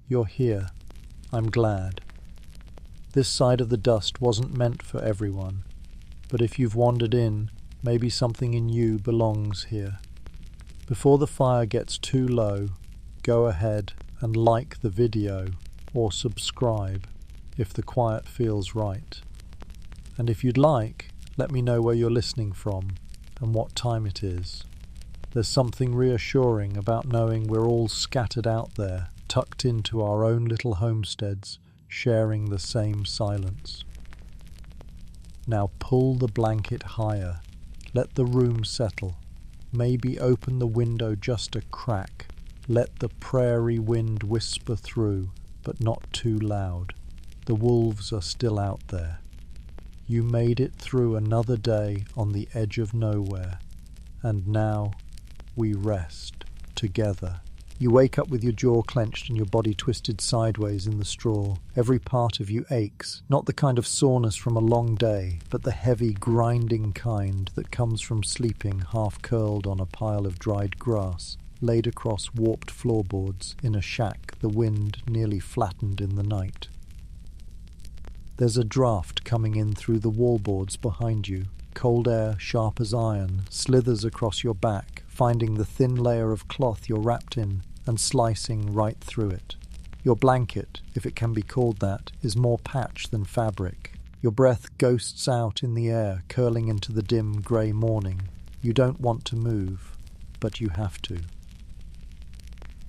You're here. I'm glad. This side of the dust wasn't meant for everyone, but if you've wandered in, maybe something in you belongs here. Before the fire gets too low, go ahead and like the video or subscribe if the quiet feels right. And if you'd like, let me know where you're listening from and what time it is. There's something reassuring about knowing we're all scattered out there, tucked into our own little homesteads, sharing the same silence. Now pull the blanket higher. Let the room settle. Maybe open the window just a crack. Let the prairie wind whisper through, but not too loud. The wolves are still out there. You made it through another day on the edge of nowhere, and now we rest together. You wake up with your jaw clenched and your body twisted sideways in the straw. Every part of you aches, not the kind of soreness from a long day, but the heavy, grinding kind that comes from sleeping half curled on a pile of dried grass, laid across warped floorboards in a shack the wind nearly flattened in the night. There's a draft coming in through the wallboards behind you. Cold air, sharp as iron, slithers across your back, finding the thin layer of cloth you're wrapped in and slicing right through it. Your blanket, if it can be called that, is more patch than fabric. Your breath ghosts out in the air, curling into the dim grey morning. You don't want to move, but you have to.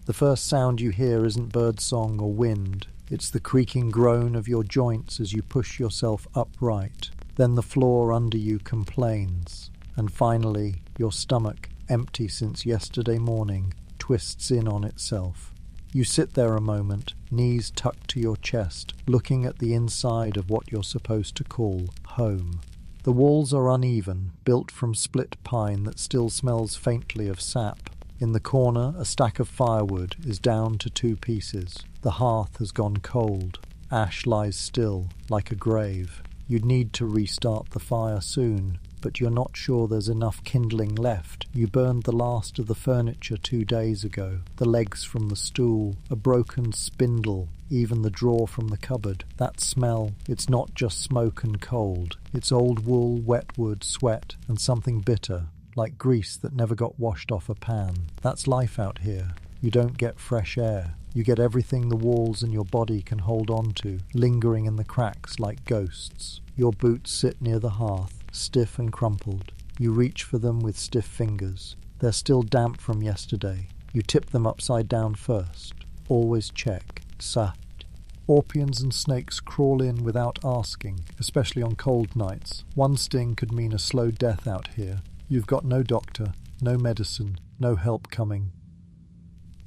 The first sound you hear isn't birdsong or wind. It's the creaking groan of your joints as you push yourself upright. Then the floor under you complains. And finally, your stomach, empty since yesterday morning, twists in on itself. You sit there a moment, knees tucked to your chest, looking at the inside of what you're supposed to call home. The walls are uneven, built from split pine that still smells faintly of sap. In the corner, a stack of firewood is down to 2 pieces. The hearth has gone cold. Ash lies still, like a grave. You'd need to restart the fire soon, but you're not sure there's enough kindling left. You burned the last of the furniture 2 days ago. The legs from the stool, a broken spindle, even the drawer from the cupboard. That smell, it's not just smoke and cold. It's old wool, wet wood, sweat, and something bitter, like grease that never got washed off a pan. That's life out here. You don't get fresh air. You get everything the walls and your body can hold on to, lingering in the cracks like ghosts. Your boots sit near the hearth, stiff and crumpled. You reach for them with stiff fingers. They're still damp from yesterday. You tip them upside down first. Always check. Saft. Orpians and snakes crawl in without asking, especially on cold nights. One sting could mean a slow death out here. You've got no doctor, no medicine, no help coming.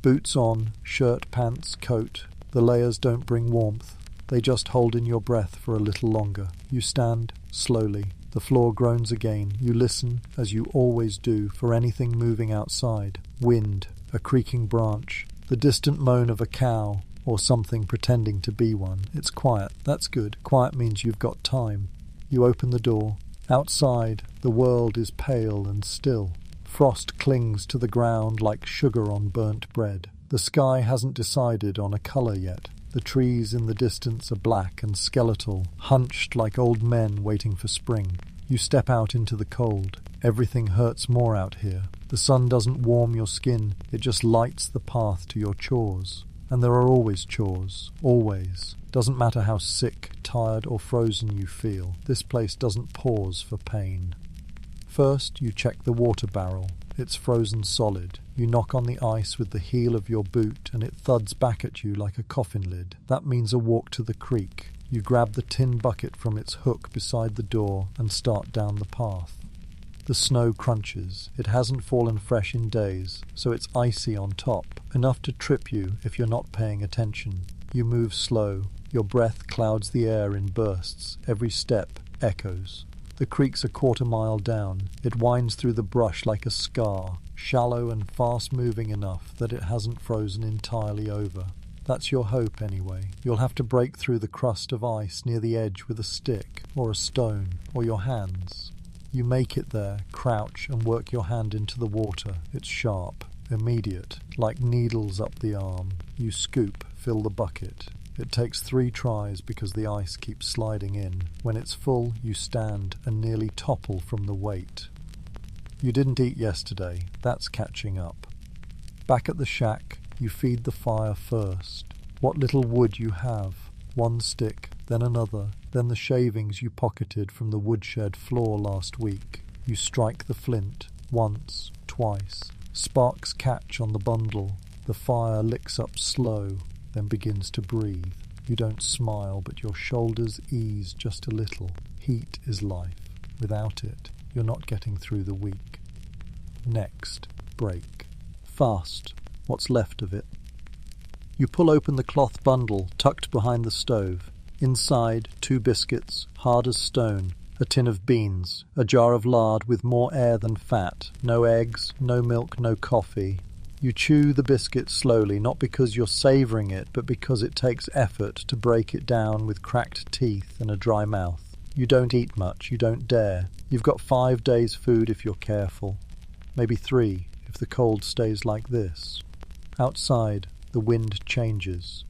Boots on, shirt, pants, coat. The layers don't bring warmth. They just hold in your breath for a little longer. You stand, slowly. The floor groans again. You listen, as you always do, for anything moving outside. Wind, a creaking branch, the distant moan of a cow, or something pretending to be one. It's quiet. That's good. Quiet means you've got time. You open the door. Outside, the world is pale and still. Frost clings to the ground like sugar on burnt bread. The sky hasn't decided on a colour yet. The trees in the distance are black and skeletal, hunched like old men waiting for spring. You step out into the cold. Everything hurts more out here. The sun doesn't warm your skin, it just lights the path to your chores. And there are always chores. Always. Doesn't matter how sick, tired or frozen you feel. This place doesn't pause for pain. First, you check the water barrel. It's frozen solid. You knock on the ice with the heel of your boot and it thuds back at you like a coffin lid. That means a walk to the creek. You grab the tin bucket from its hook beside the door and start down the path. The snow crunches. It hasn't fallen fresh in days, so it's icy on top, enough to trip you if you're not paying attention. You move slow. Your breath clouds the air in bursts. Every step echoes. The creek's a quarter-mile down. It winds through the brush like a scar, shallow and fast-moving enough that it hasn't frozen entirely over. That's your hope, anyway. You'll have to break through the crust of ice near the edge with a stick, or a stone, or your hands. You make it there, crouch, and work your hand into the water. It's sharp, immediate, like needles up the arm. You scoop, fill the bucket. It takes 3 tries because the ice keeps sliding in. When it's full, you stand and nearly topple from the weight. You didn't eat yesterday. That's catching up. Back at the shack, you feed the fire first. What little wood you have. 1 stick, then another, then the shavings you pocketed from the woodshed floor last week. You strike the flint, once, twice. Sparks catch on the bundle. The fire licks up slow, then begins to breathe. You don't smile, but your shoulders ease just a little. Heat is life. Without it, you're not getting through the week. Next, break. Fast, what's left of it. You pull open the cloth bundle tucked behind the stove. Inside, 2 biscuits, hard as stone, a tin of beans, a jar of lard with more air than fat, no eggs, no milk, no coffee. You chew the biscuit slowly, not because you're savouring it, but because it takes effort to break it down with cracked teeth and a dry mouth. You don't eat much, you don't dare. You've got 5 days' food if you're careful. Maybe 3, if the cold stays like this. Outside, the wind changes.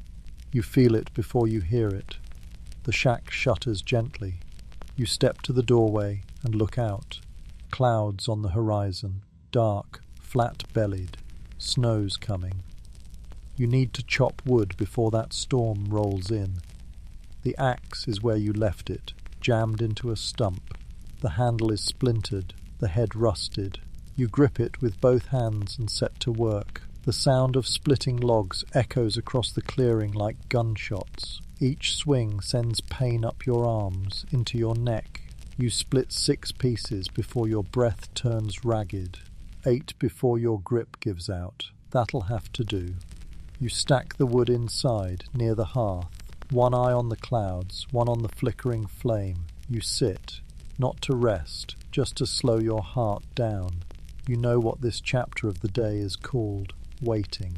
You feel it before you hear it. The shack shutters gently. You step to the doorway and look out. Clouds on the horizon, dark, flat-bellied. Snow's coming. You need to chop wood before that storm rolls in. The axe is where you left it, jammed into a stump. The handle is splintered, the head rusted. You grip it with both hands and set to work. The sound of splitting logs echoes across the clearing like gunshots. Each swing sends pain up your arms, into your neck. You split 6 pieces before your breath turns ragged. 8 before your grip gives out. That'll have to do. You stack the wood inside, near the hearth. 1 eye on the clouds, 1 on the flickering flame. You sit, not to rest, just to slow your heart down. You know what this chapter of the day is called. Waiting.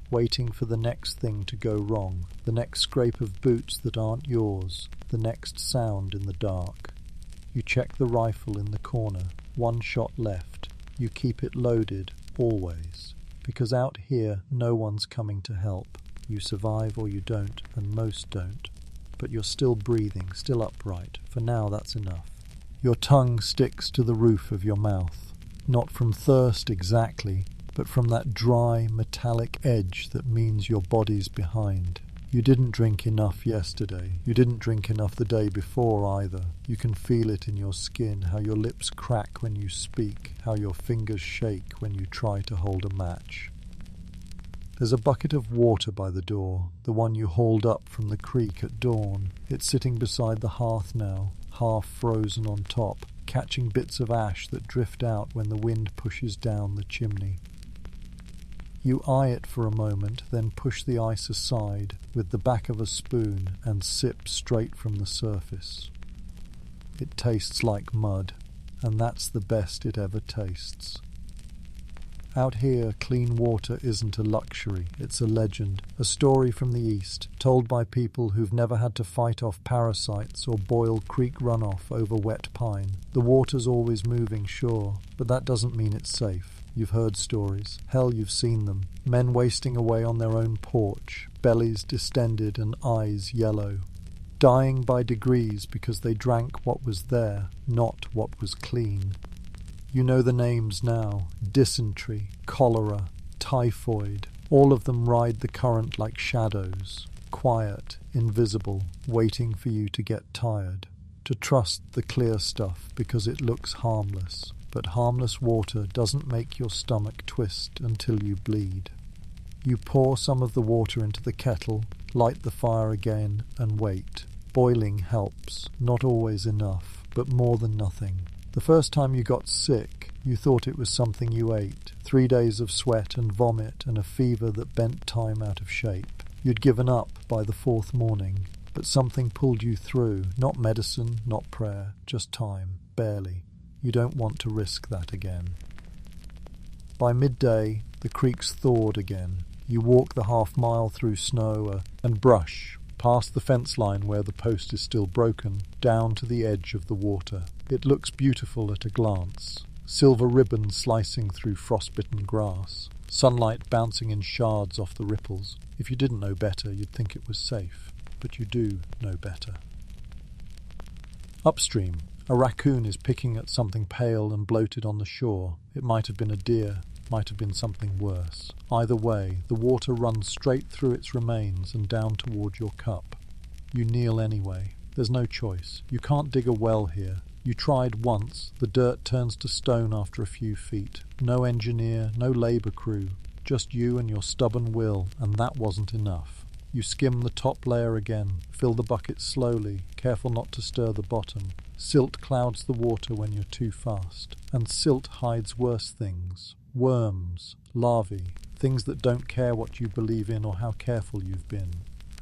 Waiting for the next thing to go wrong, the next scrape of boots that aren't yours, the next sound in the dark. You check the rifle in the corner, 1 shot left. You keep it loaded, always, because out here no one's coming to help. You survive or you don't, and most don't. But you're still breathing, still upright. For now, that's enough. Your tongue sticks to the roof of your mouth, not from thirst exactly, but from that dry, metallic edge that means your body's behind. You didn't drink enough yesterday. You didn't drink enough the day before either. You can feel it in your skin, how your lips crack when you speak, how your fingers shake when you try to hold a match. There's a bucket of water by the door, the one you hauled up from the creek at dawn. It's sitting beside the hearth now, half frozen on top, catching bits of ash that drift out when the wind pushes down the chimney. You eye it for a moment, then push the ice aside with the back of a spoon and sip straight from the surface. It tastes like mud, and that's the best it ever tastes. Out here, clean water isn't a luxury, it's a legend, a story from the East, told by people who've never had to fight off parasites or boil creek runoff over wet pine. The water's always moving, sure, but that doesn't mean it's safe. You've heard stories. Hell, you've seen them. Men wasting away on their own porch, bellies distended and eyes yellow. Dying by degrees because they drank what was there, not what was clean. You know the names now. Dysentery, cholera, typhoid. All of them ride the current like shadows. Quiet, invisible, waiting for you to get tired. To trust the clear stuff because it looks harmless. But harmless water doesn't make your stomach twist until you bleed. You pour some of the water into the kettle, light the fire again, and wait. Boiling helps, not always enough, but more than nothing. The first time you got sick, you thought it was something you ate. 3 days of sweat and vomit and a fever that bent time out of shape. You'd given up by the 4th morning, but something pulled you through. Not medicine, not prayer, just time, barely. You don't want to risk that again. By midday, the creek's thawed again. You walk the half-mile through snow and brush, past the fence line where the post is still broken, down to the edge of the water. It looks beautiful at a glance. Silver ribbons slicing through frostbitten grass. sunlight bouncing in shards off the ripples. If you didn't know better, you'd think it was safe, but you do know better. Upstream, a raccoon is picking at something pale and bloated on the shore. It might have been a deer, might have been something worse. Either way, the water runs straight through its remains and down toward your cup. You kneel anyway. There's no choice. You can't dig a well here. You tried once. The dirt turns to stone after a few feet. No engineer, no labour crew. Just you and your stubborn will, and that wasn't enough. You skim the top layer again, fill the bucket slowly, careful not to stir the bottom. Silt clouds the water when you're too fast, and silt hides worse things. Worms, larvae, things that don't care what you believe in or how careful you've been.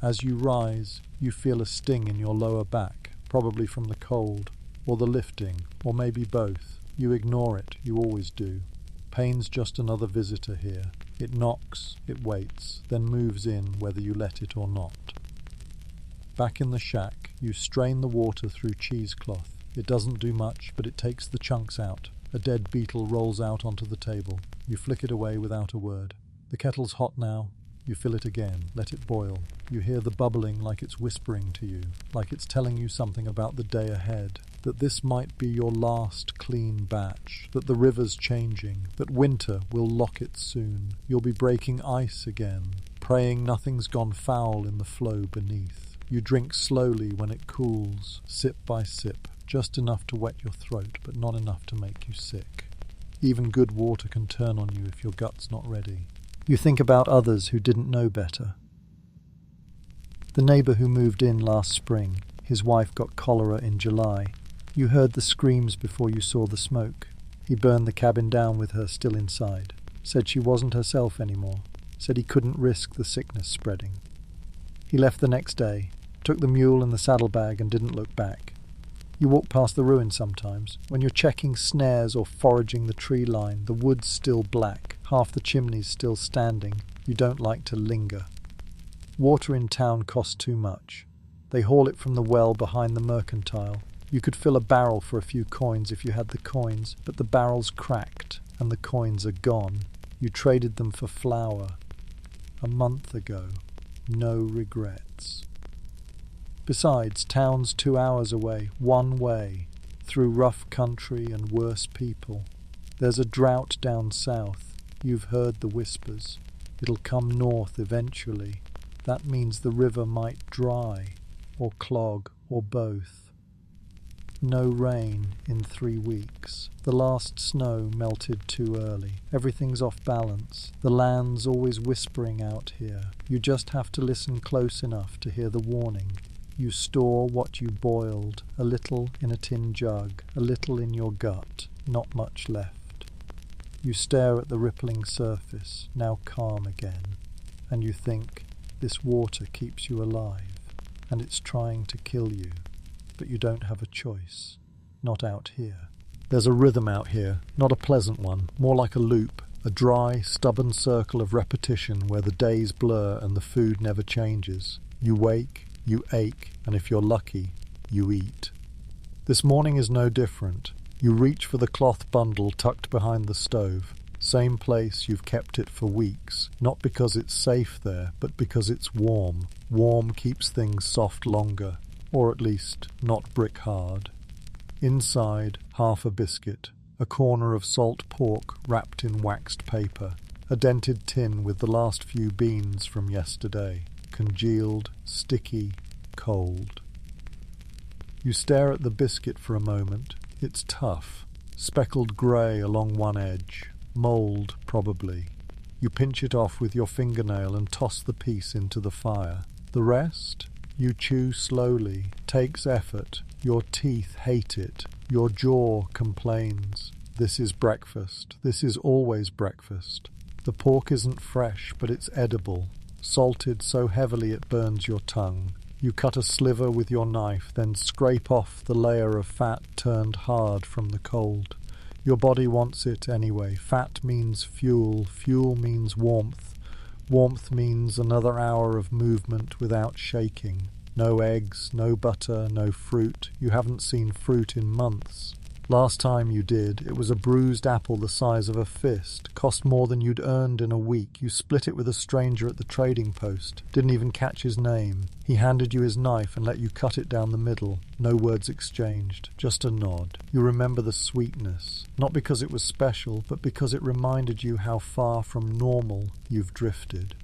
As you rise, you feel a sting in your lower back, probably from the cold, or the lifting, or maybe both. You ignore it, you always do. Pain's just another visitor here. It knocks, it waits, then moves in whether you let it or not. Back in the shack, you strain the water through cheesecloth. It doesn't do much, but it takes the chunks out. A dead beetle rolls out onto the table. You flick it away without a word. The kettle's hot now. You fill it again, let it boil. You hear the bubbling like it's whispering to you, like it's telling you something about the day ahead, that this might be your last clean batch, that the river's changing, that winter will lock it soon. You'll be breaking ice again, praying nothing's gone foul in the flow beneath. You drink slowly when it cools, sip by sip, just enough to wet your throat, but not enough to make you sick. Even good water can turn on you if your gut's not ready. You think about others who didn't know better. The neighbour who moved in last spring, his wife got cholera in July. You heard the screams before you saw the smoke. He burned the cabin down with her still inside. Said she wasn't herself anymore. Said he couldn't risk the sickness spreading. He left the next day, took the mule and the saddlebag and didn't look back. You walk past the ruin sometimes. When you're checking snares or foraging the tree line, the wood's still black, half the chimneys still standing. You don't like to linger. Water in town costs too much. They haul it from the well behind the mercantile. You could fill a barrel for a few coins if you had the coins, but the barrel's cracked and the coins are gone. You traded them for flour. A month ago. No regrets. Besides, town's 2 hours away, one way, through rough country and worse people. There's a drought down south. You've heard the whispers. It'll come north eventually. That means the river might dry, or clog, or both. No rain in 3 weeks. The last snow melted too early. Everything's off balance. The land's always whispering out here. You just have to listen close enough to hear the warning. You store what you boiled, a little in a tin jug, a little in your gut, not much left. You stare at the rippling surface, now calm again, and you think, this water keeps you alive, and it's trying to kill you, but you don't have a choice, not out here. There's a rhythm out here, not a pleasant one, more like a loop, a dry, stubborn circle of repetition where the days blur and the food never changes. You wake, you ache, and if you're lucky, you eat. This morning is no different. You reach for the cloth bundle tucked behind the stove. Same place you've kept it for weeks, not because it's safe there, but because it's warm. Warm keeps things soft longer, or at least not brick hard. Inside, half a biscuit, a corner of salt pork wrapped in waxed paper, a dented tin with the last few beans from yesterday. Congealed, sticky, cold. You stare at the biscuit for a moment. It's tough, speckled grey along one edge, mould probably. You pinch it off with your fingernail and toss the piece into the fire. The rest? You chew slowly, takes effort. Your teeth hate it. Your jaw complains. This is breakfast. This is always breakfast. The pork isn't fresh, but it's edible. Salted so heavily it burns your tongue. You cut a sliver with your knife, then scrape off the layer of fat turned hard from the cold. Your body wants it anyway. Fat means fuel. Fuel means warmth. Warmth means another hour of movement without shaking. No eggs, no butter, no fruit. You haven't seen fruit in months. Last time you did, it was a bruised apple the size of a fist, cost more than you'd earned in a week. You split it with a stranger at the trading post, didn't even catch his name. He handed you his knife and let you cut it down the middle. No words exchanged, just a nod. You remember the sweetness, not because it was special, but because it reminded you how far from normal you've drifted.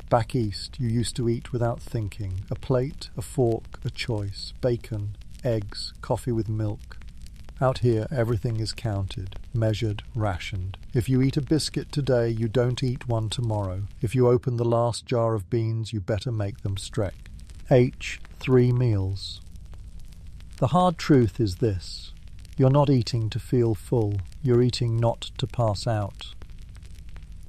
Back east, you used to eat without thinking. A plate, a fork, a choice, bacon, eggs, coffee with milk. Out here, everything is counted, measured, rationed. If you eat a biscuit today, you don't eat one tomorrow. If you open the last jar of beans, you better make them stretch. 3 meals. The hard truth is this. You're not eating to feel full. You're eating not to pass out.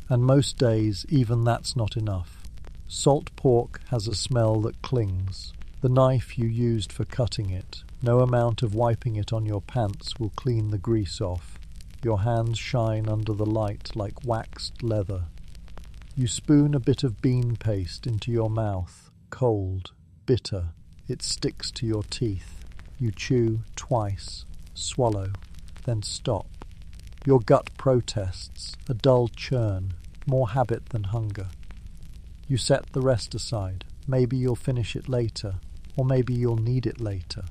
And most days, even that's not enough. Salt pork has a smell that clings. The knife you used for cutting it, no amount of wiping it on your pants will clean the grease off. Your hands shine under the light like waxed leather. You spoon a bit of bean paste into your mouth, cold, bitter. It sticks to your teeth. You chew twice, swallow, then stop. Your gut protests, a dull churn, more habit than hunger. You set the rest aside. Maybe you'll finish it later, or maybe you'll need it later.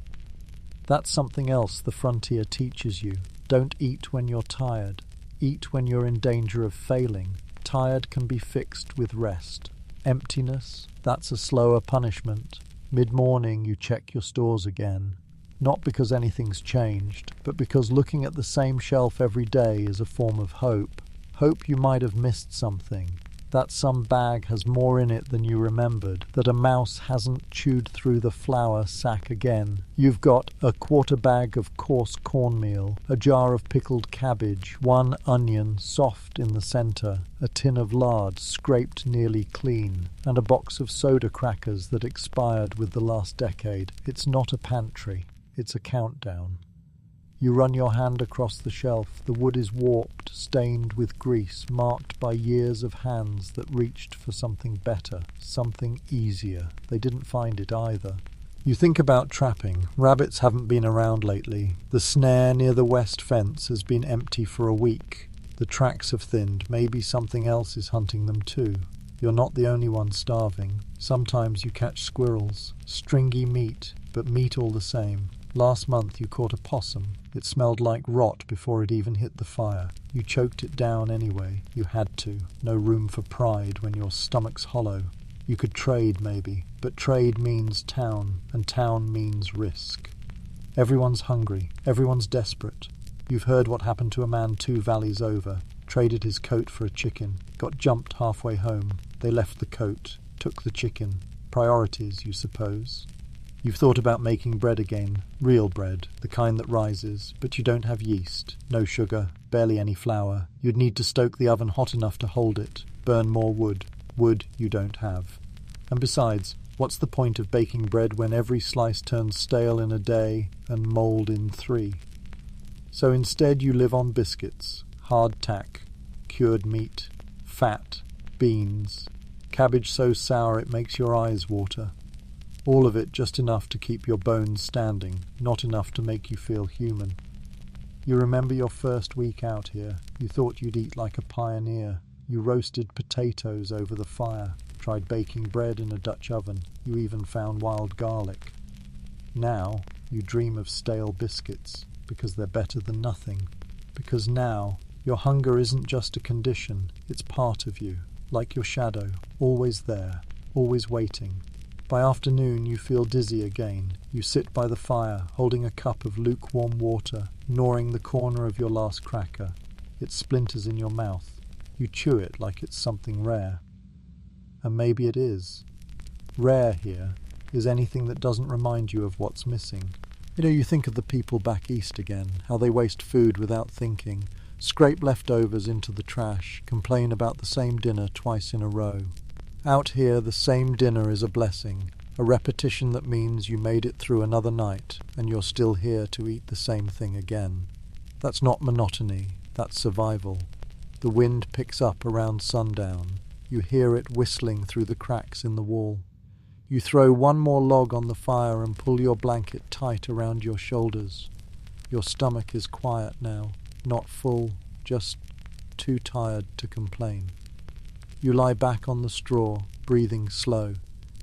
That's something else the frontier teaches you. Don't eat when you're tired. Eat when you're in danger of failing. Tired can be fixed with rest. Emptiness, that's a slower punishment. Mid-morning you check your stores again. Not because anything's changed, but because looking at the same shelf every day is a form of hope. Hope you might have missed something. That some bag has more in it than you remembered, that a mouse hasn't chewed through the flour sack again. You've got a quarter bag of coarse cornmeal, a jar of pickled cabbage, 1 onion soft in the centre, a tin of lard scraped nearly clean, and a box of soda crackers that expired with the last decade. It's not a pantry, it's a countdown. You run your hand across the shelf. The wood is warped, stained with grease, marked by years of hands that reached for something better, something easier. They didn't find it either. You think about trapping. Rabbits haven't been around lately. The snare near the west fence has been empty for a week. The tracks have thinned. Maybe something else is hunting them too. You're not the only one starving. Sometimes you catch squirrels. Stringy meat, but meat all the same. Last month you caught a possum. It smelled like rot before it even hit the fire. You choked it down anyway. You had to. No room for pride when your stomach's hollow. You could trade maybe, but trade means town, and town means risk. Everyone's hungry. Everyone's desperate. You've heard what happened to a man 2 valleys over. Traded his coat for a chicken. Got jumped halfway home. They left the coat. Took the chicken. Priorities, you suppose. You've thought about making bread again, real bread, the kind that rises, but you don't have yeast, no sugar, barely any flour. You'd need to stoke the oven hot enough to hold it, burn more wood. Wood you don't have. And besides, what's the point of baking bread when every slice turns stale in a day and mould in 3? So instead you live on biscuits, hardtack, cured meat, fat, beans, cabbage so sour it makes your eyes water. All of it just enough to keep your bones standing, not enough to make you feel human. You remember your first week out here. You thought you'd eat like a pioneer. You roasted potatoes over the fire, tried baking bread in a Dutch oven. You even found wild garlic. Now you dream of stale biscuits, because they're better than nothing. Because now your hunger isn't just a condition, it's part of you, like your shadow, always there, always waiting. By afternoon you feel dizzy again. You sit by the fire, holding a cup of lukewarm water, gnawing the corner of your last cracker. It splinters in your mouth. You chew it like it's something rare. And maybe it is. Rare here is anything that doesn't remind you of what's missing. You think of the people back east again, how they waste food without thinking, scrape leftovers into the trash, complain about the same dinner twice in a row. Out here, the same dinner is a blessing, a repetition that means you made it through another night and you're still here to eat the same thing again. That's not monotony, that's survival. The wind picks up around sundown. You hear it whistling through the cracks in the wall. You throw one more log on the fire and pull your blanket tight around your shoulders. Your stomach is quiet now, not full, just too tired to complain. You lie back on the straw, breathing slow,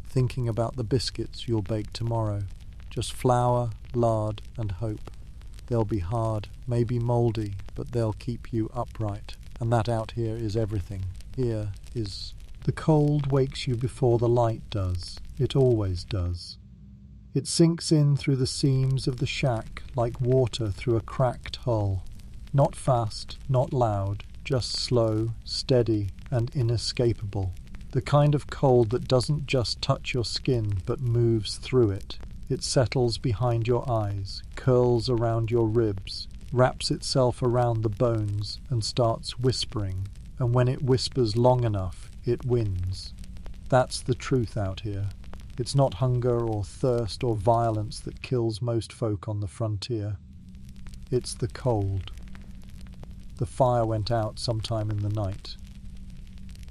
thinking about the biscuits you'll bake tomorrow. Just flour, lard, and hope. They'll be hard, maybe mouldy, but they'll keep you upright. And that out here is everything. Here is... The cold wakes you before the light does. It always does. It sinks in through the seams of the shack like water through a cracked hull. Not fast, not loud, just slow, steady, and inescapable. The kind of cold that doesn't just touch your skin but moves through it. It settles behind your eyes, curls around your ribs, wraps itself around the bones and starts whispering. And when it whispers long enough, it wins. That's the truth out here. It's not hunger or thirst or violence that kills most folk on the frontier. It's the cold. The fire went out sometime in the night.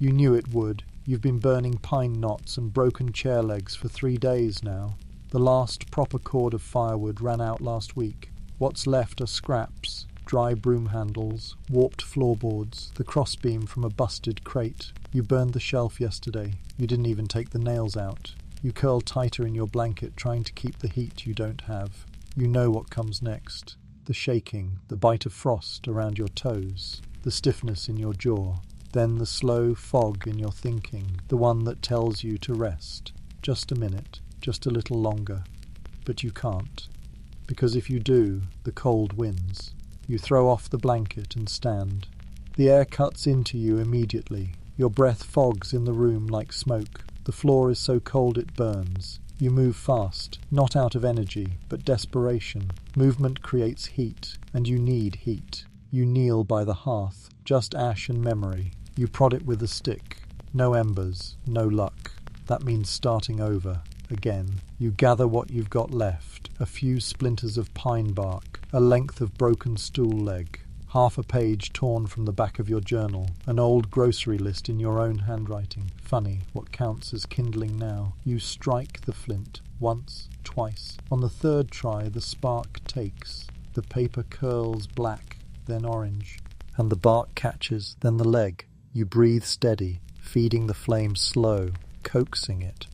You knew it would. You've been burning pine knots and broken chair legs for 3 days now. The last proper cord of firewood ran out last week. What's left are scraps, dry broom handles, warped floorboards, the crossbeam from a busted crate. You burned the shelf yesterday. You didn't even take the nails out. You curl tighter in your blanket, trying to keep the heat you don't have. You know what comes next. The shaking, the bite of frost around your toes, the stiffness in your jaw. Then the slow fog in your thinking, the one that tells you to rest. Just a minute, just a little longer. But you can't. Because if you do, the cold wins. You throw off the blanket and stand. The air cuts into you immediately. Your breath fogs in the room like smoke. The floor is so cold it burns. You move fast, not out of energy, but desperation. Movement creates heat, and you need heat. You kneel by the hearth, just ash and memory. You prod it with a stick. No embers, no luck. That means starting over, again. You gather what you've got left. A few splinters of pine bark, a length of broken stool leg, half a page torn from the back of your journal, an old grocery list in your own handwriting. Funny, what counts as kindling now. You strike the flint, once, twice. On the third try, the spark takes. The paper curls black, then orange, and the bark catches, then the leg. You breathe steady, feeding the flame slow, coaxing it.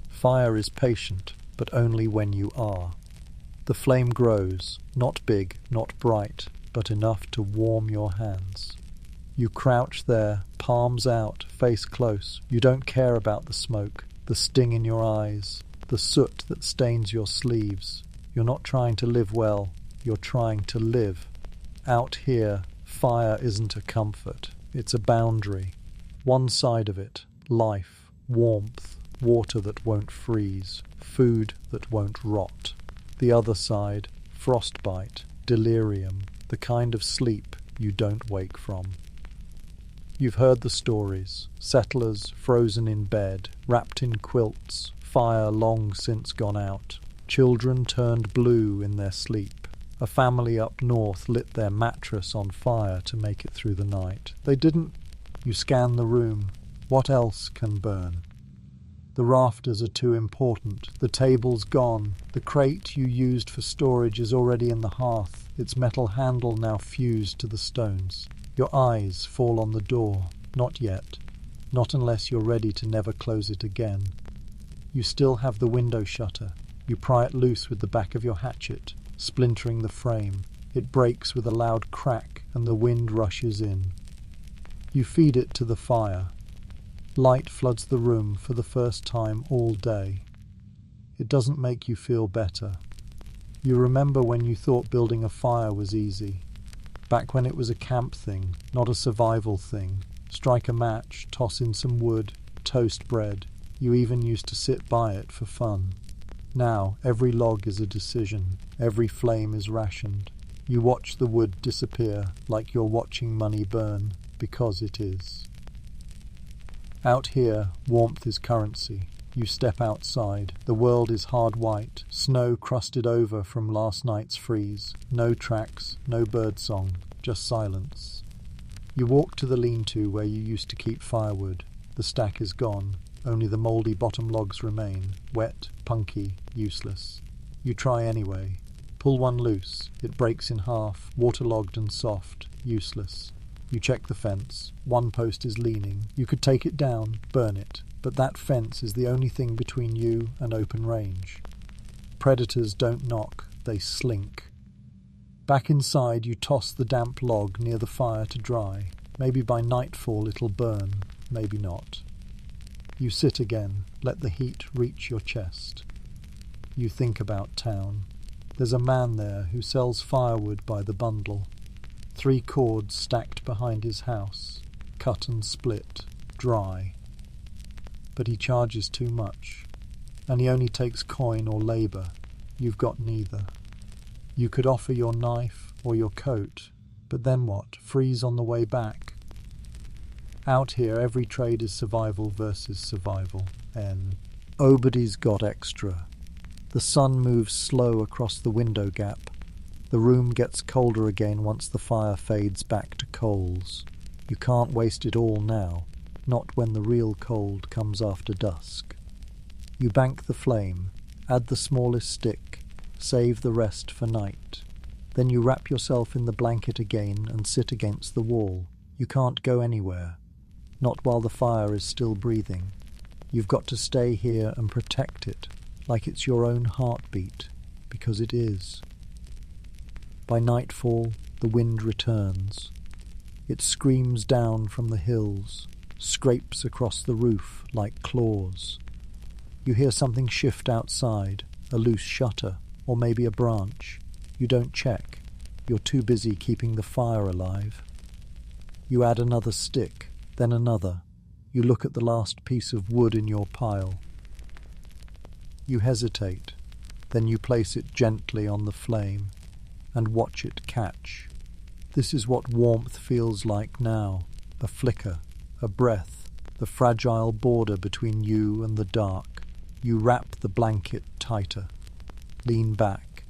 Fire is patient, but only when you are. The flame grows, not big, not bright, but enough to warm your hands. You crouch there, palms out, face close. You don't care about the smoke, the sting in your eyes, the soot that stains your sleeves. You're not trying to live well, you're trying to live. Out here, fire isn't a comfort, it's a boundary. One side of it, life, warmth, water that won't freeze, food that won't rot. The other side, frostbite, delirium, the kind of sleep you don't wake from. You've heard the stories. Settlers frozen in bed, wrapped in quilts, fire long since gone out. Children turned blue in their sleep. A family up north lit their mattress on fire to make it through the night. They didn't. You scan the room. What else can burn? The rafters are too important. The table's gone. The crate you used for storage is already in the hearth, its metal handle now fused to the stones. Your eyes fall on the door. Not yet. Not unless you're ready to never close it again. You still have the window shutter. You pry it loose with the back of your hatchet, splintering the frame. It breaks with a loud crack and the wind rushes in. You feed it to the fire. Light floods the room for the first time all day. It doesn't make you feel better. You remember when you thought building a fire was easy. Back when it was a camp thing, not a survival thing. Strike a match, toss in some wood, toast bread. You even used to sit by it for fun. Now, every log is a decision. Every flame is rationed. You watch the wood disappear like you're watching money burn, because it is. Out here, warmth is currency. You step outside. The world is hard white, snow crusted over from last night's freeze. No tracks, no birdsong, just silence. You walk to the lean-to where you used to keep firewood. The stack is gone. Only the mouldy bottom logs remain, wet, punky, useless. You try anyway. Pull one loose. It breaks in half, waterlogged and soft, useless. You check the fence. One post is leaning. You could take it down, burn it, but that fence is the only thing between you and open range. Predators don't knock, they slink. Back inside, you toss the damp log near the fire to dry. Maybe by nightfall it'll burn, maybe not. You sit again, let the heat reach your chest. You think about town. There's a man there who sells firewood by the bundle. 3 cords stacked behind his house, cut and split, dry. But he charges too much, and he only takes coin or labour. You've got neither. You could offer your knife or your coat, but then what? Freeze on the way back? Out here, every trade is survival versus survival. Nobody's got extra. The sun moves slow across the window gap. The room gets colder again once the fire fades back to coals. You can't waste it all now, not when the real cold comes after dusk. You bank the flame, add the smallest stick, save the rest for night. Then you wrap yourself in the blanket again and sit against the wall. You can't go anywhere, not while the fire is still breathing. You've got to stay here and protect it, like it's your own heartbeat, because it is. By nightfall, the wind returns. It screams down from the hills, scrapes across the roof like claws. You hear something shift outside, a loose shutter, or maybe a branch. You don't check. You're too busy keeping the fire alive. You add another stick, then another. You look at the last piece of wood in your pile. You hesitate, then you place it gently on the flame and watch it catch. This is what warmth feels like now, a flicker, a breath, the fragile border between you and the dark. You wrap the blanket tighter, lean back,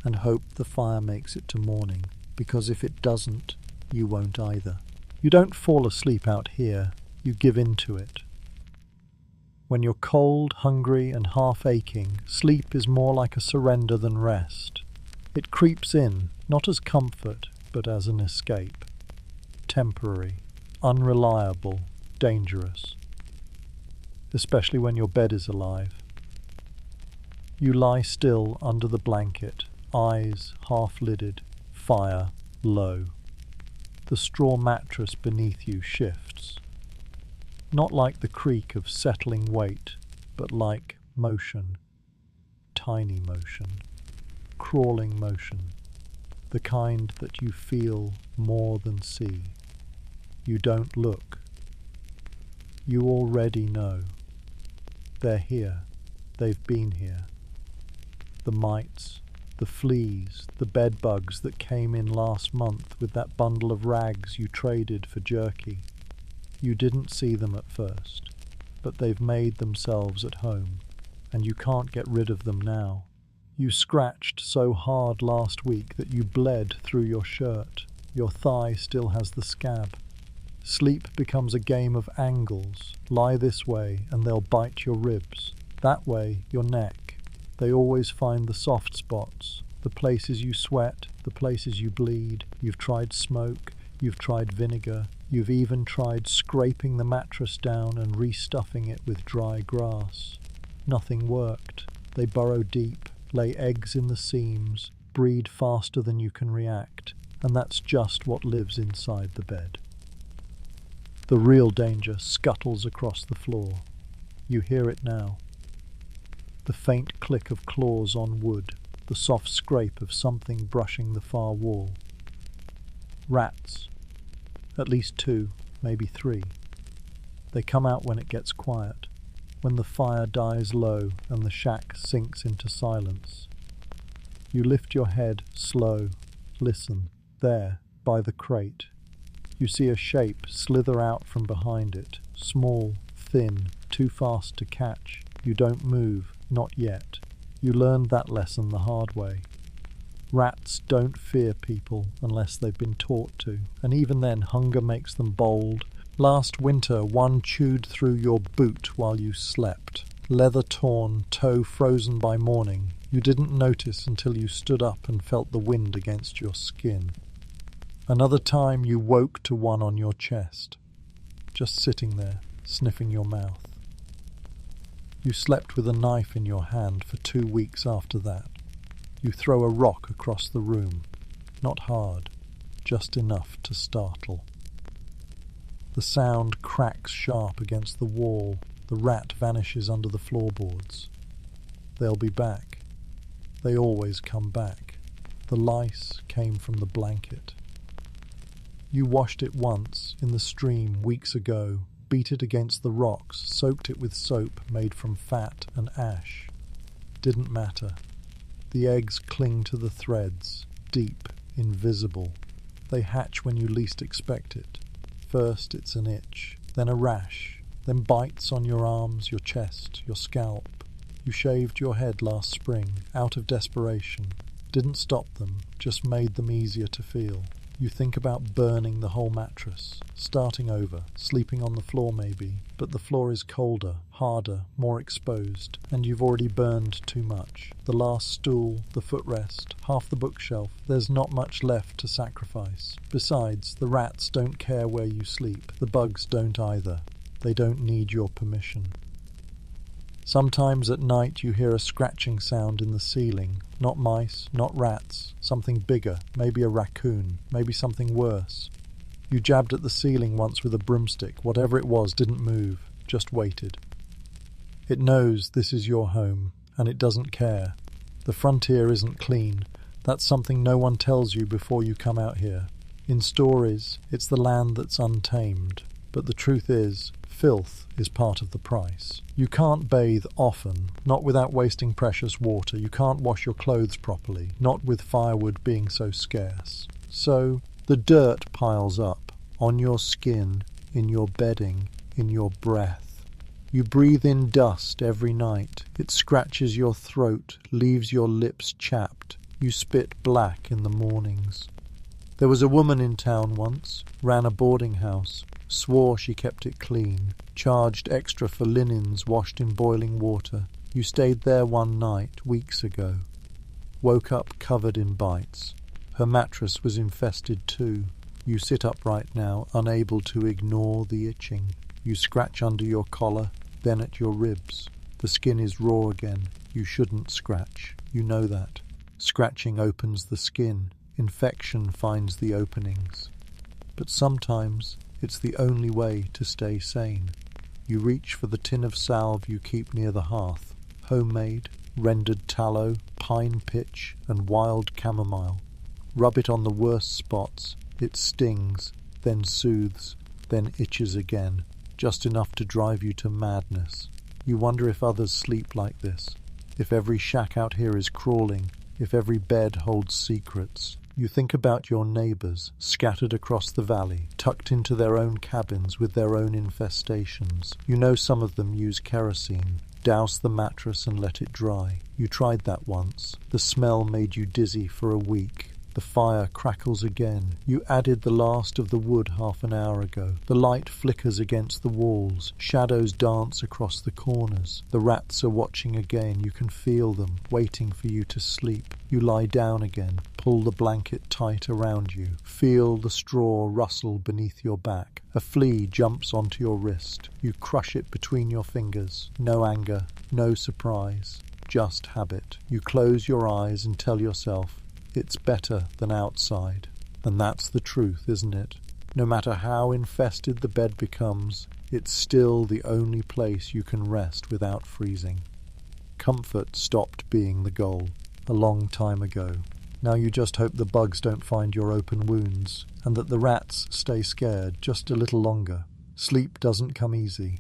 and hope the fire makes it to morning, because if it doesn't, you won't either. You don't fall asleep out here, you give in to it. When you're cold, hungry, and half aching, sleep is more like a surrender than rest. It creeps in, not as comfort, but as an escape. Temporary, unreliable, dangerous. Especially when your bed is alive. You lie still under the blanket, eyes half-lidded, fire low. The straw mattress beneath you shifts. Not like the creak of settling weight, but like motion. Tiny motion. Crawling motion. The kind that you feel more than see. You don't look. You already know. They're here. They've been here. The mites, the fleas, the bedbugs that came in last month with that bundle of rags you traded for jerky. You didn't see them at first, but they've made themselves at home, and you can't get rid of them now. You scratched so hard last week that you bled through your shirt. Your thigh still has the scab. Sleep becomes a game of angles. Lie this way and they'll bite your ribs. That way, your neck. They always find the soft spots, the places you sweat, the places you bleed. You've tried smoke, you've tried vinegar, you've even tried scraping the mattress down and restuffing it with dry grass. Nothing worked. They burrow deep, lay eggs in the seams, breed faster than you can react, and that's just what lives inside the bed. The real danger scuttles across the floor. You hear it now. The faint click of claws on wood, the soft scrape of something brushing the far wall. Rats. At least 2, maybe 3. They come out when it gets quiet, when the fire dies low and the shack sinks into silence. You lift your head slow, listen. There, by the crate. You see a shape slither out from behind it, small, thin, too fast to catch. You don't move, not yet. You learned that lesson the hard way. Rats don't fear people unless they've been taught to, and even then hunger makes them bold. Last winter, one chewed through your boot while you slept. leather torn, toe frozen by morning. You didn't notice until you stood up and felt the wind against your skin. Another time you woke to one on your chest, just sitting there, sniffing your mouth. You slept with a knife in your hand for 2 weeks after that. You throw a rock across the room, not hard, just enough to startle. The sound cracks sharp against the wall. The rat vanishes under the floorboards. They'll be back. They always come back. The lice came from the blanket. You washed it once in the stream weeks ago, beat it against the rocks, soaked it with soap made from fat and ash. Didn't matter. The eggs cling to the threads, deep, invisible. They hatch when you least expect it. First it's an itch, then a rash, then bites on your arms, your chest, your scalp. You shaved your head last spring, out of desperation. Didn't stop them, just made them easier to feel. You think about burning the whole mattress, starting over, sleeping on the floor maybe, but the floor is colder, harder, more exposed, and you've already burned too much. The last stool, the footrest, half the bookshelf, there's not much left to sacrifice. Besides, the rats don't care where you sleep. The bugs don't either. They don't need your permission. Sometimes at night you hear a scratching sound in the ceiling. Not mice, not rats, something bigger, maybe a raccoon, maybe something worse. You jabbed at the ceiling once with a broomstick. Whatever it was didn't move, just waited. It knows this is your home, and it doesn't care. The frontier isn't clean. That's something no one tells you before you come out here. In stories, it's the land that's untamed. But the truth is, filth is part of the price. You can't bathe often, not without wasting precious water. You can't wash your clothes properly, not with firewood being so scarce. So the dirt piles up on your skin, in your bedding, in your breath. You breathe in dust every night. It scratches your throat, leaves your lips chapped. You spit black in the mornings. There was a woman in town once, ran a boarding house. Swore she kept it clean, charged extra for linens washed in boiling water. You stayed there one night, weeks ago. Woke up covered in bites. Her mattress was infested too. You sit upright now, unable to ignore the itching. You scratch under your collar, then at your ribs. The skin is raw again. You shouldn't scratch. You know that. Scratching opens the skin. Infection finds the openings. But sometimes it's the only way to stay sane. You reach for the tin of salve you keep near the hearth. Homemade, rendered tallow, pine pitch, and wild chamomile. Rub it on the worst spots. It stings, then soothes, then itches again, just enough to drive you to madness. You wonder if others sleep like this, if every shack out here is crawling, if every bed holds secrets. You think about your neighbours, scattered across the valley, tucked into their own cabins with their own infestations. You know some of them use kerosene. Douse the mattress and let it dry. You tried that once. The smell made you dizzy for a week. The fire crackles again. You added the last of the wood half an hour ago. The light flickers against the walls. Shadows dance across the corners. The rats are watching again. You can feel them, waiting for you to sleep. You lie down again. Pull the blanket tight around you. Feel the straw rustle beneath your back. A flea jumps onto your wrist. You crush it between your fingers. No anger, no surprise, just habit. You close your eyes and tell yourself, it's better than outside. And that's the truth, isn't it? No matter how infested the bed becomes, it's still the only place you can rest without freezing. Comfort stopped being the goal a long time ago. Now you just hope the bugs don't find your open wounds, and that the rats stay scared just a little longer. Sleep doesn't come easy,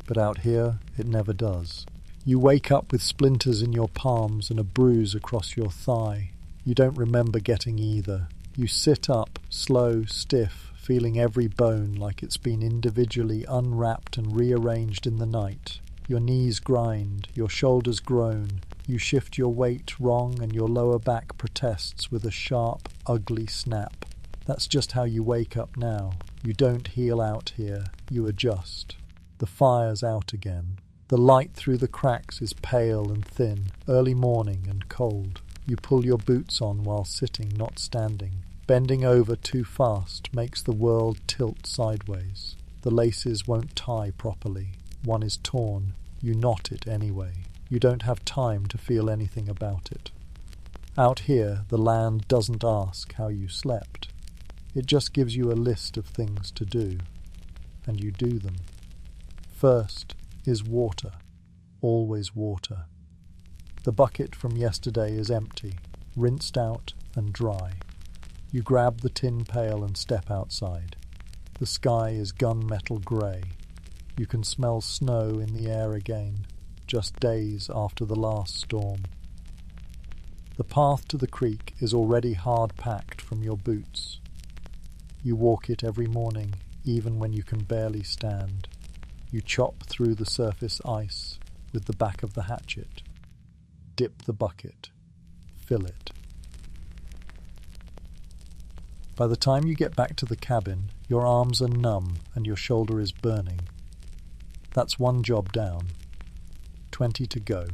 but out here it never does. You wake up with splinters in your palms and a bruise across your thigh. You don't remember getting either. You sit up, slow, stiff, feeling every bone like it's been individually unwrapped and rearranged in the night. Your knees grind, your shoulders groan. You shift your weight wrong and your lower back protests with a sharp, ugly snap. That's just how you wake up now. You don't heal out here. You adjust. The fire's out again. The light through the cracks is pale and thin, early morning and cold. You pull your boots on while sitting, not standing. Bending over too fast makes the world tilt sideways. The laces won't tie properly. One is torn. You knot it anyway. You don't have time to feel anything about it. Out here, the land doesn't ask how you slept. It just gives you a list of things to do, and you do them. First is water. Always water. The bucket from yesterday is empty, rinsed out and dry. You grab the tin pail and step outside. The sky is gunmetal grey. You can smell snow in the air again, just days after the last storm. The path to the creek is already hard-packed from your boots. You walk it every morning, even when you can barely stand. You chop through the surface ice with the back of the hatchet. Dip the bucket. Fill it. By the time you get back to the cabin, your arms are numb and your shoulder is burning. That's one job down. 20 to go.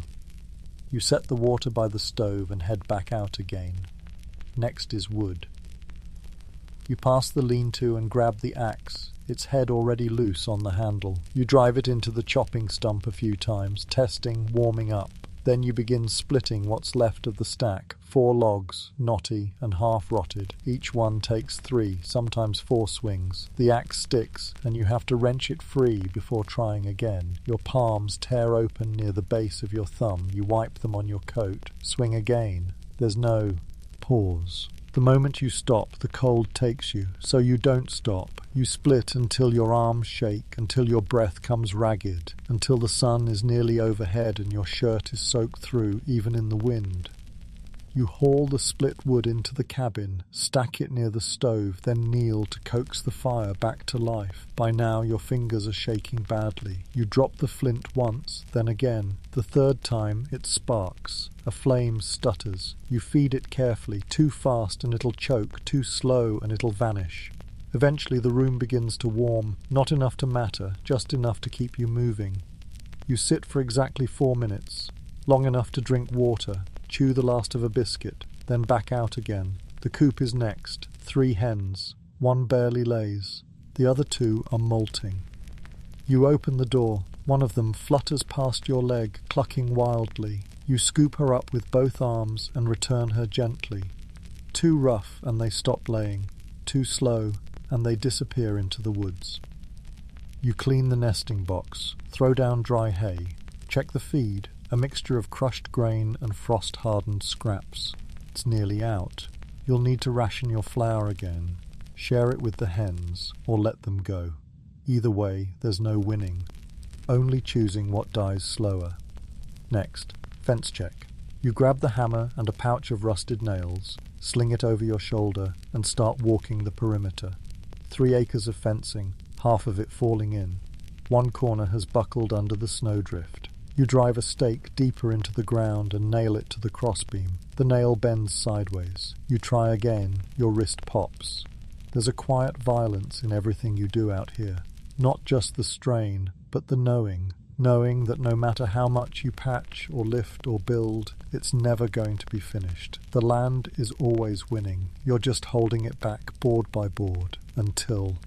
You set the water by the stove and head back out again. Next is wood. You pass the lean-to and grab the axe, its head already loose on the handle. You drive it into the chopping stump a few times, testing, warming up. Then you begin splitting what's left of the stack. 4 logs, knotty and half-rotted. Each one takes 3, sometimes 4 swings. The axe sticks, and you have to wrench it free before trying again. Your palms tear open near the base of your thumb. You wipe them on your coat. Swing again. There's no pause. The moment you stop, the cold takes you, so you don't stop. You split until your arms shake, until your breath comes ragged, until the sun is nearly overhead and your shirt is soaked through, even in the wind. You haul the split wood into the cabin, stack it near the stove, then kneel to coax the fire back to life. By now your fingers are shaking badly. You drop the flint once, then again. The third time it sparks. A flame stutters. You feed it carefully. Too fast and it'll choke, too slow and it'll vanish. Eventually the room begins to warm, not enough to matter, just enough to keep you moving. You sit for exactly 4 minutes, long enough to drink water, chew the last of a biscuit, then back out again. The coop is next. 3 hens. 1 barely lays. The other 2 are molting. You open the door. One of them flutters past your leg, clucking wildly. You scoop her up with both arms and return her gently. Too rough and they stop laying. Too slow and they disappear into the woods. You clean the nesting box, throw down dry hay, check the feed, a mixture of crushed grain and frost-hardened scraps. It's nearly out. You'll need to ration your flour again, share it with the hens, or let them go. Either way, there's no winning, only choosing what dies slower. Next, fence check. You grab the hammer and a pouch of rusted nails, sling it over your shoulder, and start walking the perimeter. 3 acres of fencing, half of it falling in. One corner has buckled under the snowdrift. You drive a stake deeper into the ground and nail it to the crossbeam. The nail bends sideways. You try again. Your wrist pops. There's a quiet violence in everything you do out here. Not just the strain, but the knowing. Knowing that no matter how much you patch or lift or build, it's never going to be finished. The land is always winning. You're just holding it back board by board until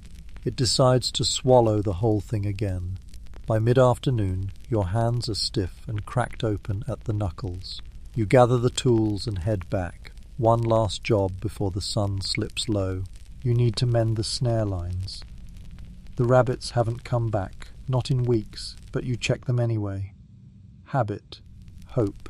it decides to swallow the whole thing again. By mid-afternoon, your hands are stiff and cracked open at the knuckles. You gather the tools and head back. One last job before the sun slips low. You need to mend the snare lines. The rabbits haven't come back, not in weeks, but you check them anyway. Habit. Hope.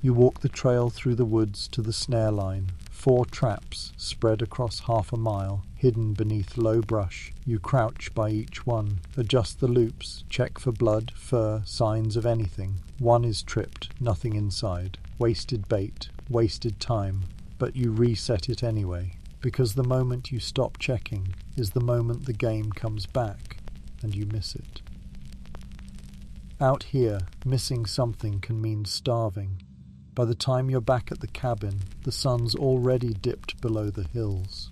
You walk the trail through the woods to the snare line. 4 traps spread across half a mile, hidden beneath low brush. You crouch by each one, adjust the loops, check for blood, fur, signs of anything. One is tripped, nothing inside. Wasted bait, wasted time, but you reset it anyway, because the moment you stop checking is the moment the game comes back, and you miss it. Out here, missing something can mean starving. By the time you're back at the cabin, the sun's already dipped below the hills.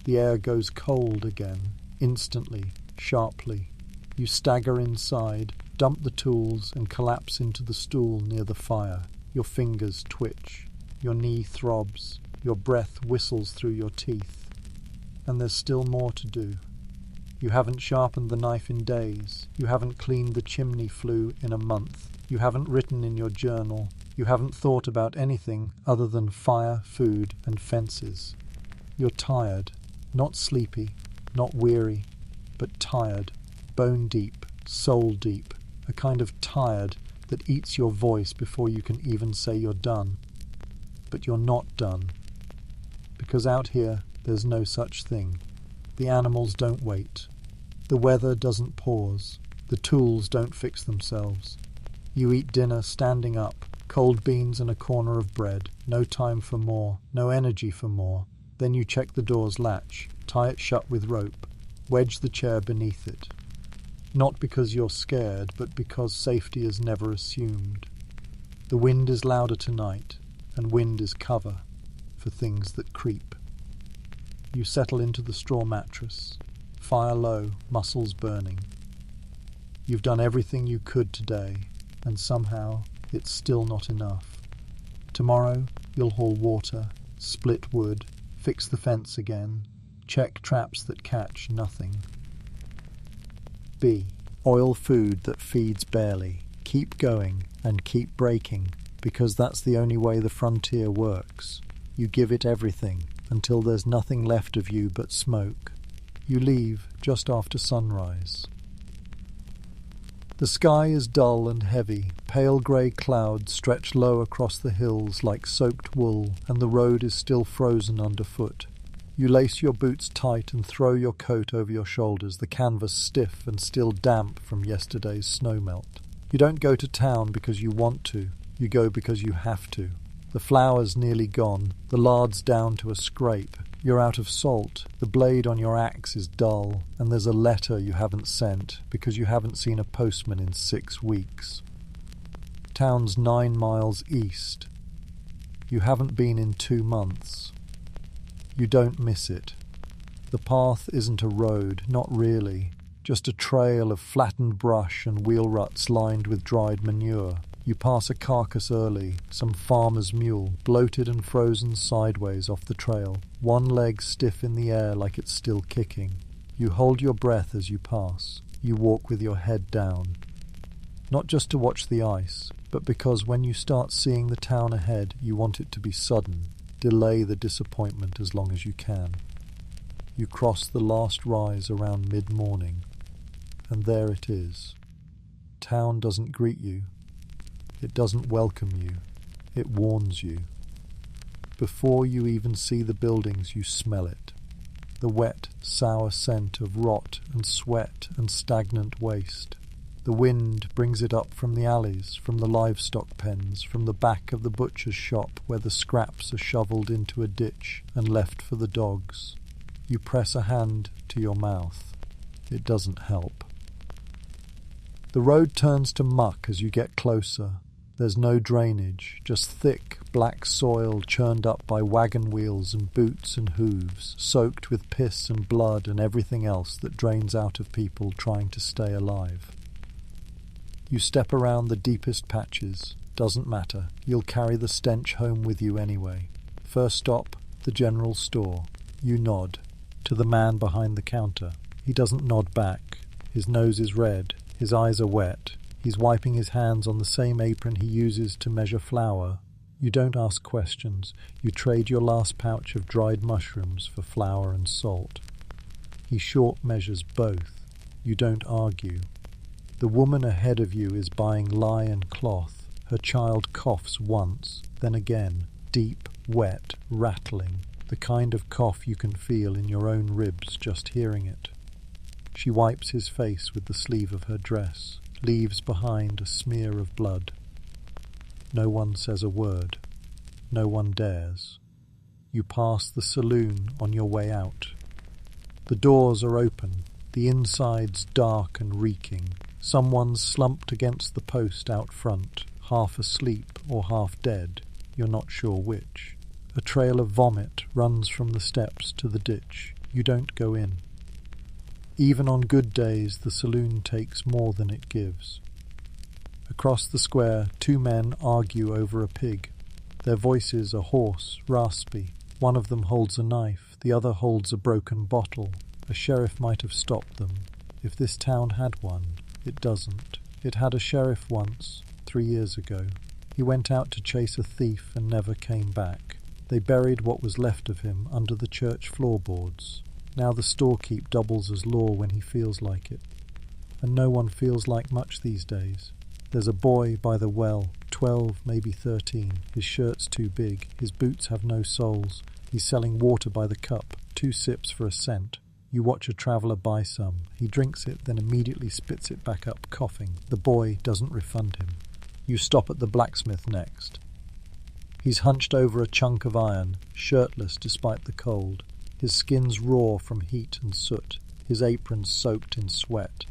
The air goes cold again, instantly, sharply. You stagger inside, Dump the tools and collapse into the stool near the fire. Your fingers twitch. Your knee throbs. Your breath whistles through your teeth. And there's still more to do. You haven't sharpened the knife in days. You haven't cleaned the chimney flue in a month. You haven't written in your journal. You haven't thought about anything other than fire, food, and fences. You're tired, not sleepy, not weary, but tired, bone deep, soul deep, a kind of tired that eats your voice before you can even say you're done. But you're not done. Because out here, there's no such thing. The animals don't wait. The weather doesn't pause. The tools don't fix themselves. You eat dinner standing up, cold beans and a corner of bread, no time for more, no energy for more. Then you check the door's latch, tie it shut with rope, wedge the chair beneath it. Not because you're scared, but because safety is never assumed. The wind is louder tonight, and wind is cover for things that creep. You settle into the straw mattress, fire low, muscles burning. You've done everything you could today, and somehow it's still not enough. Tomorrow you'll haul water, split wood, fix the fence again, check traps that catch nothing. B. Oil food that feeds barely. Keep going and keep breaking, because that's the only way the frontier works. You give it everything until there's nothing left of you but smoke. You leave just after sunrise. The sky is dull and heavy. Pale grey clouds stretch low across the hills like soaked wool, and the road is still frozen underfoot. You lace your boots tight and throw your coat over your shoulders, the canvas stiff and still damp from yesterday's snowmelt. You don't go to town because you want to. You go because you have to. The flour's nearly gone, the lard's down to a scrape. You're out of salt, the blade on your axe is dull, and there's a letter you haven't sent because you haven't seen a postman in 6 weeks. Town's 9 miles east. You haven't been in 2 months. You don't miss it. The path isn't a road, not really, just a trail of flattened brush and wheel ruts lined with dried manure. You pass a carcass early, some farmer's mule, bloated and frozen sideways off the trail, one leg stiff in the air like it's still kicking. You hold your breath as you pass. You walk with your head down. Not just to watch the ice, but because when you start seeing the town ahead, you want it to be sudden. Delay the disappointment as long as you can. You cross the last rise around mid-morning, and there it is. Town doesn't greet you. It doesn't welcome you. It warns you. Before you even see the buildings, you smell it. The wet, sour scent of rot and sweat and stagnant waste. The wind brings it up from the alleys, from the livestock pens, from the back of the butcher's shop where the scraps are shovelled into a ditch and left for the dogs. You press a hand to your mouth. It doesn't help. The road turns to muck as you get closer. There's no drainage, just thick, black soil churned up by wagon wheels and boots and hooves, soaked with piss and blood and everything else that drains out of people trying to stay alive. You step around the deepest patches. Doesn't matter. You'll carry the stench home with you anyway. First stop, the general store. You nod. To the man behind the counter. He doesn't nod back. His nose is red. His eyes are wet. He's wiping his hands on the same apron he uses to measure flour. You don't ask questions. You trade your last pouch of dried mushrooms for flour and salt. He short measures both. You don't argue. The woman ahead of you is buying lye and cloth. Her child coughs once, then again, deep, wet, rattling, the kind of cough you can feel in your own ribs just hearing it. She wipes his face with the sleeve of her dress, leaves behind a smear of blood. No one says a word. No one dares. You pass the saloon on your way out. The doors are open, the inside's dark and reeking. Someone's slumped against the post out front, half asleep or half dead, you're not sure which. A trail of vomit runs from the steps to the ditch. You don't go in. Even on good days, the saloon takes more than it gives. Across the square, two men argue over a pig. Their voices are hoarse, raspy. One of them holds a knife, the other holds a broken bottle. A sheriff might have stopped them. If this town had one, it doesn't. It had a sheriff once, 3 years ago. He went out to chase a thief and never came back. They buried what was left of him under the church floorboards. Now the storekeep doubles as law when he feels like it. And no one feels like much these days. There's a boy by the well, 12, maybe 13. His shirt's too big. His boots have no soles. He's selling water by the cup, 2 sips for a cent. You watch a traveller buy some. He drinks it, then immediately spits it back up, coughing. The boy doesn't refund him. You stop at the blacksmith next. He's hunched over a chunk of iron, shirtless despite the cold. His skin's raw from heat and soot. His apron's soaked in sweat.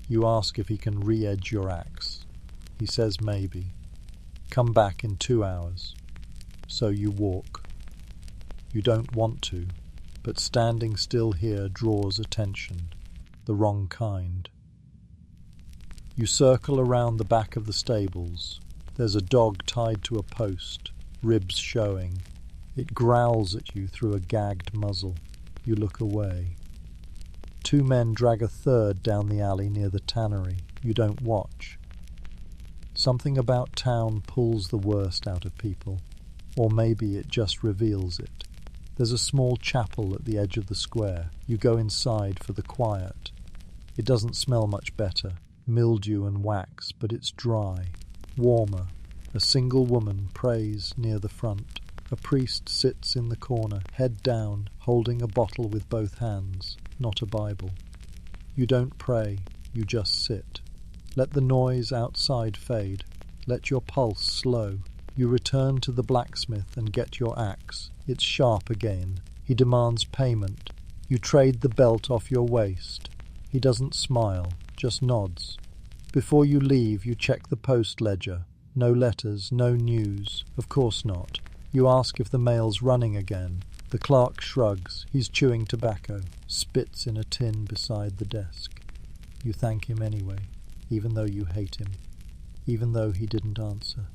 You ask if he can re-edge your axe. He says maybe. Come back in 2 hours. So you walk. You don't want to, but standing still here draws attention. The wrong kind. You circle around the back of the stables. There's a dog tied to a post, ribs showing. It growls at you through a gagged muzzle. You look away. 2 men drag a third down the alley near the tannery. You don't watch. Something about town pulls the worst out of people, or maybe it just reveals it. There's a small chapel at the edge of the square. You go inside for the quiet. It doesn't smell much better, mildew and wax, but it's dry, warmer. A single woman prays near the front. A priest sits in the corner, head down, holding a bottle with both hands, not a Bible. You don't pray, you just sit. Let the noise outside fade. Let your pulse slow. You return to the blacksmith and get your axe. It's sharp again. He demands payment. You trade the belt off your waist. He doesn't smile, just nods. Before you leave, you check the post ledger. No letters, no news. Of course not. You ask if the mail's running again. The clerk shrugs. He's chewing tobacco, spits in a tin beside the desk. You thank him anyway, even though you hate him, even though he didn't answer.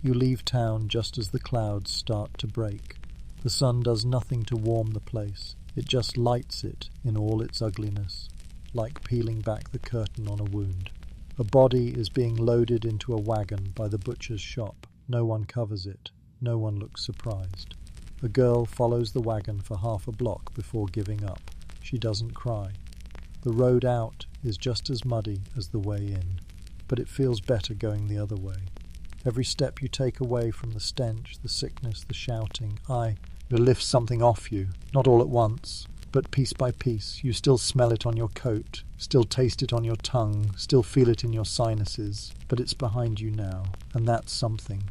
You leave town just as the clouds start to break. The sun does nothing to warm the place. It just lights it in all its ugliness, like peeling back the curtain on a wound. A body is being loaded into a wagon by the butcher's shop. No one covers it. No one looks surprised. A girl follows the wagon for half a block before giving up. She doesn't cry. The road out is just as muddy as the way in, but it feels better going the other way. Every step you take away from the stench, the sickness, the shouting, to lift something off you, not all at once, but piece by piece. You still smell it on your coat, still taste it on your tongue, still feel it in your sinuses, but it's behind you now, and that's something.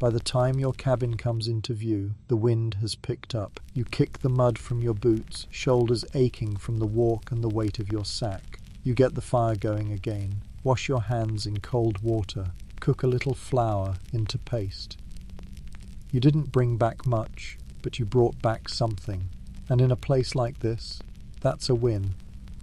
By the time your cabin comes into view, the wind has picked up. You kick the mud from your boots, shoulders aching from the walk and the weight of your sack. You get the fire going again. Wash your hands in cold water. Cook a little flour into paste. You didn't bring back much, but you brought back something. And in a place like this, that's a win.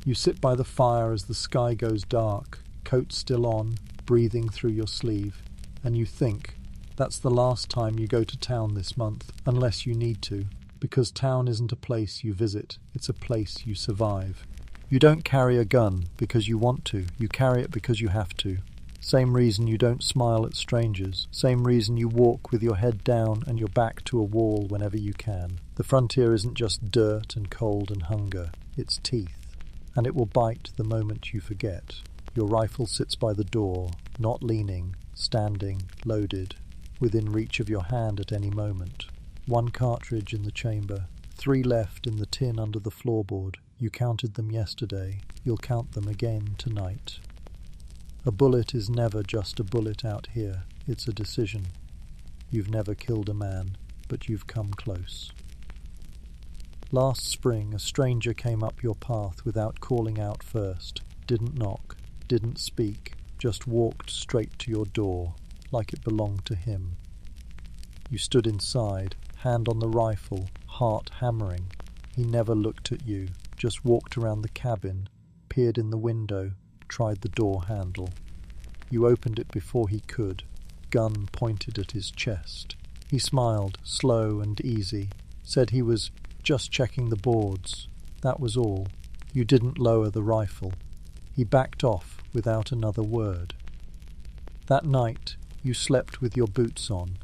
You sit by the fire as the sky goes dark, coat still on, breathing through your sleeve, and you think, that's the last time you go to town this month, unless you need to, because town isn't a place you visit, it's a place you survive. You don't carry a gun because you want to, you carry it because you have to. Same reason you don't smile at strangers, same reason you walk with your head down and your back to a wall whenever you can. The frontier isn't just dirt and cold and hunger, it's teeth, and it will bite the moment you forget. Your rifle sits by the door, not leaning, standing, loaded, within reach of your hand at any moment. 1 cartridge in the chamber, 3 left in the tin under the floorboard. You counted them yesterday, you'll count them again tonight. A bullet is never just a bullet out here, it's a decision. You've never killed a man, but you've come close. Last spring, a stranger came up your path without calling out first, didn't knock, didn't speak, just walked straight to your door, like it belonged to him. You stood inside, hand on the rifle, heart hammering. He never looked at you, just walked around the cabin, peered in the window, tried the door handle. You opened it before he could, gun pointed at his chest. He smiled, slow and easy, said he was just checking the boards. That was all. You didn't lower the rifle. He backed off without another word. That night, you slept with your boots on.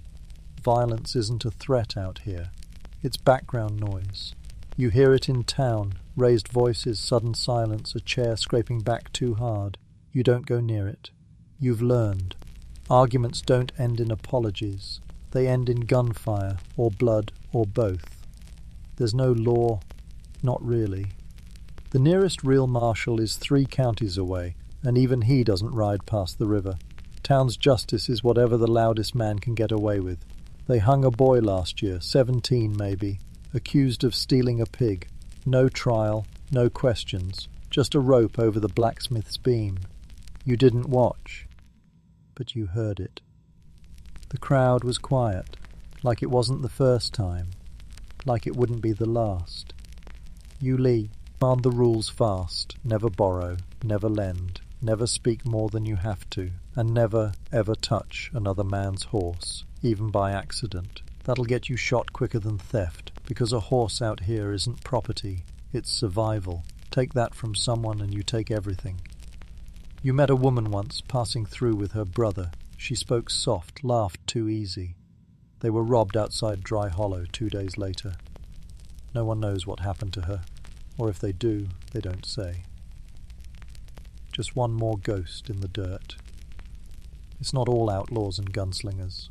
Violence isn't a threat out here. It's background noise. You hear it in town, raised voices, sudden silence, a chair scraping back too hard. You don't go near it. You've learned. Arguments don't end in apologies. They end in gunfire, or blood, or both. There's no law. Not really. The nearest real marshal is 3 counties away, and even he doesn't ride past the river. Town's justice is whatever the loudest man can get away with. They hung a boy last year, 17 maybe, accused of stealing a pig. No trial, no questions, just a rope over the blacksmith's beam. You didn't watch, but you heard it. The crowd was quiet, like it wasn't the first time, like it wouldn't be the last. You command the rules fast, never borrow, never lend, never speak more than you have to, and never, ever touch another man's horse, even by accident. That'll get you shot quicker than theft, because a horse out here isn't property, it's survival. Take that from someone and you take everything. You met a woman once, passing through with her brother. She spoke soft, laughed too easy. They were robbed outside Dry Hollow 2 days later. No one knows what happened to her, or if they do, they don't say. Just one more ghost in the dirt. It's not all outlaws and gunslingers.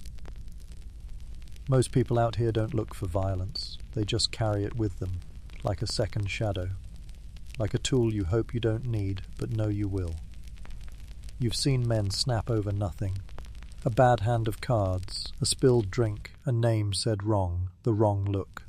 Most people out here don't look for violence. They just carry it with them, like a second shadow, like a tool you hope you don't need, but know you will. You've seen men snap over nothing. A bad hand of cards, a spilled drink, a name said wrong, the wrong look.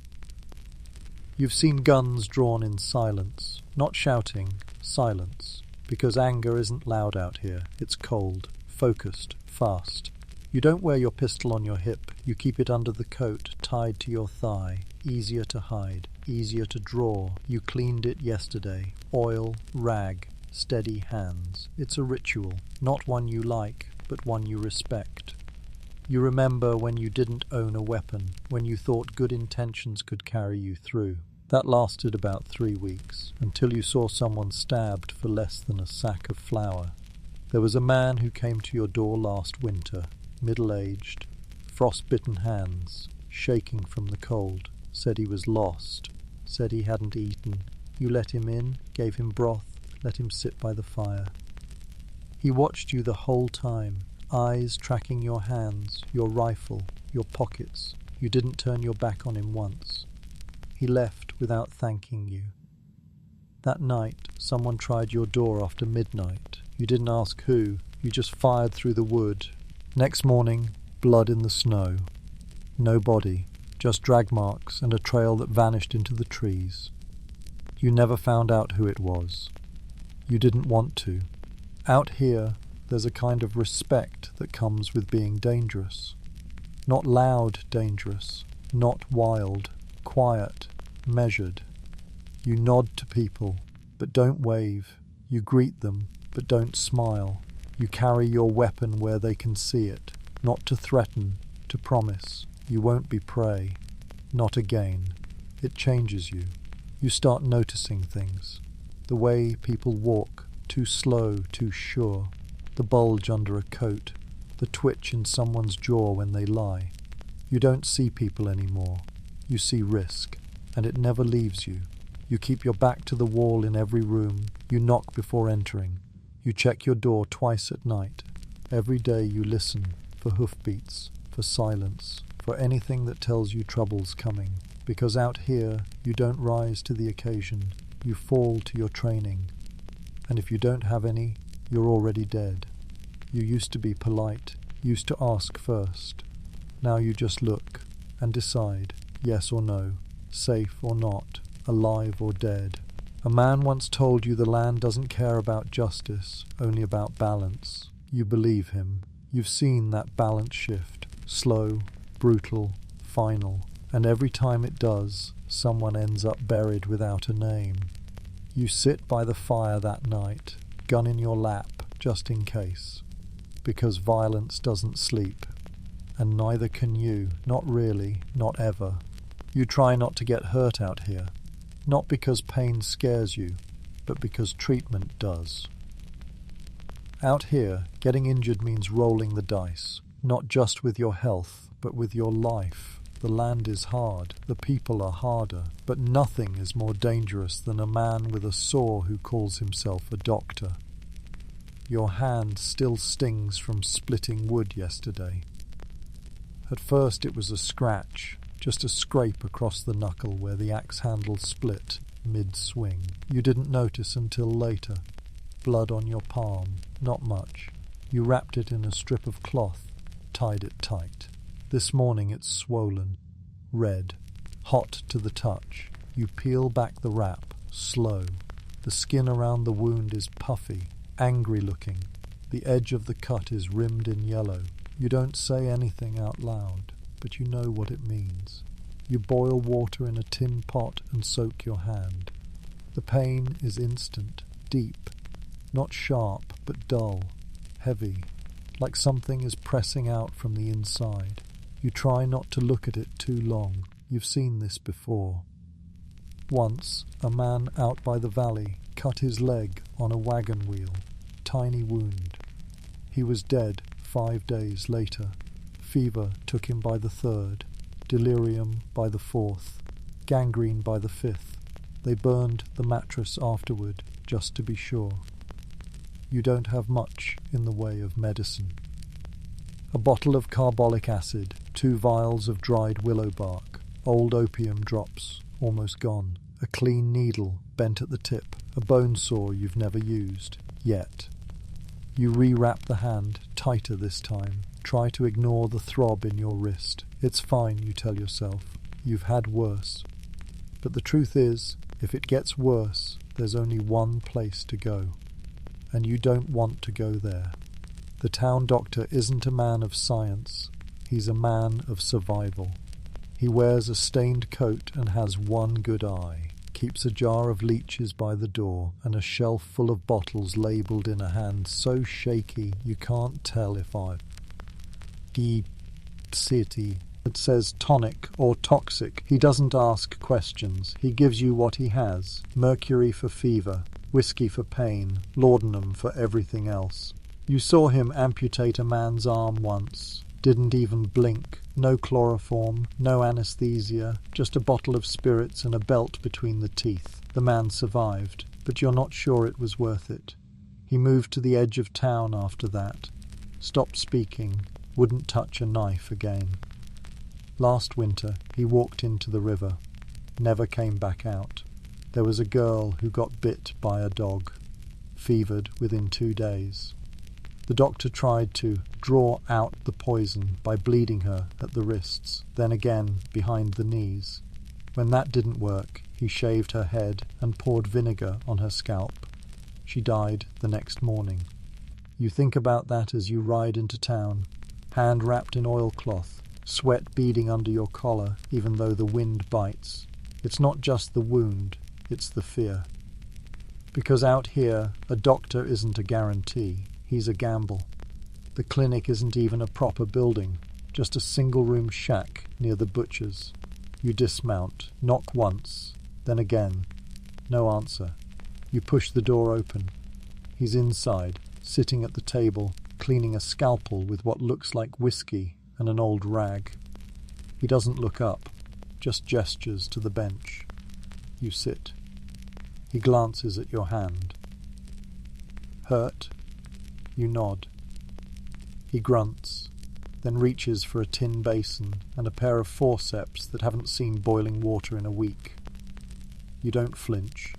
You've seen guns drawn in silence, not shouting, silence, because anger isn't loud out here. It's cold, focused, fast. You don't wear your pistol on your hip. You keep it under the coat, tied to your thigh. Easier to hide, easier to draw. You cleaned it yesterday. Oil, rag, steady hands. It's a ritual, not one you like, but one you respect. You remember when you didn't own a weapon, when you thought good intentions could carry you through. That lasted about 3 weeks, until you saw someone stabbed for less than a sack of flour. There was a man who came to your door last winter, middle-aged, frostbitten hands, shaking from the cold, said he was lost, said he hadn't eaten. You let him in, gave him broth, let him sit by the fire. He watched you the whole time, eyes tracking your hands, your rifle, your pockets. You didn't turn your back on him once. He left without thanking you. That night, someone tried your door after midnight. You didn't ask who, you just fired through the wood. Next morning, blood in the snow. No body, just drag marks and a trail that vanished into the trees. You never found out who it was. You didn't want to. Out here, there's a kind of respect that comes with being dangerous. Not loud dangerous, not wild, quiet, measured. You nod to people, but don't wave. You greet them, but don't smile. You carry your weapon where they can see it, not to threaten, to promise. You won't be prey. Not again. It changes you. You start noticing things. The way people walk, too slow, too sure. The bulge under a coat. The twitch in someone's jaw when they lie. You don't see people anymore. You see risk, and it never leaves you. You keep your back to the wall in every room. You knock before entering. You check your door twice at night. Every day you listen for hoofbeats, for silence, for anything that tells you trouble's coming. Because out here, you don't rise to the occasion. You fall to your training. And if you don't have any, you're already dead. You used to be polite, used to ask first. Now you just look and decide, yes or no, safe or not, alive or dead. A man once told you the land doesn't care about justice, only about balance. You believe him. You've seen that balance shift, slow, brutal, final, and every time it does, someone ends up buried without a name. You sit by the fire that night, gun in your lap, just in case. because violence doesn't sleep. And neither can you, not really, not ever. You try not to get hurt out here, not because pain scares you, but because treatment does. Out here, getting injured means rolling the dice, not just with your health, but with your life. The land is hard, the people are harder, but nothing is more dangerous than a man with a sore who calls himself a doctor. Your hand still stings from splitting wood yesterday. At first it was a scratch, just a scrape across the knuckle where the axe handle split mid-swing. You didn't notice until later. Blood on your palm, not much. You wrapped it in a strip of cloth, tied it tight. This morning it's swollen, red, hot to the touch. You peel back the wrap, slow. The skin around the wound is puffy, angry-looking. The edge of the cut is rimmed in yellow. You don't say anything out loud, but you know what it means. You boil water in a tin pot and soak your hand. The pain is instant, deep, not sharp, but dull, heavy, like something is pressing out from the inside. You try not to look at it too long. You've seen this before. Once, a man out by the valley cut his leg on a wagon wheel. Tiny wound. He was dead 5 days later. Fever took him by the 3rd, delirium by the 4th, gangrene by the 5th. They burned the mattress afterward, just to be sure. You don't have much in the way of medicine. A bottle of carbolic acid, 2 vials of dried willow bark, old opium drops, almost gone, a clean needle bent at the tip, a bone saw you've never used, yet. You rewrap the hand, tighter this time. Try to ignore the throb in your wrist. It's fine, you tell yourself. You've had worse. But the truth is, if it gets worse, there's only one place to go. And you don't want to go there. The town doctor isn't a man of science. He's a man of survival. He wears a stained coat and has one good eye. Keeps a jar of leeches by the door and a shelf full of bottles labelled in a hand so shaky you can't tell if city. It says tonic or toxic. He doesn't ask questions. He gives you what he has. Mercury for fever, whiskey for pain, laudanum for everything else. You saw him amputate a man's arm once. Didn't even blink. No chloroform, no anesthesia, just a bottle of spirits and a belt between the teeth. The man survived, but you're not sure it was worth it. He moved to the edge of town after that. Stopped speaking, wouldn't touch a knife again. Last winter, he walked into the river. Never came back out. There was a girl who got bit by a dog. Fevered within 2 days. The doctor tried to draw out the poison by bleeding her at the wrists, then again behind the knees. When that didn't work, he shaved her head and poured vinegar on her scalp. She died the next morning. You think about that as you ride into town, hand wrapped in oilcloth, sweat beading under your collar even though the wind bites. It's not just the wound, it's the fear. Because out here, a doctor isn't a guarantee. He's a gamble. The clinic isn't even a proper building, just a single-room shack near the butcher's. You dismount, knock once, then again. No answer. You push the door open. He's inside, sitting at the table, cleaning a scalpel with what looks like whiskey and an old rag. He doesn't look up, just gestures to the bench. You sit. He glances at your hand. Hurt? You nod. He grunts, then reaches for a tin basin and a pair of forceps that haven't seen boiling water in a week. You don't flinch.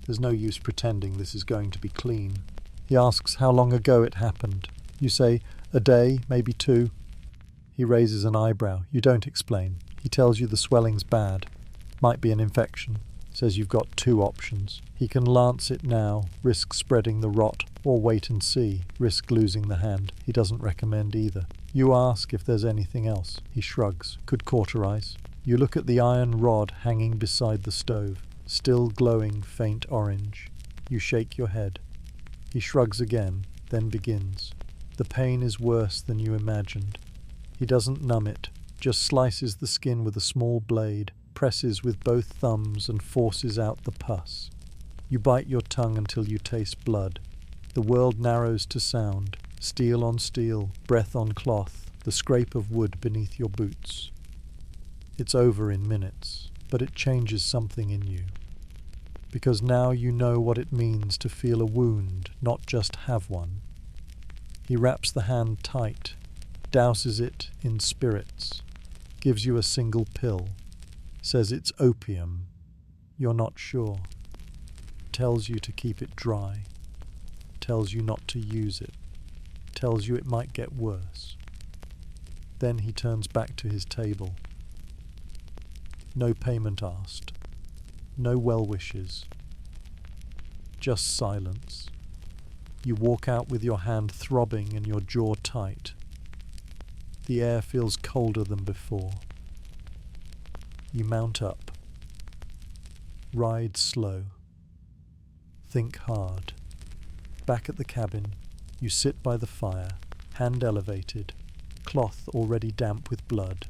There's no use pretending this is going to be clean. He asks how long ago it happened. You say, a day, maybe 2. He raises an eyebrow. You don't explain. He tells you the swelling's bad. Might be an infection. Says you've got 2 options. He can lance it now, risk spreading the rot, or wait and see, risk losing the hand. He doesn't recommend either. You ask if there's anything else. He shrugs. Could cauterize. You look at the iron rod hanging beside the stove, still glowing faint orange. You shake your head. He shrugs again, then begins. The pain is worse than you imagined. He doesn't numb it, just slices the skin with a small blade, presses with both thumbs and forces out the pus. You bite your tongue until you taste blood. The world narrows to sound, steel on steel, breath on cloth, the scrape of wood beneath your boots. It's over in minutes, but it changes something in you. Because now you know what it means to feel a wound, not just have one. He wraps the hand tight, douses it in spirits, gives you a single pill, says it's opium. You're not sure. Tells you to keep it dry, tells you not to use it, tells you it might get worse. Then he turns back to his table. No payment asked, no well wishes, just silence. You walk out with your hand throbbing and your jaw tight. The air feels colder than before. You mount up. Ride slow. Think hard. Back at the cabin, you sit by the fire, hand elevated, cloth already damp with blood.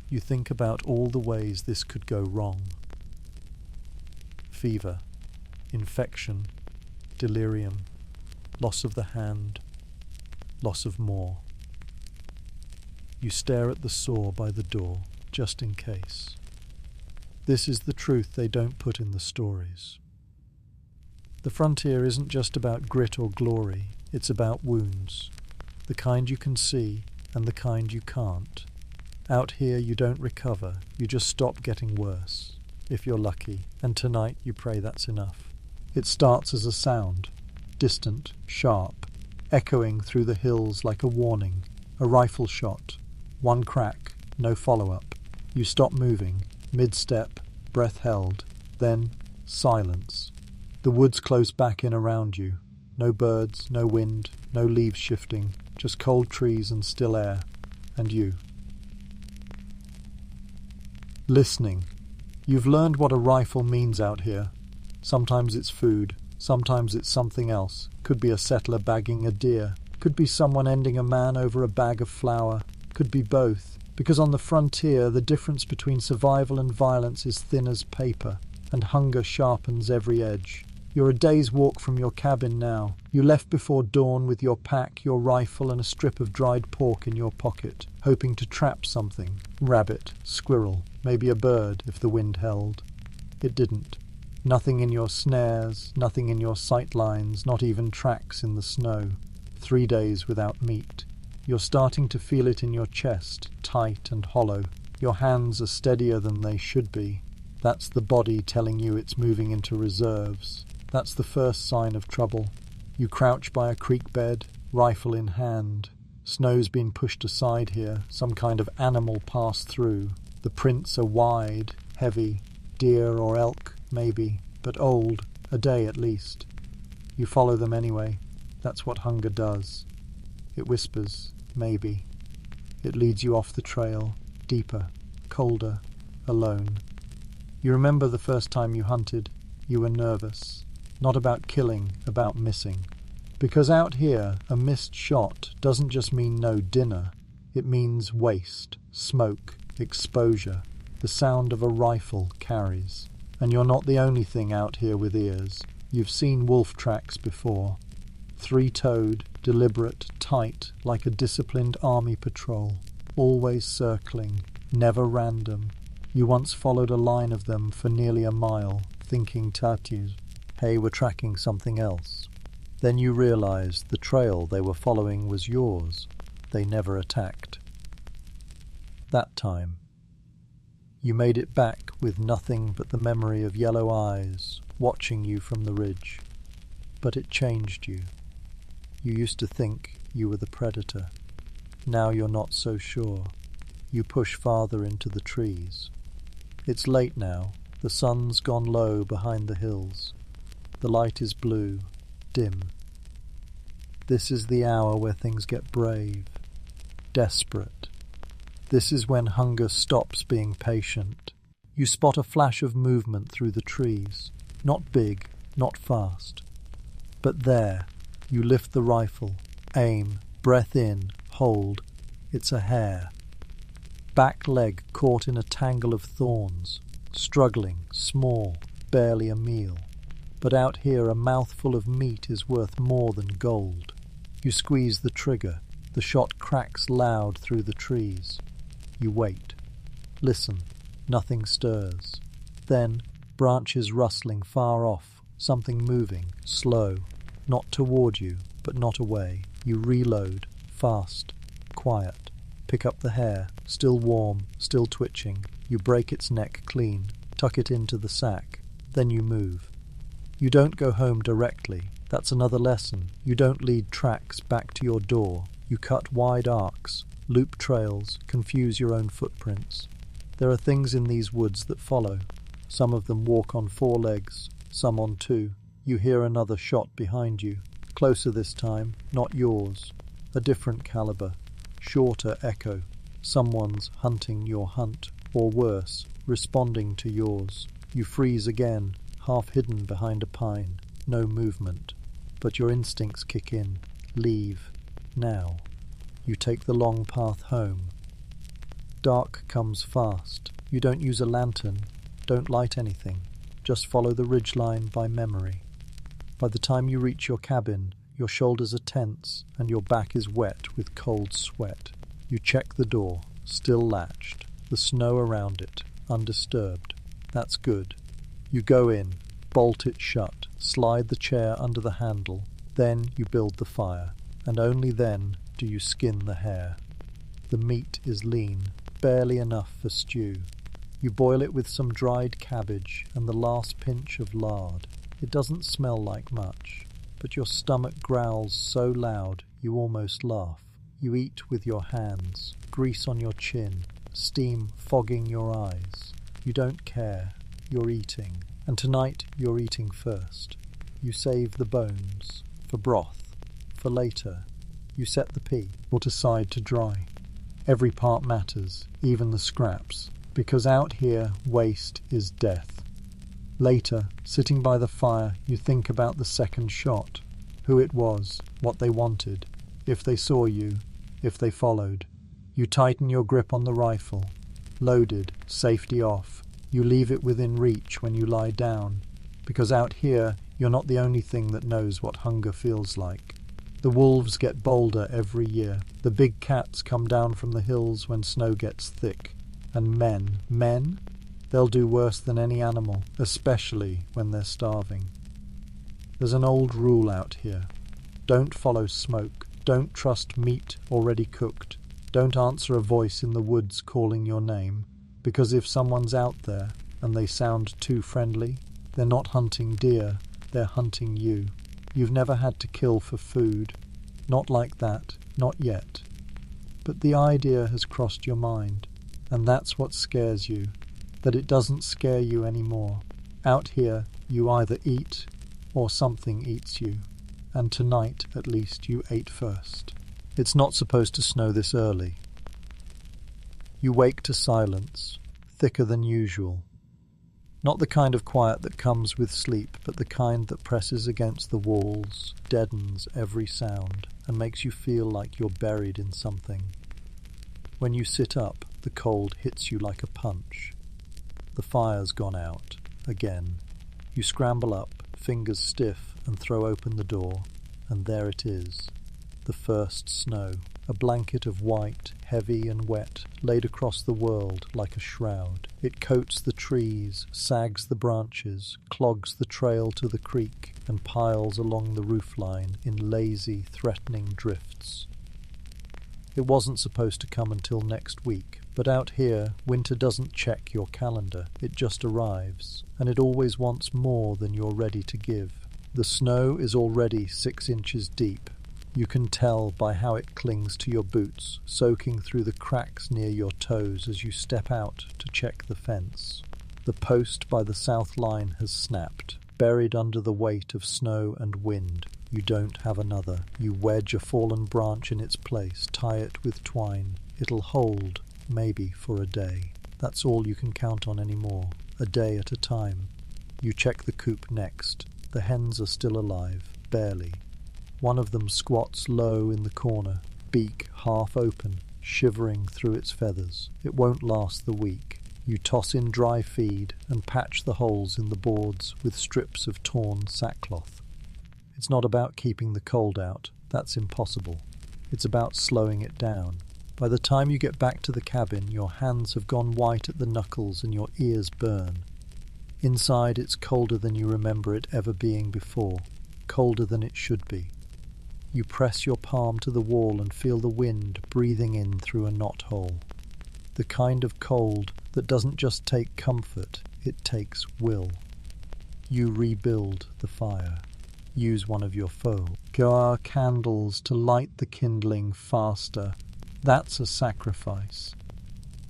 You think about all the ways this could go wrong. Fever, infection, delirium, loss of the hand, loss of more. You stare at the saw by the door, just in case. This is the truth they don't put in the stories. The frontier isn't just about grit or glory, it's about wounds. The kind you can see and the kind you can't. Out here you don't recover, you just stop getting worse, if you're lucky, and tonight you pray that's enough. It starts as a sound, distant, sharp, echoing through the hills like a warning, a rifle shot, one crack, no follow-up. You stop moving, mid-step, breath held, then silence. The woods close back in around you. No birds, no wind, no leaves shifting, just cold trees and still air, and you. Listening. You've learned what a rifle means out here. Sometimes it's food, sometimes it's something else. Could be a settler bagging a deer, could be someone ending a man over a bag of flour, could be both. Because on the frontier, the difference between survival and violence is thin as paper, and hunger sharpens every edge. You're a day's walk from your cabin now. You left before dawn with your pack, your rifle, and a strip of dried pork in your pocket, hoping to trap something. Rabbit, squirrel, maybe a bird if the wind held. It didn't. Nothing in your snares, nothing in your sight lines, not even tracks in the snow. 3 days without meat. You're starting to feel it in your chest, tight and hollow. Your hands are steadier than they should be. That's the body telling you it's moving into reserves. That's the first sign of trouble. You crouch by a creek bed, rifle in hand. Snow's been pushed aside here, some kind of animal passed through. The prints are wide, heavy, deer or elk, maybe, but old, a day at least. You follow them anyway. That's what hunger does. It whispers, maybe. It leads you off the trail, deeper, colder, alone. You remember the first time you hunted. You were nervous. Not about killing, about missing. Because out here, a missed shot doesn't just mean no dinner. It means waste, smoke, exposure. The sound of a rifle carries. And you're not the only thing out here with ears. You've seen wolf tracks before. 3-toed, deliberate, tight, like a disciplined army patrol. Always circling, never random. You once followed a line of them for nearly a mile, thinking tatus. Hey, we're tracking something else. Then you realized the trail they were following was yours. They never attacked. That time, you made it back with nothing but the memory of yellow eyes watching you from the ridge. But it changed you. You used to think you were the predator. Now you're not so sure. You push farther into the trees. It's late now. The sun's gone low behind the hills. The light is blue, dim. This is the hour where things get brave, desperate. This is when hunger stops being patient. You spot a flash of movement through the trees. Not big, not fast. But there, You lift the rifle, aim, breath in, hold. It's a hare. Back leg caught in a tangle of thorns, struggling, small, barely a meal. But out here a mouthful of meat is worth more than gold. You squeeze the trigger. The shot cracks loud through the trees. You wait. Listen. Nothing stirs. Then, branches rustling far off, something moving, slow. Not toward you, but not away. You reload, fast, quiet. Pick up the hare, still warm, still twitching. You break its neck clean, tuck it into the sack. Then you move. You don't go home directly. That's another lesson. You don't lead tracks back to your door. You cut wide arcs, loop trails, confuse your own footprints. There are things in these woods that follow. Some of them walk on 4 legs, some on 2. You hear another shot behind you. Closer this time, not yours. A different caliber. Shorter echo. Someone's hunting your hunt, or worse, responding to yours. You freeze again, half hidden behind a pine. No movement. But your instincts kick in. Leave. Now. You take the long path home. Dark comes fast. You don't use a lantern. Don't light anything. Just follow the ridgeline by memory. By the time you reach your cabin, your shoulders are tense and your back is wet with cold sweat. You check the door, still latched, the snow around it, undisturbed. That's good. You go in, bolt it shut, slide the chair under the handle. Then you build the fire, and only then do you skin the hare. The meat is lean, barely enough for stew. You boil it with some dried cabbage and the last pinch of lard. It doesn't smell like much, but your stomach growls so loud you almost laugh. You eat with your hands, grease on your chin, steam fogging your eyes. You don't care. You're eating. And tonight you're eating first. You save the bones, for broth, for later. You set the pea, put aside to dry. Every part matters, even the scraps, because out here waste is death. Later, sitting by the fire, you think about the second shot, who it was, what they wanted, if they saw you, if they followed. You tighten your grip on the rifle. Loaded, safety off. You leave it within reach when you lie down, because out here you're not the only thing that knows what hunger feels like. The wolves get bolder every year. The big cats come down from the hills when snow gets thick. And men? They'll do worse than any animal, especially when they're starving. There's an old rule out here. Don't follow smoke. Don't trust meat already cooked. Don't answer a voice in the woods calling your name, because if someone's out there and they sound too friendly, they're not hunting deer, they're hunting you. You've never had to kill for food. Not like that, not yet. But the idea has crossed your mind, and that's what scares you, that it doesn't scare you anymore. Out here, you either eat or something eats you, and tonight, at least, you ate first. It's not supposed to snow this early. You wake to silence, thicker than usual. Not the kind of quiet that comes with sleep, but the kind that presses against the walls, deadens every sound, and makes you feel like you're buried in something. When you sit up, the cold hits you like a punch. The fire's gone out, again. You scramble up, fingers stiff, and throw open the door, and there it is. The first snow, a blanket of white, heavy and wet, laid across the world like a shroud. It coats the trees, sags the branches, clogs the trail to the creek, and piles along the roofline in lazy, threatening drifts. It wasn't supposed to come until next week, but out here, winter doesn't check your calendar. It just arrives, and it always wants more than you're ready to give. The snow is already 6 inches deep. You can tell by how it clings to your boots, soaking through the cracks near your toes as you step out to check the fence. The post by the south line has snapped, buried under the weight of snow and wind. You don't have another. You wedge a fallen branch in its place, tie it with twine. It'll hold, maybe for a day. That's all you can count on anymore, a day at a time. You check the coop next. The hens are still alive, barely. One of them squats low in the corner, beak half open, shivering through its feathers. It won't last the week. You toss in dry feed and patch the holes in the boards with strips of torn sackcloth. It's not about keeping the cold out. That's impossible. It's about slowing it down. By the time you get back to the cabin, your hands have gone white at the knuckles and your ears burn. Inside, it's colder than you remember it ever being before, colder than it should be. You press your palm to the wall and feel the wind breathing in through a knothole. The kind of cold that doesn't just take comfort, it takes will. You rebuild the fire. Use one of your foes. Go candles to light the kindling faster. That's a sacrifice.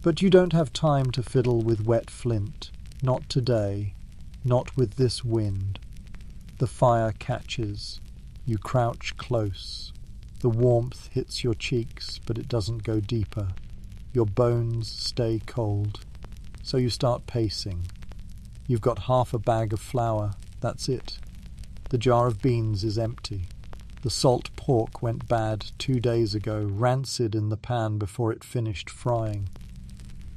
But you don't have time to fiddle with wet flint. Not today. Not with this wind. The fire catches. You crouch close. The warmth hits your cheeks, but it doesn't go deeper. Your bones stay cold. So you start pacing. You've got half a bag of flour. That's it. The jar of beans is empty. The salt pork went bad 2 days ago, rancid in the pan before it finished frying.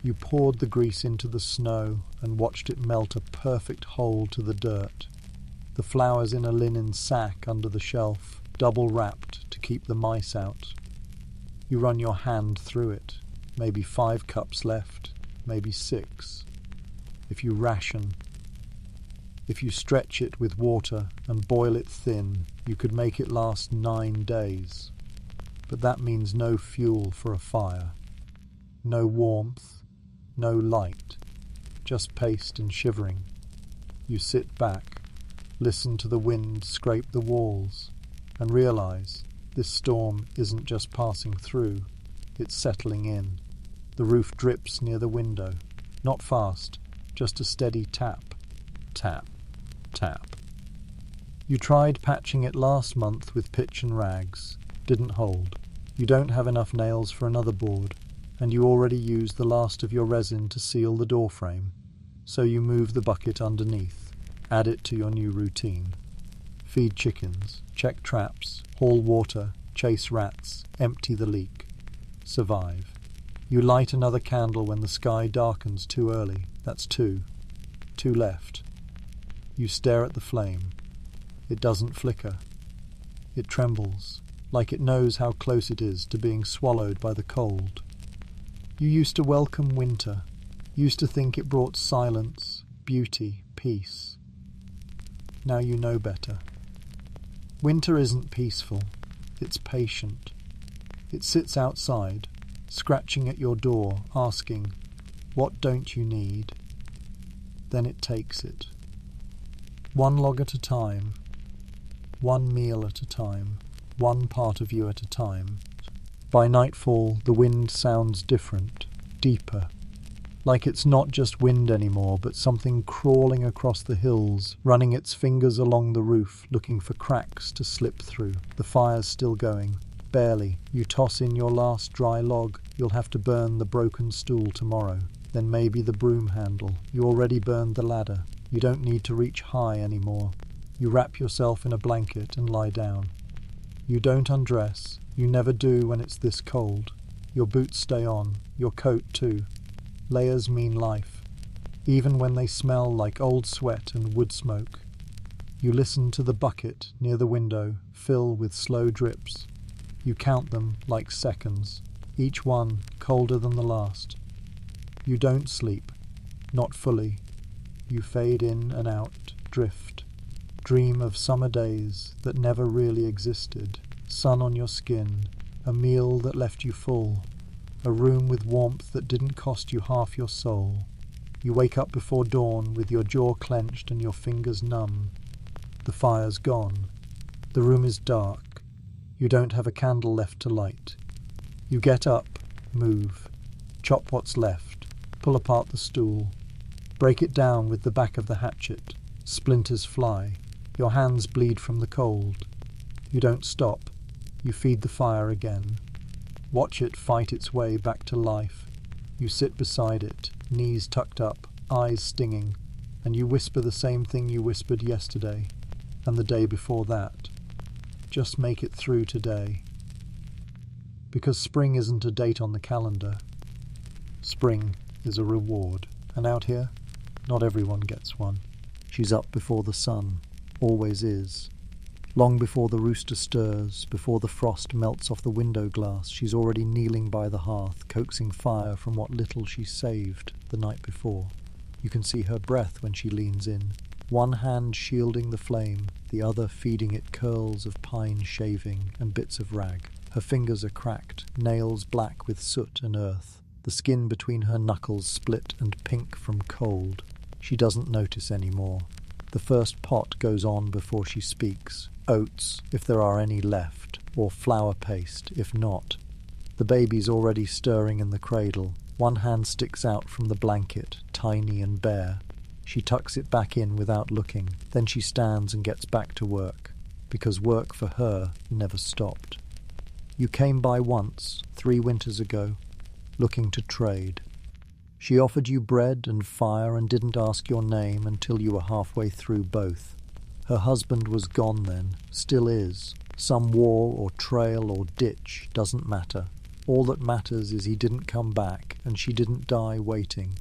You poured the grease into the snow and watched it melt a perfect hole to the dirt. The flour's in a linen sack under the shelf, double wrapped to keep the mice out. You run your hand through it. Maybe 5 cups left, maybe 6. If you ration, if you stretch it with water and boil it thin, you could make it last 9 days. But that means no fuel for a fire. No warmth, no light, just paste and shivering. You sit back, listen to the wind scrape the walls, and realize this storm isn't just passing through, it's settling in. The roof drips near the window, not fast, just a steady tap, tap, tap. You tried patching it last month with pitch and rags. Didn't hold. You don't have enough nails for another board, and you already used the last of your resin to seal the door frame. So you move the bucket underneath, add it to your new routine. Feed chickens, check traps, haul water, chase rats, empty the leak. Survive. You light another candle when the sky darkens too early. That's 2. 2 left. You stare at the flame. It doesn't flicker. It trembles, like it knows how close it is to being swallowed by the cold. You used to welcome winter, used to think it brought silence, beauty, peace. Now you know better. Winter isn't peaceful, it's patient. It sits outside, scratching at your door, asking, "What don't you need?" Then it takes it. 1 log at a time, 1 meal at a time, 1 part of you at a time. By nightfall, the wind sounds different, deeper, like it's not just wind anymore, but something crawling across the hills, running its fingers along the roof, looking for cracks to slip through. The fire's still going, barely. You toss in your last dry log. You'll have to burn the broken stool tomorrow. Then maybe the broom handle. You already burned the ladder. You don't need to reach high anymore. You wrap yourself in a blanket and lie down. You don't undress. You never do when it's this cold. Your boots stay on. Your coat too. Layers mean life, even when they smell like old sweat and wood smoke. You listen to the bucket near the window fill with slow drips. You count them like seconds, each one colder than the last. You don't sleep, not fully. You fade in and out, drift. Dream of summer days that never really existed. Sun on your skin, a meal that left you full. A room with warmth that didn't cost you half your soul. You wake up before dawn with your jaw clenched and your fingers numb. The fire's gone. The room is dark. You don't have a candle left to light. You get up, move, chop what's left, pull apart the stool, break it down with the back of the hatchet. Splinters fly. Your hands bleed from the cold. You don't stop. You feed the fire again. Watch it fight its way back to life. You sit beside it, knees tucked up, eyes stinging, and you whisper the same thing you whispered yesterday, and the day before that. Just make it through today. Because spring isn't a date on the calendar. Spring is a reward. And out here, not everyone gets one. She's up before the sun, always is. Long before the rooster stirs, before the frost melts off the window glass, she's already kneeling by the hearth, coaxing fire from what little she saved the night before. You can see her breath when she leans in, one hand shielding the flame, the other feeding it curls of pine shaving and bits of rag. Her fingers are cracked, nails black with soot and earth, the skin between her knuckles split and pink from cold. She doesn't notice anymore. The first pot goes on before she speaks. Oats, if there are any left, or flour paste, if not. The baby's already stirring in the cradle. One hand sticks out from the blanket, tiny and bare. She tucks it back in without looking. Then she stands and gets back to work, because work for her never stopped. You came by once, 3 winters ago, looking to trade. She offered you bread and fire and didn't ask your name until you were halfway through both. Her husband was gone then, still is. Some war or trail or ditch, doesn't matter. All that matters is he didn't come back and she didn't die waiting.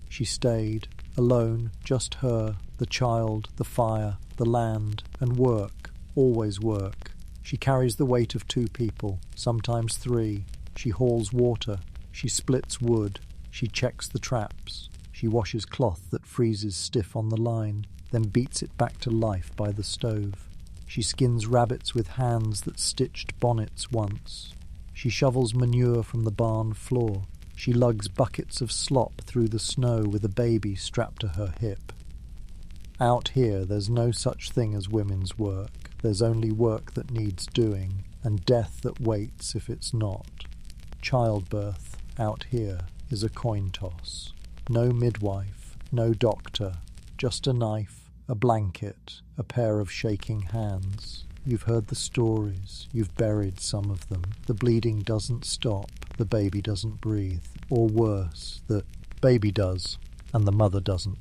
She stayed, alone, just her, the child, the fire, the land, and work, always work. She carries the weight of 2 people, sometimes 3. She hauls water, she splits wood, she checks the traps, she washes cloth that freezes stiff on the line, then beats it back to life by the stove. She skins rabbits with hands that stitched bonnets once. She shovels manure from the barn floor. She lugs buckets of slop through the snow with a baby strapped to her hip. Out here there's no such thing as women's work. There's only work that needs doing, and death that waits if it's not. Childbirth, out here, is a coin toss. No midwife, no doctor, just a knife, a blanket, a pair of shaking hands. You've heard the stories, you've buried some of them. The bleeding doesn't stop, the baby doesn't breathe. Or worse, the baby does, and the mother doesn't.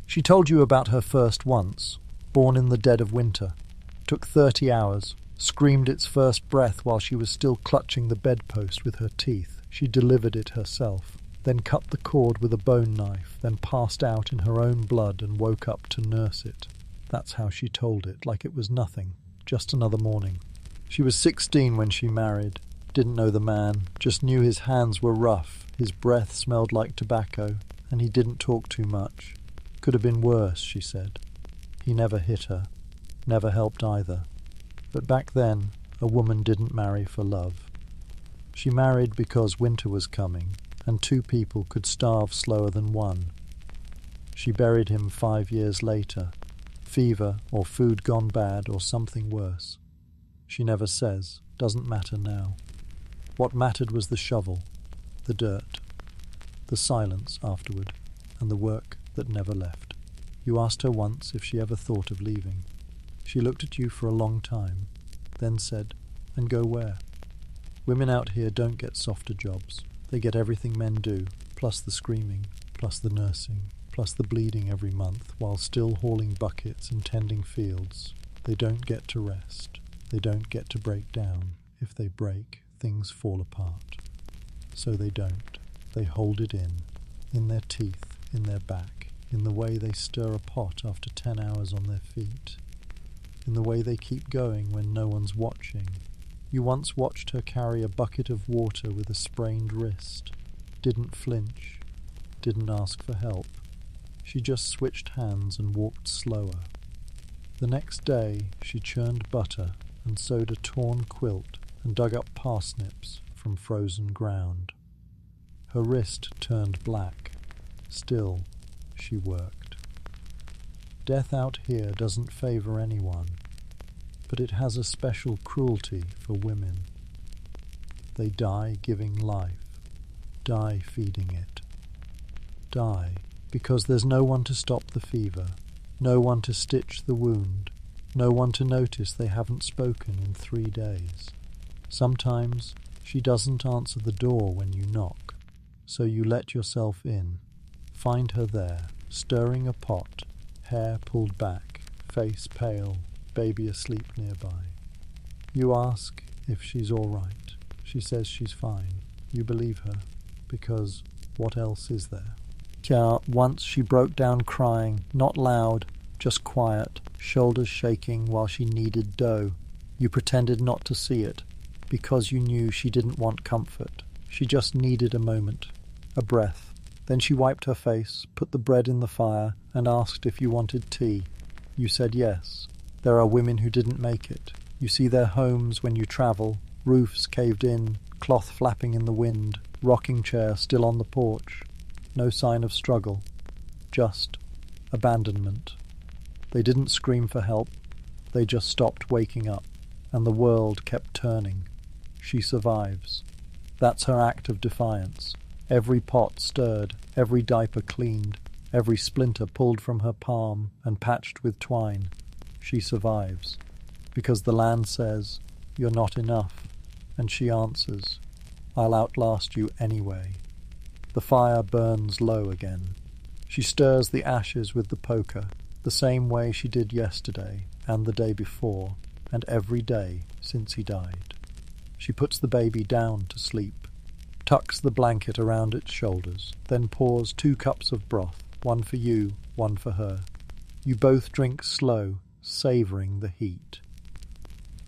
She told you about her first once, born in the dead of winter. Took 30 hours, screamed its first breath while she was still clutching the bedpost with her teeth. She delivered it herself, then cut the cord with a bone knife, then passed out in her own blood and woke up to nurse it. That's how she told it, like it was nothing, just another morning. She was 16 when she married, didn't know the man, just knew his hands were rough, his breath smelled like tobacco, and he didn't talk too much. Could have been worse, she said. He never hit her, never helped either. But back then, a woman didn't marry for love. She married because winter was coming, and 2 people could starve slower than one. She buried him 5 years later. Fever, or food gone bad, or something worse. She never says, doesn't matter now. What mattered was the shovel, the dirt, the silence afterward, and the work that never left. You asked her once if she ever thought of leaving. She looked at you for a long time, then said, and go where? Women out here don't get softer jobs. They get everything men do, plus the screaming, plus the nursing, plus the bleeding every month, while still hauling buckets and tending fields. They don't get to rest. They don't get to break down. If they break, things fall apart. So they don't. They hold it in their teeth, in their back, in the way they stir a pot after 10 hours on their feet, in the way they keep going when no one's watching. You once watched her carry a bucket of water with a sprained wrist, didn't flinch, didn't ask for help. She just switched hands and walked slower. The next day she churned butter and sewed a torn quilt and dug up parsnips from frozen ground. Her wrist turned black. Still, she worked. Death out here doesn't favor anyone, but it has a special cruelty for women. They die giving life, die feeding it. Die because there's no one to stop the fever, no one to stitch the wound, no one to notice they haven't spoken in 3 days. Sometimes she doesn't answer the door when you knock, so you let yourself in. Find her there, stirring a pot, hair pulled back, face pale, baby asleep nearby. You ask if she's all right. She says she's fine. You believe her, because what else is there? Once she broke down crying, not loud, just quiet, shoulders shaking while she kneaded dough. You pretended not to see it, because you knew she didn't want comfort. She just needed a moment, a breath. Then she wiped her face, put the bread in the fire, and asked if you wanted tea. You said yes. There are women who didn't make it. You see their homes when you travel, roofs caved in, cloth flapping in the wind, rocking chair still on the porch. No sign of struggle, just abandonment. They didn't scream for help. They just stopped waking up, and the world kept turning. She survives. That's her act of defiance. Every pot stirred, every diaper cleaned, every splinter pulled from her palm and patched with twine. She survives. Because the land says, "You're not enough," and she answers, "I'll outlast you anyway." The fire burns low again. She stirs the ashes with the poker, the same way she did yesterday and the day before, and every day since he died. She puts the baby down to sleep, tucks the blanket around its shoulders, then pours 2 cups of broth, one for you, one for her. You both drink slow, savouring the heat.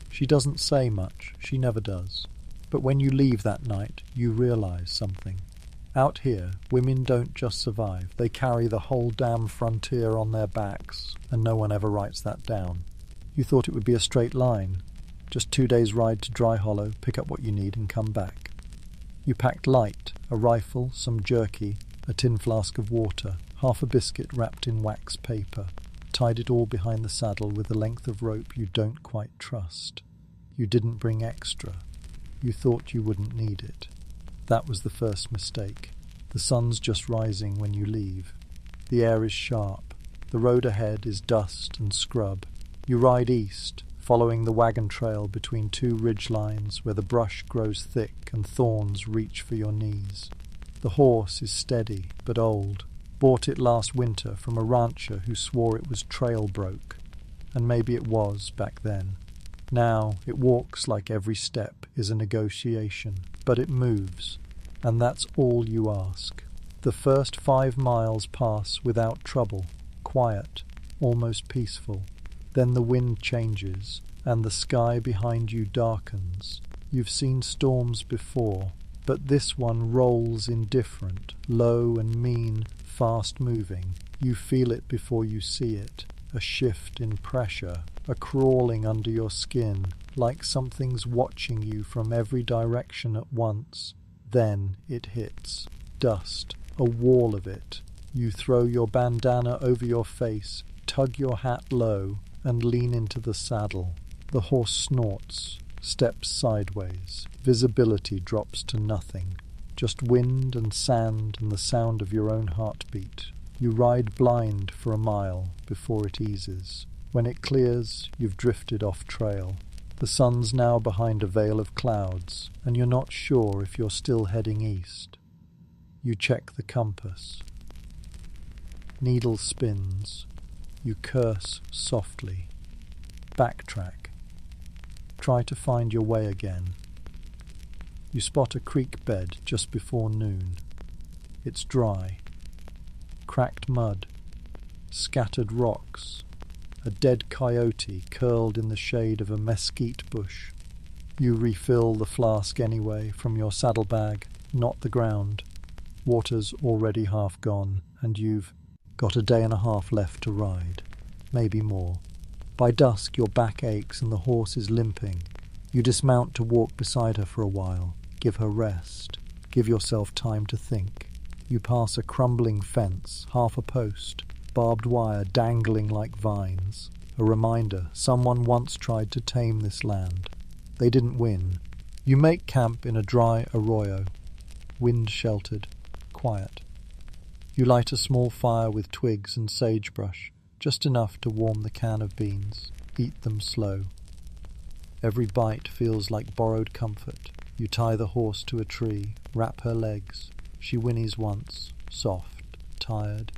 She doesn't say much, she never does. But when you leave that night, you realise something. Out here, women don't just survive, they carry the whole damn frontier on their backs, and no one ever writes that down. You thought it would be a straight line, just 2 days' ride to Dry Hollow, pick up what you need and come back. You packed light, a rifle, some jerky, a tin flask of water, half a biscuit wrapped in wax paper, tied it all behind the saddle with a length of rope you don't quite trust. You didn't bring extra. You thought you wouldn't need it. That was the first mistake. The sun's just rising when you leave. The air is sharp. The road ahead is dust and scrub. You ride east, following the wagon trail between 2 ridge lines where the brush grows thick and thorns reach for your knees. The horse is steady but old. Bought it last winter from a rancher who swore it was trail broke. And maybe it was back then. Now it walks like every step is a negotiation, but it moves, and that's all you ask. The first 5 miles pass without trouble, quiet, almost peaceful. Then the wind changes, and the sky behind you darkens. You've seen storms before, but this one rolls indifferent, low and mean, fast-moving. You feel it before you see it, a shift in pressure, a crawling under your skin, like something's watching you from every direction at once. Then it hits. Dust, a wall of it. You throw your bandana over your face, tug your hat low, and lean into the saddle. The horse snorts, steps sideways. Visibility drops to nothing. Just wind and sand and the sound of your own heartbeat. You ride blind for a mile before it eases. When it clears, you've drifted off trail. The sun's now behind a veil of clouds, and you're not sure if you're still heading east. You check the compass. Needle spins. You curse softly. Backtrack. Try to find your way again. You spot a creek bed just before noon. It's dry. Cracked mud. Scattered rocks. A dead coyote curled in the shade of a mesquite bush. You refill the flask anyway from your saddlebag, not the ground. Water's already half gone, and you've got a day and a half left to ride. Maybe more. By dusk your back aches and the horse is limping. You dismount to walk beside her for a while, give her rest, give yourself time to think. You pass a crumbling fence, half a post, barbed wire dangling like vines. A reminder, someone once tried to tame this land. They didn't win. You make camp in a dry arroyo, wind-sheltered, quiet. You light a small fire with twigs and sagebrush, just enough to warm the can of beans. Eat them slow. Every bite feels like borrowed comfort. You tie the horse to a tree, wrap her legs. She whinnies once, soft, tired.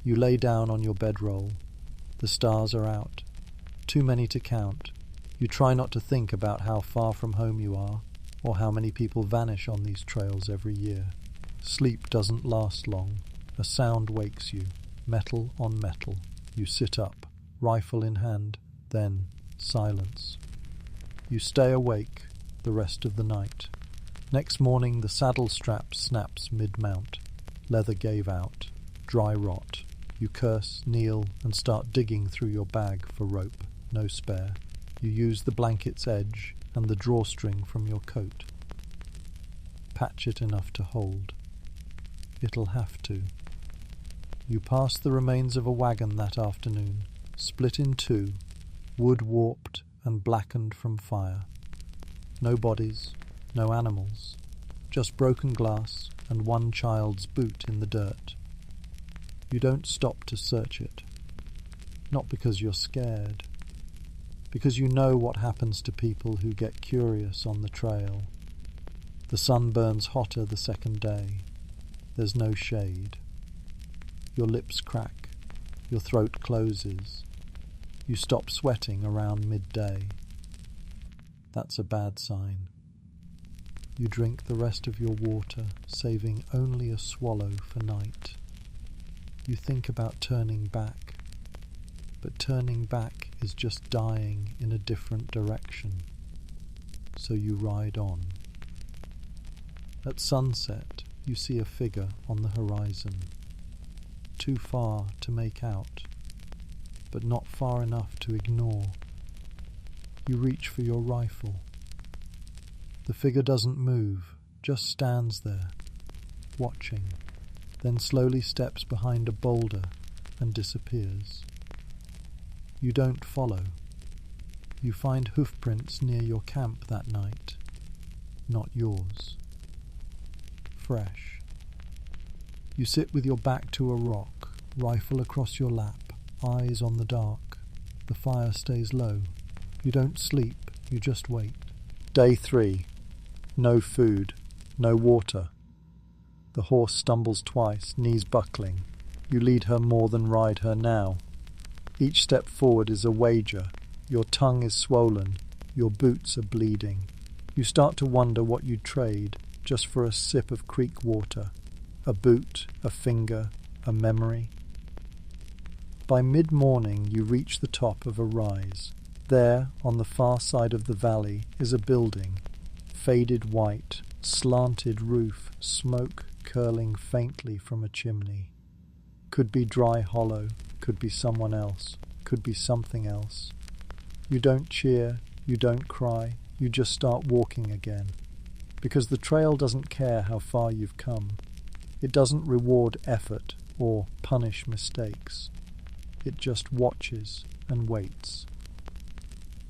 You lay down on your bedroll. The stars are out. Too many to count. You try not to think about how far from home you are, or how many people vanish on these trails every year. Sleep doesn't last long. A sound wakes you, metal on metal. You sit up, rifle in hand, then silence. You stay awake the rest of the night. Next morning the saddle strap snaps mid-mount. Leather gave out. Dry rot. You curse, kneel, and start digging through your bag for rope. No spare. You use the blanket's edge and the drawstring from your coat. Patch it enough to hold. It'll have to. You pass the remains of a wagon that afternoon, split in two, wood warped and blackened from fire. No bodies, no animals, just broken glass and one child's boot in the dirt. You don't stop to search it. Not because you're scared. Because you know what happens to people who get curious on the trail. The sun burns hotter the second day. There's no shade. Your lips crack. Your throat closes. You stop sweating around midday. That's a bad sign. You drink the rest of your water, saving only a swallow for night. You think about turning back, but turning back is just dying in a different direction. So you ride on. At sunset, you see a figure on the horizon. Too far to make out, but not far enough to ignore. You reach for your rifle. The figure doesn't move, just stands there, watching, then slowly steps behind a boulder and disappears. You don't follow. You find hoofprints near your camp that night, not yours. Fresh. You sit with your back to a rock, rifle across your lap, eyes on the dark. The fire stays low. You don't sleep, you just wait. Day 3. No food, no water. The horse stumbles twice, knees buckling. You lead her more than ride her now. Each step forward is a wager. Your tongue is swollen. Your boots are bleeding. You start to wonder what you'd trade just for a sip of creek water. A boot, a finger, a memory. By mid-morning you reach the top of a rise. There, on the far side of the valley, is a building. Faded white, slanted roof, smoke curling faintly from a chimney. Could be Dry Hollow, could be someone else, could be something else. You don't cheer, you don't cry, you just start walking again. Because the trail doesn't care how far you've come. It doesn't reward effort or punish mistakes. It just watches and waits.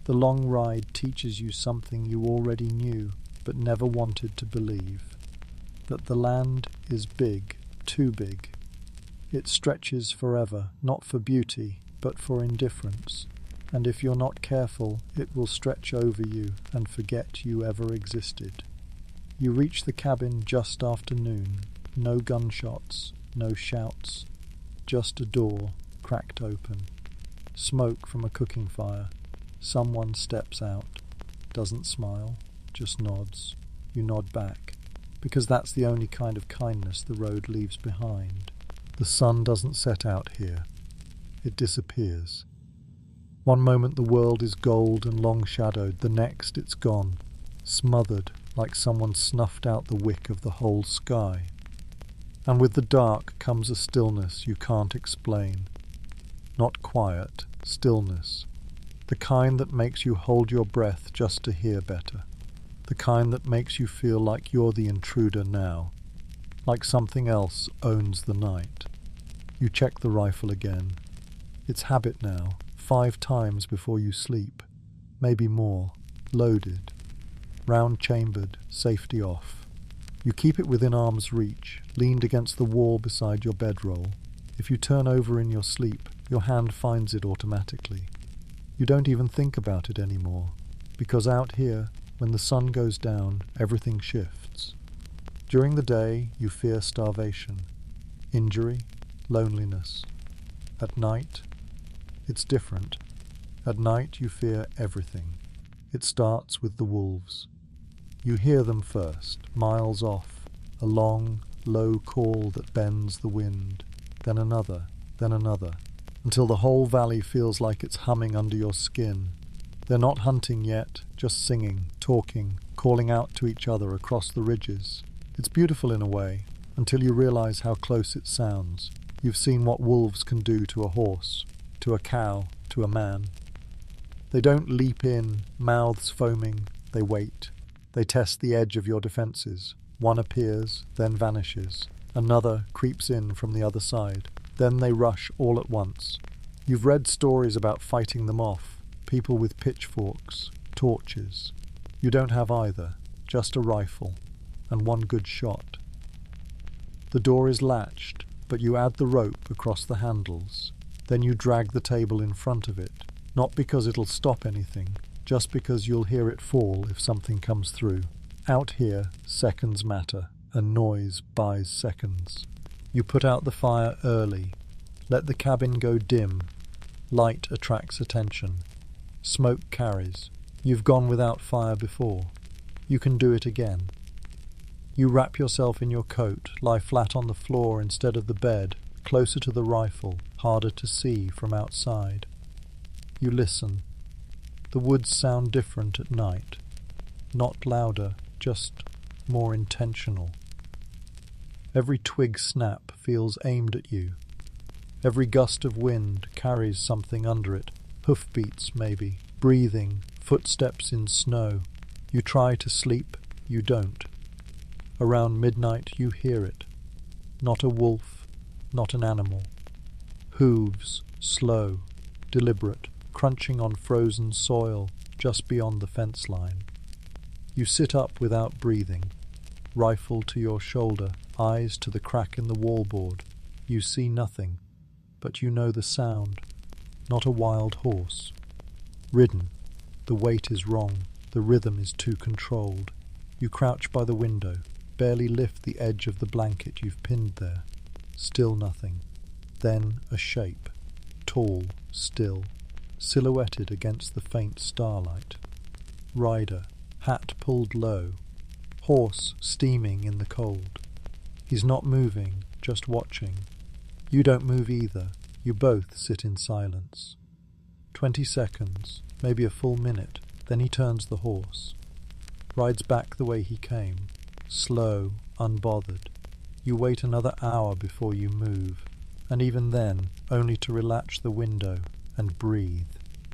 The long ride teaches you something you already knew but never wanted to believe. That the land is big, too big. It stretches forever, not for beauty, but for indifference. And if you're not careful, it will stretch over you and forget you ever existed. You reach the cabin just after noon. No gunshots, no shouts. Just a door, cracked open. Smoke from a cooking fire. Someone steps out. Doesn't smile, just nods. You nod back, because that's the only kind of kindness the road leaves behind. The sun doesn't set out here. It disappears. One moment the world is gold and long-shadowed, the next it's gone, smothered like someone snuffed out the wick of the whole sky. And with the dark comes a stillness you can't explain. Not quiet, stillness. The kind that makes you hold your breath just to hear better. The kind that makes you feel like you're the intruder now. Like something else owns the night. You check the rifle again. It's habit now, 5 times before you sleep. Maybe more. Loaded. Round-chambered, safety off. You keep it within arm's reach, leaned against the wall beside your bedroll. If you turn over in your sleep, your hand finds it automatically. You don't even think about it anymore, because out here, when the sun goes down, everything shifts. During the day, you fear starvation, injury, loneliness. At night, it's different. At night you fear everything. It starts with the wolves. You hear them first, miles off, a long, low call that bends the wind, then another, until the whole valley feels like it's humming under your skin. They're not hunting yet, just singing, talking, calling out to each other across the ridges. It's beautiful in a way, until you realize how close it sounds. You've seen what wolves can do to a horse, to a cow, to a man. They don't leap in, mouths foaming. They wait. They test the edge of your defenses. One appears, then vanishes. Another creeps in from the other side. Then they rush all at once. You've read stories about fighting them off. People with pitchforks, torches. You don't have either, just a rifle, and one good shot. The door is latched, but you add the rope across the handles. Then you drag the table in front of it, not because it'll stop anything, just because you'll hear it fall if something comes through. Out here, seconds matter, and noise buys seconds. You put out the fire early. Let the cabin go dim. Light attracts attention. Smoke carries. You've gone without fire before. You can do it again. You wrap yourself in your coat, lie flat on the floor instead of the bed, closer to the rifle, harder to see from outside. You listen. The woods sound different at night. Not louder, just more intentional. Every twig snap feels aimed at you. Every gust of wind carries something under it. Hoofbeats, maybe. Breathing. Footsteps in snow. You try to sleep. You don't. Around midnight you hear it. Not a wolf. Not an animal. Hooves. Slow. Deliberate. Crunching on frozen soil just beyond the fence line. You sit up without breathing. Rifle to your shoulder, eyes to the crack in the wallboard. You see nothing, but you know the sound. Not a wild horse. Ridden. The weight is wrong. The rhythm is too controlled. You crouch by the window, barely lift the edge of the blanket you've pinned there. Still nothing. Then a shape. Tall, still, silhouetted against the faint starlight. Rider, hat pulled low. Horse steaming in the cold. He's not moving, just watching. You don't move either. You both sit in silence. 20 seconds, maybe a full minute, then he turns the horse. Rides back the way he came, slow, unbothered. You wait another hour before you move, and even then only to relatch the window and breathe.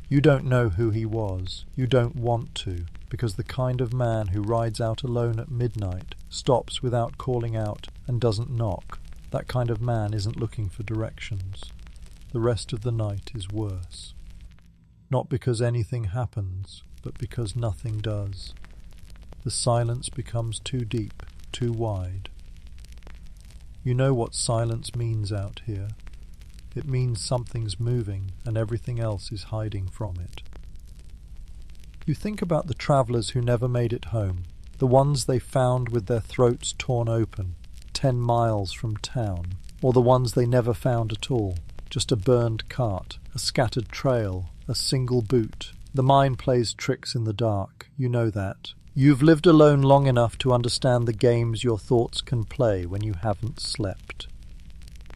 You don't know who he was. You don't want to, because the kind of man who rides out alone at midnight, stops without calling out, and doesn't knock, that kind of man isn't looking for directions. The rest of the night is worse. Not because anything happens, but because nothing does. The silence becomes too deep, too wide. You know what silence means out here. It means something's moving and everything else is hiding from it. You think about the travellers who never made it home, the ones they found with their throats torn open, 10 miles from town, or the ones they never found at all, just a burned cart, a scattered trail, a single boot. The mind plays tricks in the dark, you know that. You've lived alone long enough to understand the games your thoughts can play when you haven't slept.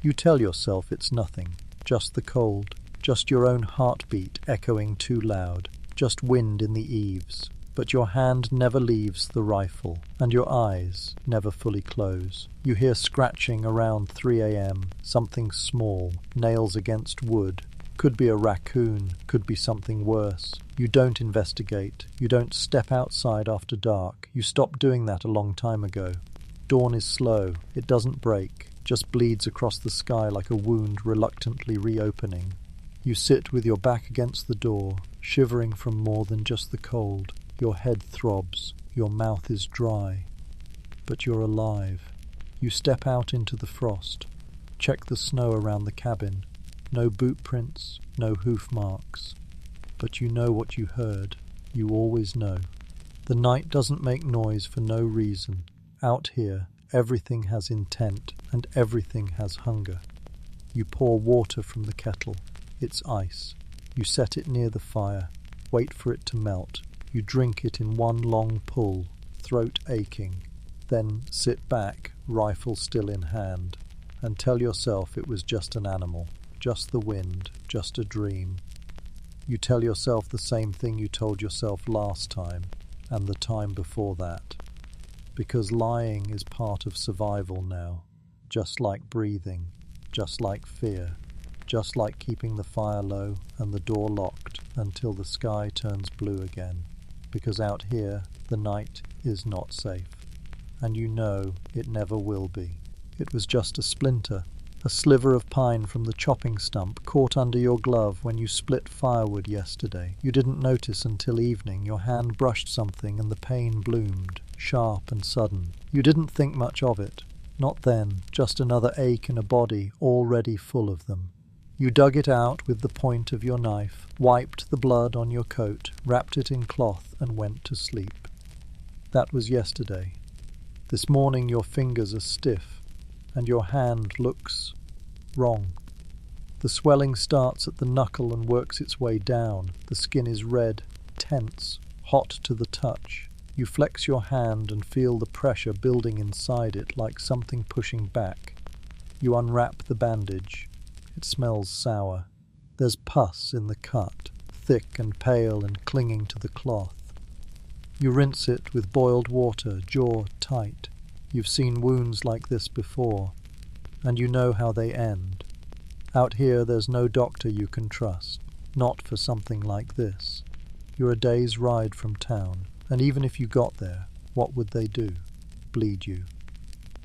You tell yourself it's nothing, just the cold, just your own heartbeat echoing too loud, just wind in the eaves. But your hand never leaves the rifle, and your eyes never fully close. You hear scratching around 3 a.m., something small, nails against wood. Could be a raccoon, could be something worse. You don't investigate. You don't step outside after dark. You stopped doing that a long time ago. Dawn is slow. It doesn't break, just bleeds across the sky like a wound reluctantly reopening. You sit with your back against the door, shivering from more than just the cold. Your head throbs. Your mouth is dry. But you're alive. You step out into the frost. Check the snow around the cabin. No boot prints, no hoof marks. But you know what you heard. You always know. The night doesn't make noise for no reason. Out here, everything has intent and everything has hunger. You pour water from the kettle. It's ice. You set it near the fire, wait for it to melt. You drink it in one long pull, throat aching, then sit back, rifle still in hand, and tell yourself it was just an animal, just the wind, just a dream. You tell yourself the same thing you told yourself last time, and the time before that. Because lying is part of survival now, just like breathing, just like fear, just like keeping the fire low and the door locked until the sky turns blue again. Because out here, the night is not safe, and you know it never will be. It was just a splinter, a sliver of pine from the chopping stump caught under your glove when you split firewood yesterday. You didn't notice until evening. Your hand brushed something and the pain bloomed, sharp and sudden. You didn't think much of it. Not then, just another ache in a body already full of them. You dug it out with the point of your knife, wiped the blood on your coat, wrapped it in cloth and went to sleep. That was yesterday. This morning your fingers are stiff, and your hand looks wrong. The swelling starts at the knuckle and works its way down. The skin is red, tense, hot to the touch. You flex your hand and feel the pressure building inside it like something pushing back. You unwrap the bandage. It smells sour. There's pus in the cut, thick and pale and clinging to the cloth. You rinse it with boiled water, jaw tight. You've seen wounds like this before, and you know how they end. Out here there's no doctor you can trust, not for something like this. You're a day's ride from town, and even if you got there, what would they do? Bleed you.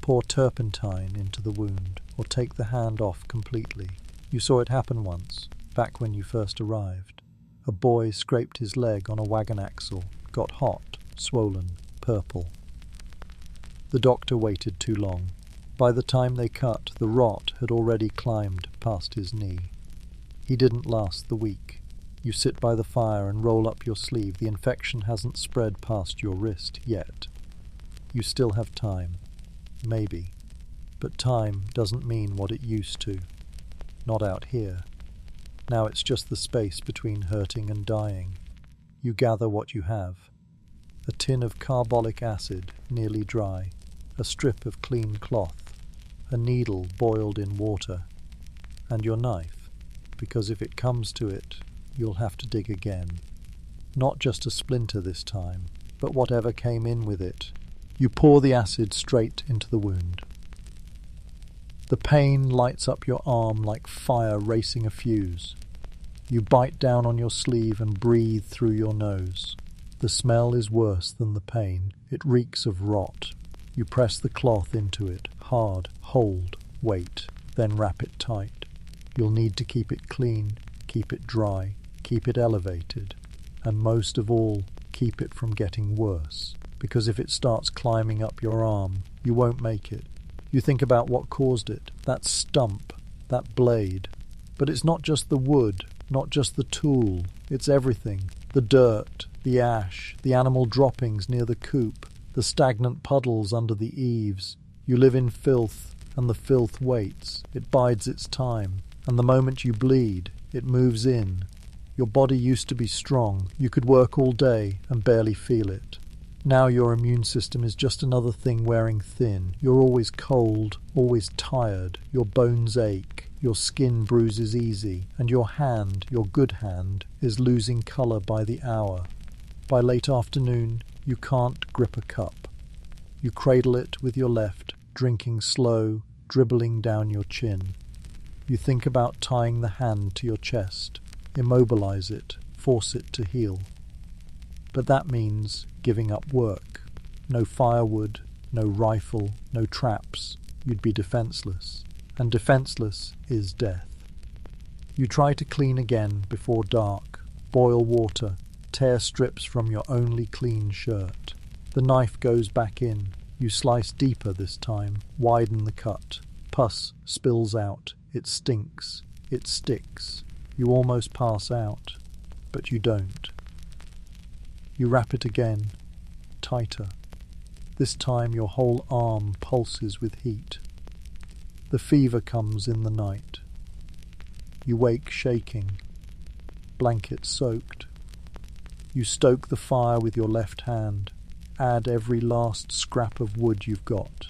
Pour turpentine into the wound, or take the hand off completely. You saw it happen once, back when you first arrived. A boy scraped his leg on a wagon axle, got hot, swollen, purple. The doctor waited too long. By the time they cut, the rot had already climbed past his knee. He didn't last the week. You sit by the fire and roll up your sleeve. The infection hasn't spread past your wrist yet. You still have time. Maybe. But time doesn't mean what it used to. Not out here. Now it's just the space between hurting and dying. You gather what you have. A tin of carbolic acid, nearly dry. A strip of clean cloth. A needle boiled in water. And your knife, because if it comes to it, you'll have to dig again. Not just a splinter this time, but whatever came in with it. You pour the acid straight into the wound. The pain lights up your arm like fire racing a fuse. You bite down on your sleeve and breathe through your nose. The smell is worse than the pain. It reeks of rot. You press the cloth into it, hard, hold, wait, then wrap it tight. You'll need to keep it clean, keep it dry, keep it elevated, and most of all, keep it from getting worse. Because if it starts climbing up your arm, you won't make it. You think about what caused it, that stump, that blade. But it's not just the wood, not just the tool, it's everything. The dirt, the ash, the animal droppings near the coop, the stagnant puddles under the eaves. You live in filth, and the filth waits. It bides its time, and the moment you bleed, it moves in. Your body used to be strong. You could work all day and barely feel it. Now your immune system is just another thing wearing thin. You're always cold, always tired. Your bones ache. Your skin bruises easy. And your hand, your good hand, is losing colour by the hour. By late afternoon, you can't grip a cup. You cradle it with your left, drinking slow, dribbling down your chin. You think about tying the hand to your chest, immobilize it, force it to heal. But that means giving up work. No firewood, no rifle, no traps. You'd be defenseless. And defenseless is death. You try to clean again before dark. Boil water. Tear strips from your only clean shirt. The knife goes back in. You slice deeper this time. Widen the cut. Pus spills out. It stinks. It sticks. You almost pass out. But you don't. You wrap it again. Tighter. This time your whole arm pulses with heat. The fever comes in the night. You wake shaking. blanket soaked. You stoke the fire with your left hand, add every last scrap of wood you've got.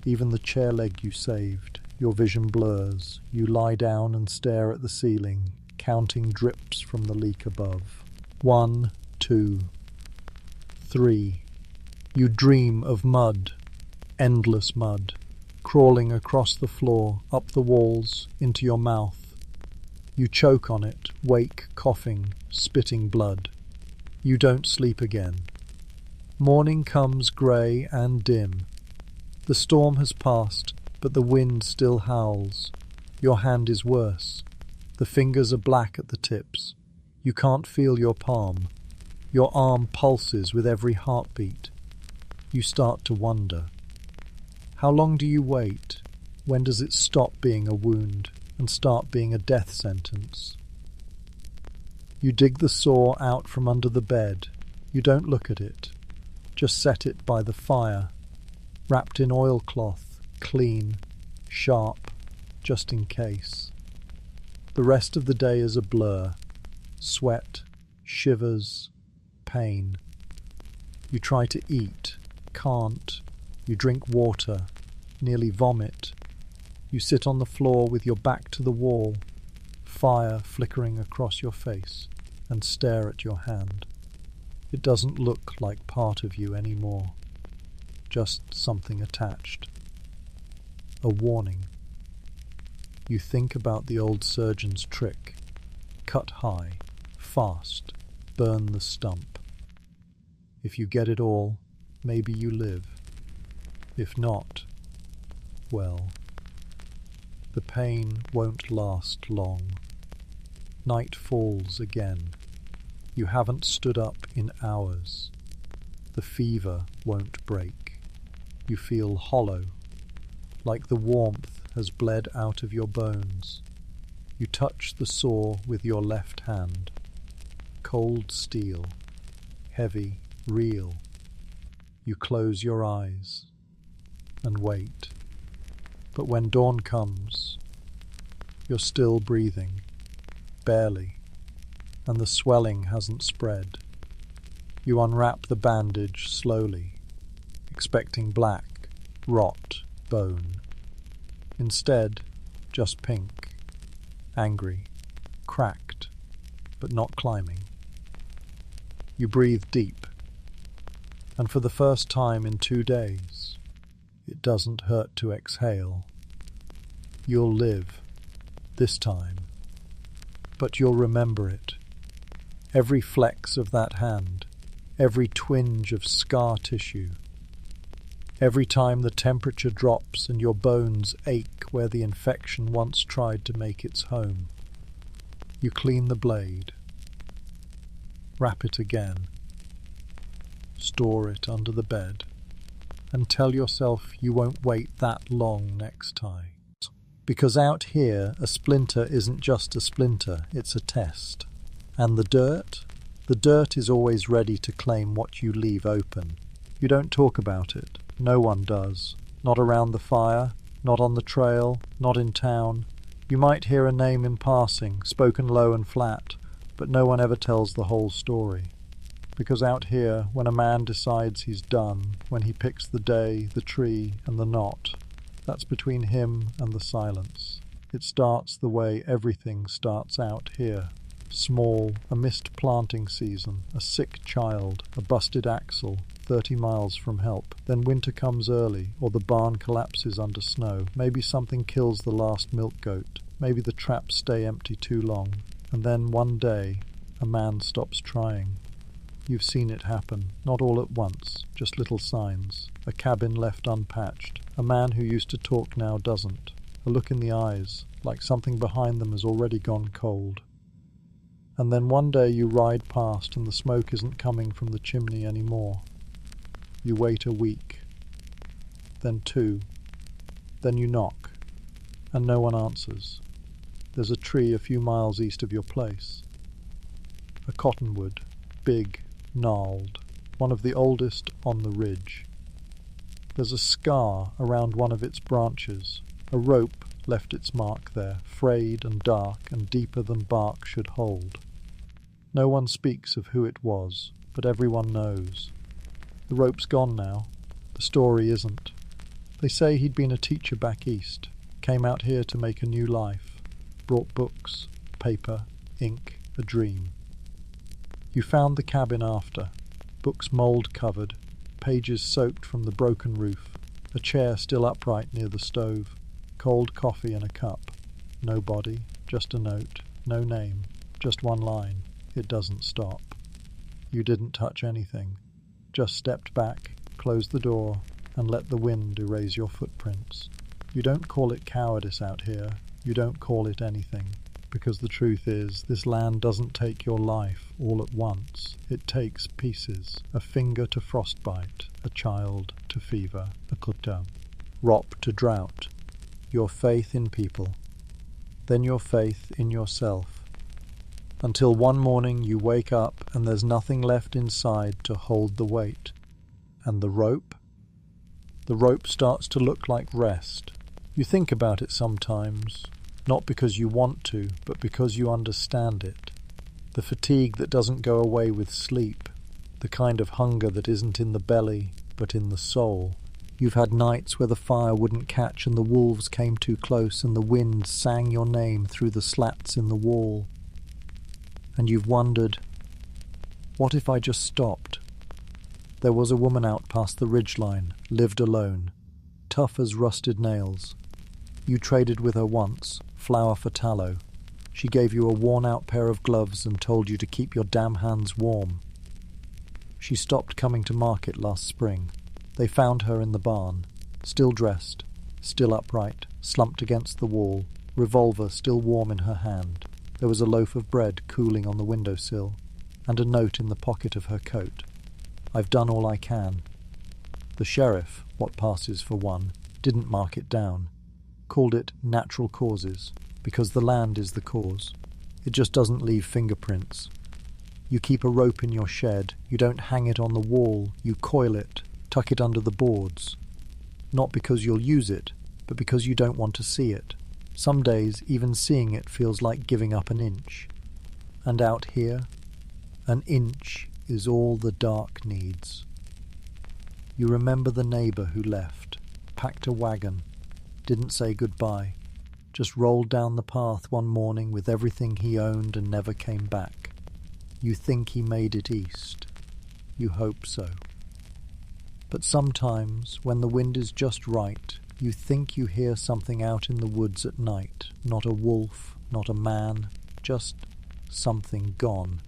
Even the chair leg you saved, your vision blurs. You lie down and stare at the ceiling, counting drips from the leak above. 1, 2, 3. You dream of mud, endless mud, crawling across the floor, up the walls, into your mouth. You choke on it, wake coughing, spitting blood. You don't sleep again. Morning comes grey and dim. The storm has passed, but the wind still howls. Your hand is worse. The fingers are black at the tips. You can't feel your palm. Your arm pulses with every heartbeat. You start to wonder. How long do you wait? When does it stop being a wound and start being a death sentence? You dig the saw out from under the bed. You don't look at it. Just set it by the fire, wrapped in oilcloth, clean, sharp, just in case. The rest of the day is a blur. Sweat, shivers, pain. You try to eat, can't. You drink water, nearly vomit. You sit on the floor with your back to the wall, fire flickering across your face, and stare at your hand. It doesn't look like part of you anymore, just something attached. A warning. You think about the old surgeon's trick. Cut high, fast, burn the stump. If you get it all, maybe you live. If not, well, the pain won't last long. Night falls again. You haven't stood up in hours. The fever won't break. You feel hollow, like the warmth has bled out of your bones. You touch the saw with your left hand. Cold steel, heavy, real. You close your eyes and wait. But when dawn comes, you're still breathing, barely, and the swelling hasn't spread. You unwrap the bandage slowly, expecting black, rot, bone. Instead, just pink, angry, cracked, but not climbing. You breathe deep, and for the first time in 2 days, it doesn't hurt to exhale. You'll live, this time, but you'll remember it. Every flex of that hand, every twinge of scar tissue, every time the temperature drops and your bones ache where the infection once tried to make its home. You clean the blade, wrap it again, store it under the bed, and tell yourself you won't wait that long next time. Because out here, a splinter isn't just a splinter, it's a test. And the dirt is always ready to claim what you leave open. You don't talk about it. No one does. Not around the fire, not on the trail, not in town. You might hear a name in passing, spoken low and flat, but no one ever tells the whole story. Because out here, when a man decides he's done, when he picks the day, the tree, and the knot, that's between him and the silence. It starts the way everything starts out here. Small, a missed planting season, a sick child, a busted axle, 30 miles from help. Then winter comes early, or the barn collapses under snow. Maybe something kills the last milk goat. Maybe the traps stay empty too long. And then one day, a man stops trying. You've seen it happen, not all at once, just little signs. A cabin left unpatched. A man who used to talk now doesn't. A look in the eyes, like something behind them has already gone cold. And then one day you ride past and the smoke isn't coming from the chimney anymore. You wait a week, then 2, then you knock, and no one answers. There's a tree a few miles east of your place. A cottonwood, big, gnarled, one of the oldest on the ridge. There's a scar around one of its branches. A rope left its mark there, frayed and dark and deeper than bark should hold. No one speaks of who it was, but everyone knows. The rope's gone now. The story isn't. They say he'd been a teacher back east, came out here to make a new life, brought books, paper, ink, a dream. You found the cabin after, books mould-covered, pages soaked from the broken roof, a chair still upright near the stove, cold coffee in a cup. No body, just a note, no name, just one line. It doesn't stop. You didn't touch anything, just stepped back, closed the door, and let the wind erase your footprints. You don't call it cowardice out here, you don't call it anything, because the truth is, this land doesn't take your life all at once. It takes pieces, a finger to frostbite, a child to fever, a kuta, rop to drought, your faith in people, then your faith in yourself, until one morning you wake up and there's nothing left inside to hold the weight. And the rope? The rope starts to look like rest. You think about it sometimes, not because you want to, but because you understand it. The fatigue that doesn't go away with sleep, the kind of hunger that isn't in the belly, but in the soul. You've had nights where the fire wouldn't catch and the wolves came too close and the wind sang your name through the slats in the wall. And you've wondered, what if I just stopped? There was a woman out past the ridgeline, lived alone, tough as rusted nails. You traded with her once, flour for tallow. She gave you a worn-out pair of gloves and told you to keep your damn hands warm. She stopped coming to market last spring. They found her in the barn, still dressed, still upright, slumped against the wall, revolver still warm in her hand. There was a loaf of bread cooling on the windowsill, and a note in the pocket of her coat. I've done all I can. The sheriff, what passes for one, didn't mark it down. Called it natural causes, because the land is the cause. It just doesn't leave fingerprints. You keep a rope in your shed, you don't hang it on the wall, you coil it, tuck it under the boards. Not because you'll use it, but because you don't want to see it. Some days, even seeing it feels like giving up an inch. And out here, an inch is all the dark needs. You remember the neighbour who left, packed a wagon, didn't say goodbye, just rolled down the path one morning with everything he owned and never came back. You think he made it east. You hope so. But sometimes, when the wind is just right, you think you hear something out in the woods at night, not a wolf, not a man, just something gone.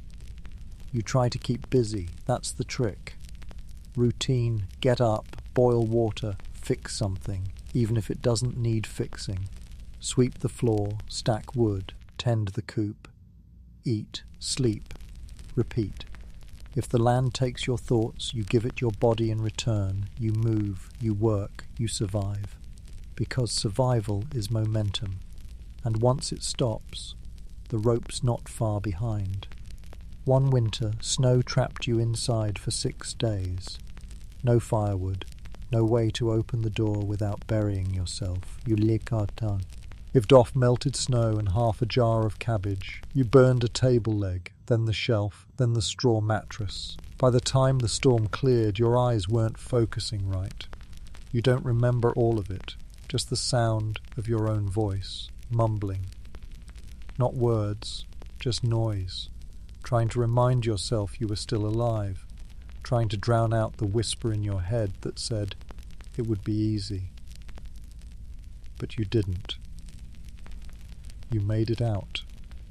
You try to keep busy, that's the trick. Routine, get up, boil water, fix something, even if it doesn't need fixing. Sweep the floor, stack wood, tend the coop. Eat, sleep, repeat. If the land takes your thoughts, you give it your body in return. You move, you work, you survive. Because survival is momentum. And once it stops, the rope's not far behind. One winter, snow trapped you inside for 6 days. No firewood, no way to open the door without burying yourself. You likatan. Lived off melted snow and half a jar of cabbage. You burned a table leg, then the shelf, then the straw mattress. By the time the storm cleared, your eyes weren't focusing right. You don't remember all of it, just the sound of your own voice, mumbling. Not words, just noise, trying to remind yourself you were still alive, trying to drown out the whisper in your head that said it would be easy. But you didn't. You made it out.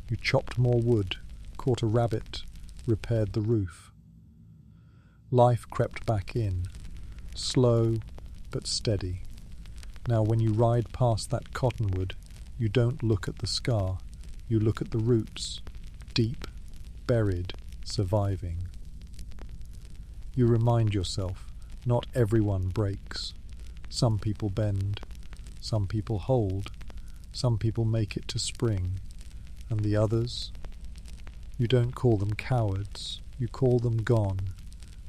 You chopped more wood, caught a rabbit, repaired the roof. Life crept back in, slow but steady. Now when you ride past that cottonwood, you don't look at the scar, you look at the roots, deep, buried, surviving. You remind yourself, not everyone breaks. Some people bend, some people hold, some people make it to spring, and the others? You don't call them cowards, you call them gone,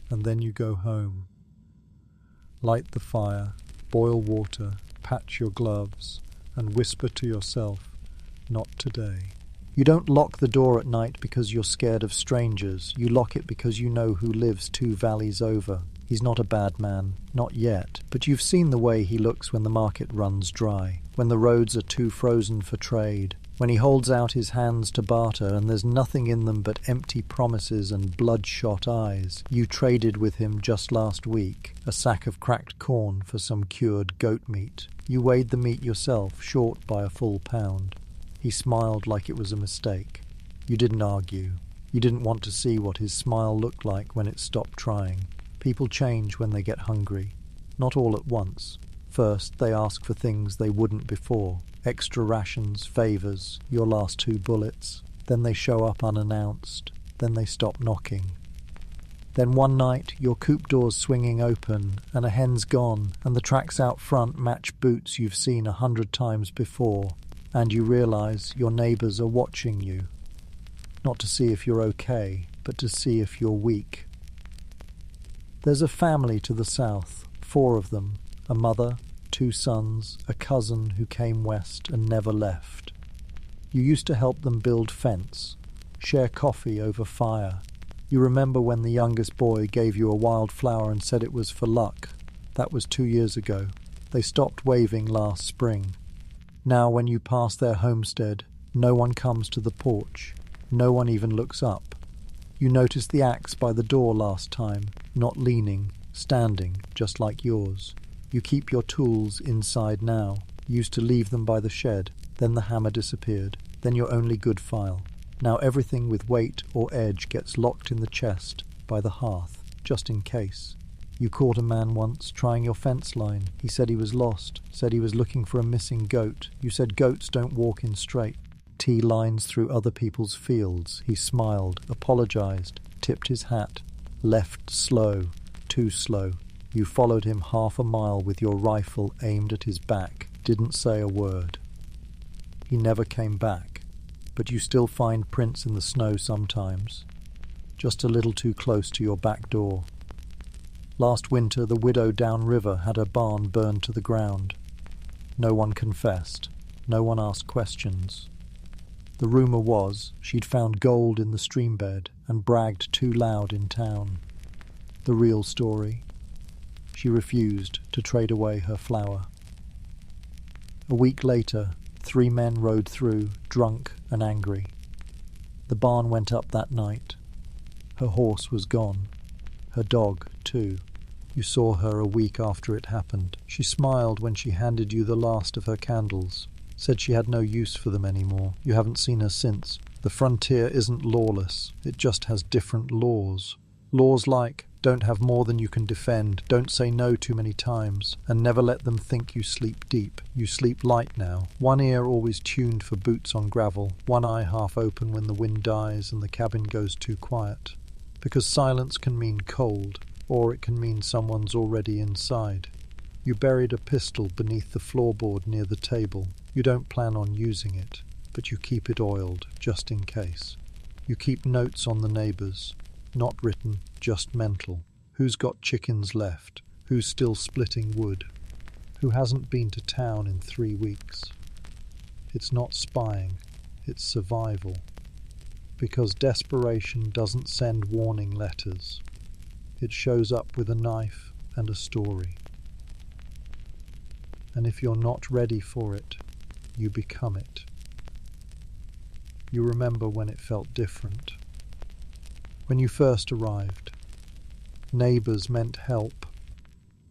and then you go home. Light the fire, boil water, patch your gloves, and whisper to yourself, not today. You don't lock the door at night because you're scared of strangers. You lock it because you know who lives 2 valleys over. He's not a bad man, not yet, but you've seen the way he looks when the market runs dry, when the roads are too frozen for trade, when he holds out his hands to barter and there's nothing in them but empty promises and bloodshot eyes. You traded with him just last week, a sack of cracked corn for some cured goat meat. You weighed the meat yourself, short by a full pound. He smiled like it was a mistake. You didn't argue. You didn't want to see what his smile looked like when it stopped trying. People change when they get hungry. Not all at once. First, they ask for things they wouldn't before. Extra rations, favours, your last 2 bullets. Then they show up unannounced. Then they stop knocking. Then one night, your coupe door's swinging open, and a hen's gone, and the tracks out front match boots you've seen 100 times before. And you realise your neighbours are watching you. Not to see if you're okay, but to see if you're weak. There's a family to the south, 4 of them, a mother, 2 sons, a cousin who came west and never left. You used to help them build fence, share coffee over fire. You remember when the youngest boy gave you a wild flower and said it was for luck. That was 2 years ago. They stopped waving last spring. Now when you pass their homestead, no one comes to the porch. No one even looks up. You noticed the axe by the door last time, not leaning, standing, just like yours. You keep your tools inside now. You used to leave them by the shed, then the hammer disappeared, then your only good file. Now everything with weight or edge gets locked in the chest, by the hearth, just in case. You caught a man once trying your fence line. He said he was lost, said he was looking for a missing goat. You said goats don't walk in straight T-lines through other people's fields. He smiled, apologized, tipped his hat, left slow, too slow. You followed him 1/2 mile with your rifle aimed at his back, didn't say a word. He never came back, but you still find prints in the snow sometimes, just a little too close to your back door. Last winter, the widow downriver had her barn burned to the ground. No one confessed. No one asked questions. The rumour was she'd found gold in the streambed and bragged too loud in town. The real story: she refused to trade away her flower. A week later, 3 men rode through, drunk and angry. The barn went up that night. Her horse was gone. Her dog, too. You saw her a week after it happened. She smiled when she handed you the last of her candles. Said she had no use for them anymore. You haven't seen her since. The frontier isn't lawless. It just has different laws. Laws like, don't have more than you can defend, don't say no too many times, and never let them think you sleep deep. You sleep light now. One ear always tuned for boots on gravel, one eye half open when the wind dies and the cabin goes too quiet. Because silence can mean cold, or it can mean someone's already inside. You buried a pistol beneath the floorboard near the table. You don't plan on using it, but you keep it oiled, just in case. You keep notes on the neighbours, not written, just mental. Who's got chickens left? Who's still splitting wood? Who hasn't been to town in 3 weeks? It's not spying, it's survival. Because desperation doesn't send warning letters. It shows up with a knife and a story. And if you're not ready for it, you become it. You remember when it felt different. When you first arrived, neighbours meant help.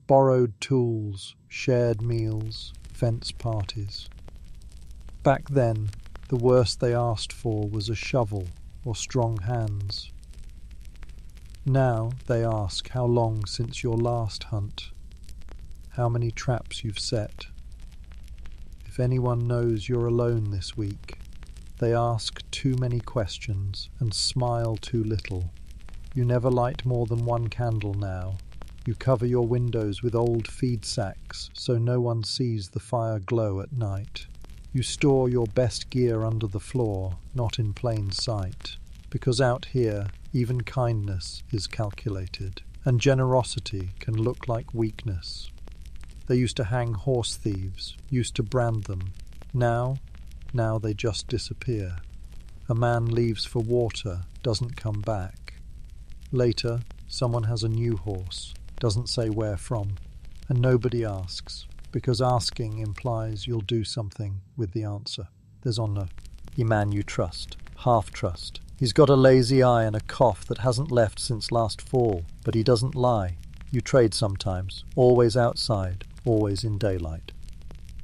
Borrowed tools, shared meals, fence parties. Back then, the worst they asked for was a shovel or strong hands. Now they ask how long since your last hunt, how many traps you've set. If anyone knows you're alone this week, they ask too many questions and smile too little. You never light more than 1 candle now. You cover your windows with old feed sacks so no one sees the fire glow at night. You store your best gear under the floor, not in plain sight, because out here even kindness is calculated, and generosity can look like weakness. They used to hang horse thieves, used to brand them. Now they just disappear. A man leaves for water, doesn't come back. Later, someone has a new horse, doesn't say where from, and nobody asks, because asking implies you'll do something with the answer. There's no man you trust, half trust. He's got a lazy eye and a cough that hasn't left since last fall, but he doesn't lie. You trade sometimes, always outside, always in daylight.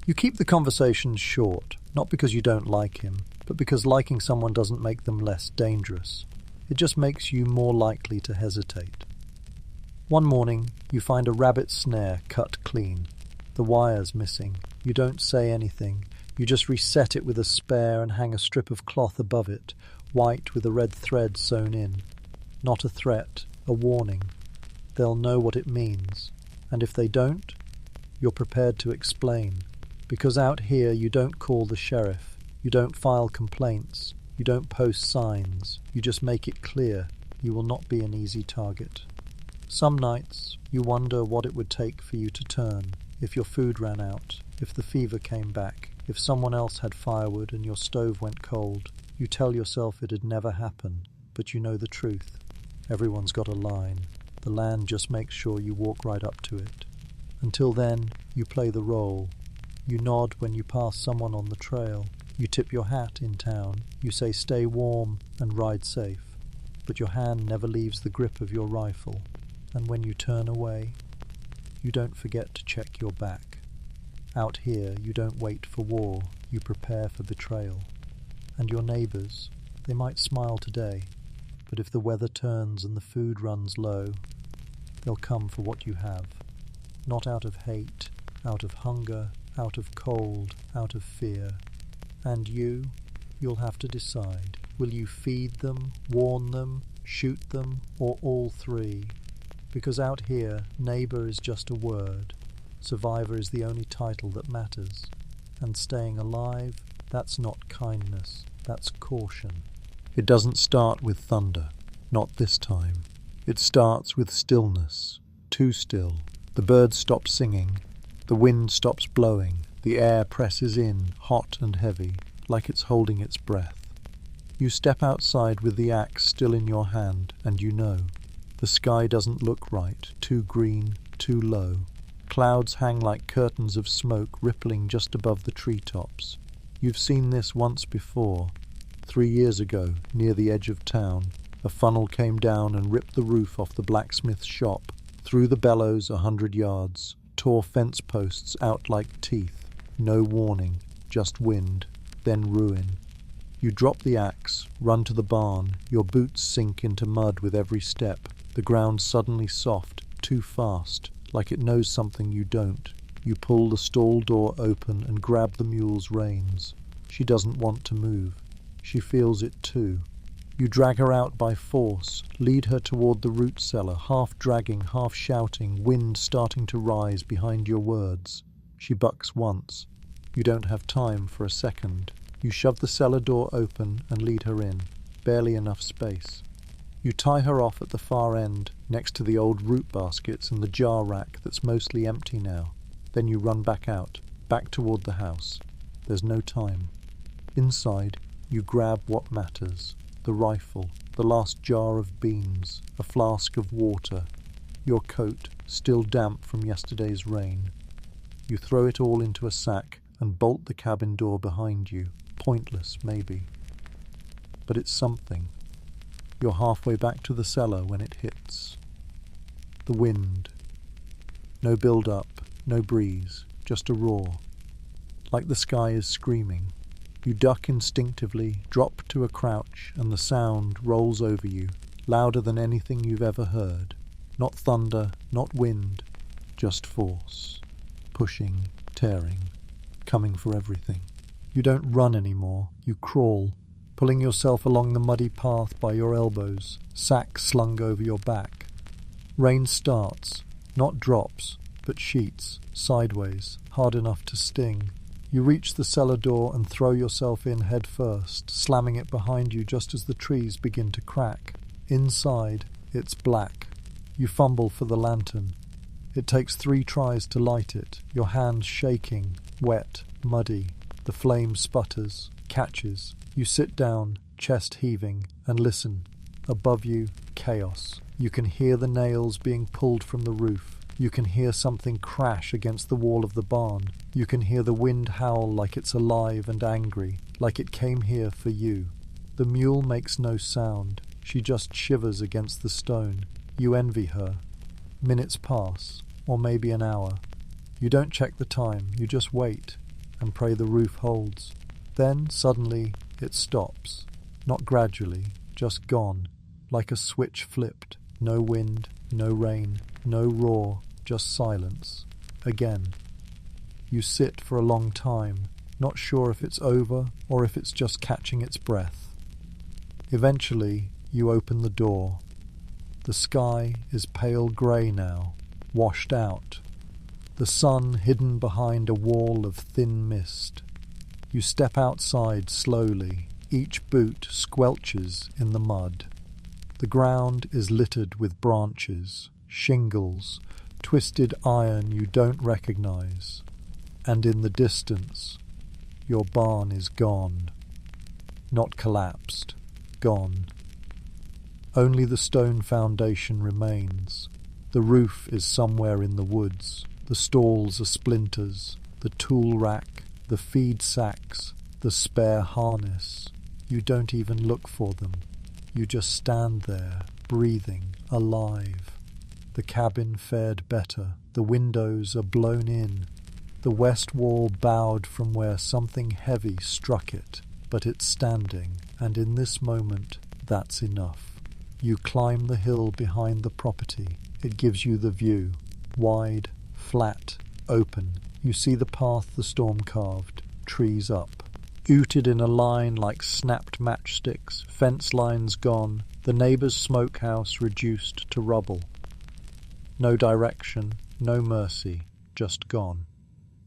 You keep the conversations short, not because you don't like him, but because liking someone doesn't make them less dangerous. It just makes you more likely to hesitate. One morning, you find a rabbit snare cut clean. The wire's missing. You don't say anything. You just reset it with a spare and hang a strip of cloth above it, white with a red thread sewn in. Not a threat, a warning. They'll know what it means. And if they don't, you're prepared to explain. Because out here you don't call the sheriff. You don't file complaints. You don't post signs. You just make it clear you will not be an easy target. Some nights you wonder what it would take for you to turn, if your food ran out, if the fever came back, if someone else had firewood and your stove went cold. You tell yourself it'd never happen, but you know the truth. Everyone's got a line. The land just makes sure you walk right up to it. Until then, you play the role. You nod when you pass someone on the trail. You tip your hat in town. You say stay warm and ride safe. But your hand never leaves the grip of your rifle. And when you turn away, you don't forget to check your back. Out here, you don't wait for war. You prepare for betrayal. And your neighbours, they might smile today, but if the weather turns and the food runs low, they'll come for what you have. Not out of hate, out of hunger, out of cold, out of fear. And you'll have to decide. Will you feed them, warn them, shoot them, or all three? Because out here, neighbour is just a word. Survivor is the only title that matters. And staying alive, that's not kindness, that's caution. It doesn't start with thunder, not this time. It starts with stillness, too still. The birds stop singing, the wind stops blowing, the air presses in, hot and heavy, like it's holding its breath. You step outside with the axe still in your hand, and you know. The sky doesn't look right, too green, too low. Clouds hang like curtains of smoke rippling just above the treetops. You've seen this once before. 3 years ago, near the edge of town, a funnel came down and ripped the roof off the blacksmith's shop, through the bellows 100 yards, tore fence posts out like teeth. No warning, just wind, then ruin. You drop the axe, run to the barn, your boots sink into mud with every step, the ground suddenly soft, too fast, like it knows something you don't. You pull the stall door open and grab the mule's reins. She doesn't want to move. She feels it too. You drag her out by force, lead her toward the root cellar, half dragging, half shouting, wind starting to rise behind your words. She bucks once. You don't have time for a second. You shove the cellar door open and lead her in. Barely enough space. You tie her off at the far end, next to the old root baskets and the jar rack that's mostly empty now. Then you run back out, back toward the house. There's no time. Inside, you grab what matters. The rifle, the last jar of beans, a flask of water, your coat, still damp from yesterday's rain. You throw it all into a sack and bolt the cabin door behind you. Pointless, maybe. But it's something. You're halfway back to the cellar when it hits. The wind. No build-up, no breeze, just a roar. Like the sky is screaming. You duck instinctively, drop to a crouch, and the sound rolls over you, louder than anything you've ever heard. Not thunder, not wind, just force. Pushing, tearing, coming for everything. You don't run anymore, you crawl, pulling yourself along the muddy path by your elbows, sack slung over your back. Rain starts, not drops, but sheets, sideways, hard enough to sting. You reach the cellar door and throw yourself in head first, slamming it behind you just as the trees begin to crack. Inside, it's black. You fumble for the lantern. It takes 3 tries to light it, your hands shaking, wet, muddy. The flame sputters, catches. You sit down, chest heaving, and listen. Above you, chaos. You can hear the nails being pulled from the roof. You can hear something crash against the wall of the barn. You can hear the wind howl like it's alive and angry, like it came here for you. The mule makes no sound. She just shivers against the stone. You envy her. Minutes pass, or maybe an hour. You don't check the time, you just wait and pray the roof holds. Then, suddenly, it stops. Not gradually, just gone, like a switch flipped. No wind, no rain, no roar, just silence. Again. You sit for a long time, not sure if it's over or if it's just catching its breath. Eventually, you open the door. The sky is pale grey now, washed out. The sun hidden behind a wall of thin mist. You step outside slowly. Each boot squelches in the mud. The ground is littered with branches, shingles, twisted iron you don't recognize. And in the distance, your barn is gone. Not collapsed, gone. Only the stone foundation remains. The roof is somewhere in the woods. The stalls are splinters. The tool rack, the feed sacks, the spare harness. You don't even look for them. You just stand there, breathing, alive. The cabin fared better. The windows are blown in. The west wall bowed from where something heavy struck it, but it's standing, and in this moment, that's enough. You climb the hill behind the property. It gives you the view. Wide, flat, open. You see the path the storm carved, trees up. Ooted in a line like snapped matchsticks, fence lines gone, the neighbour's smokehouse reduced to rubble. No direction, no mercy, just gone.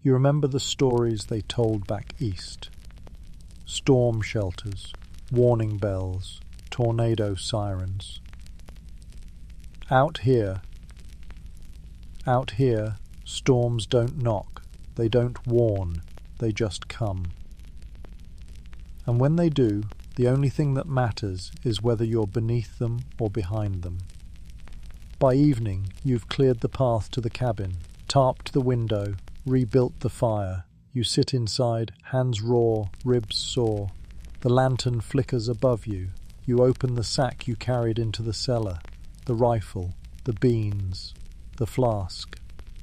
You remember the stories they told back east. Storm shelters, warning bells, tornado sirens. Out here, storms don't knock, they don't warn, they just come. And when they do, the only thing that matters is whether you're beneath them or behind them. By evening, you've cleared the path to the cabin, tarped the window, rebuilt the fire. You sit inside, hands raw, ribs sore. The lantern flickers above you. You open the sack you carried into the cellar. The rifle, the beans, the flask.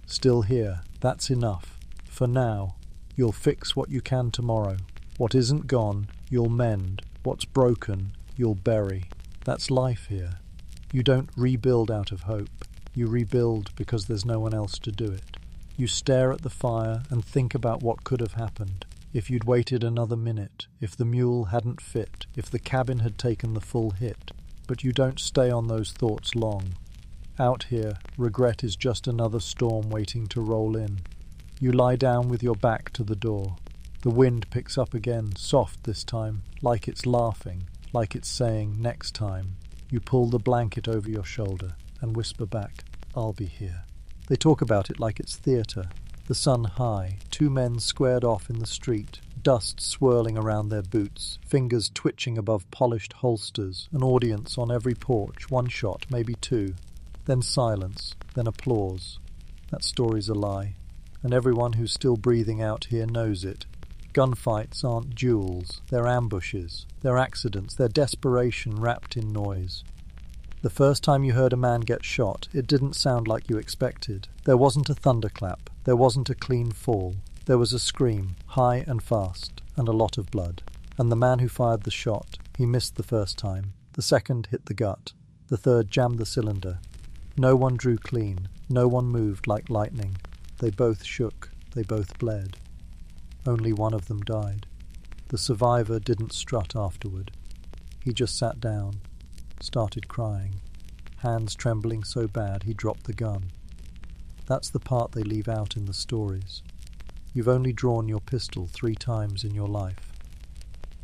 Still here, that's enough. For now, you'll fix what you can tomorrow. What isn't gone, you'll mend. What's broken, you'll bury. That's life here. You don't rebuild out of hope. You rebuild because there's no one else to do it. You stare at the fire and think about what could have happened. If you'd waited another minute, if the mule hadn't fit, if the cabin had taken the full hit. But you don't stay on those thoughts long. Out here, regret is just another storm waiting to roll in. You lie down with your back to the door. The wind picks up again, soft this time, like it's laughing, like it's saying, next time. You pull the blanket over your shoulder and whisper back, I'll be here. They talk about it like it's theatre. The sun high, two men squared off in the street, dust swirling around their boots, fingers twitching above polished holsters, an audience on every porch, one shot, maybe two. Then silence, then applause. That story's a lie, and everyone who's still breathing out here knows it. Gunfights aren't duels, they're ambushes, they're accidents, they're desperation wrapped in noise. The first time you heard a man get shot, it didn't sound like you expected. There wasn't a thunderclap, there wasn't a clean fall. There was a scream, high and fast, and a lot of blood. And the man who fired the shot, he missed the first time. The second hit the gut. The third jammed the cylinder. No one drew clean, no one moved like lightning. They both shook, they both bled. Only one of them died. The survivor didn't strut afterward. He just sat down, started crying, hands trembling so bad he dropped the gun. That's the part they leave out in the stories. You've only drawn your pistol 3 times in your life.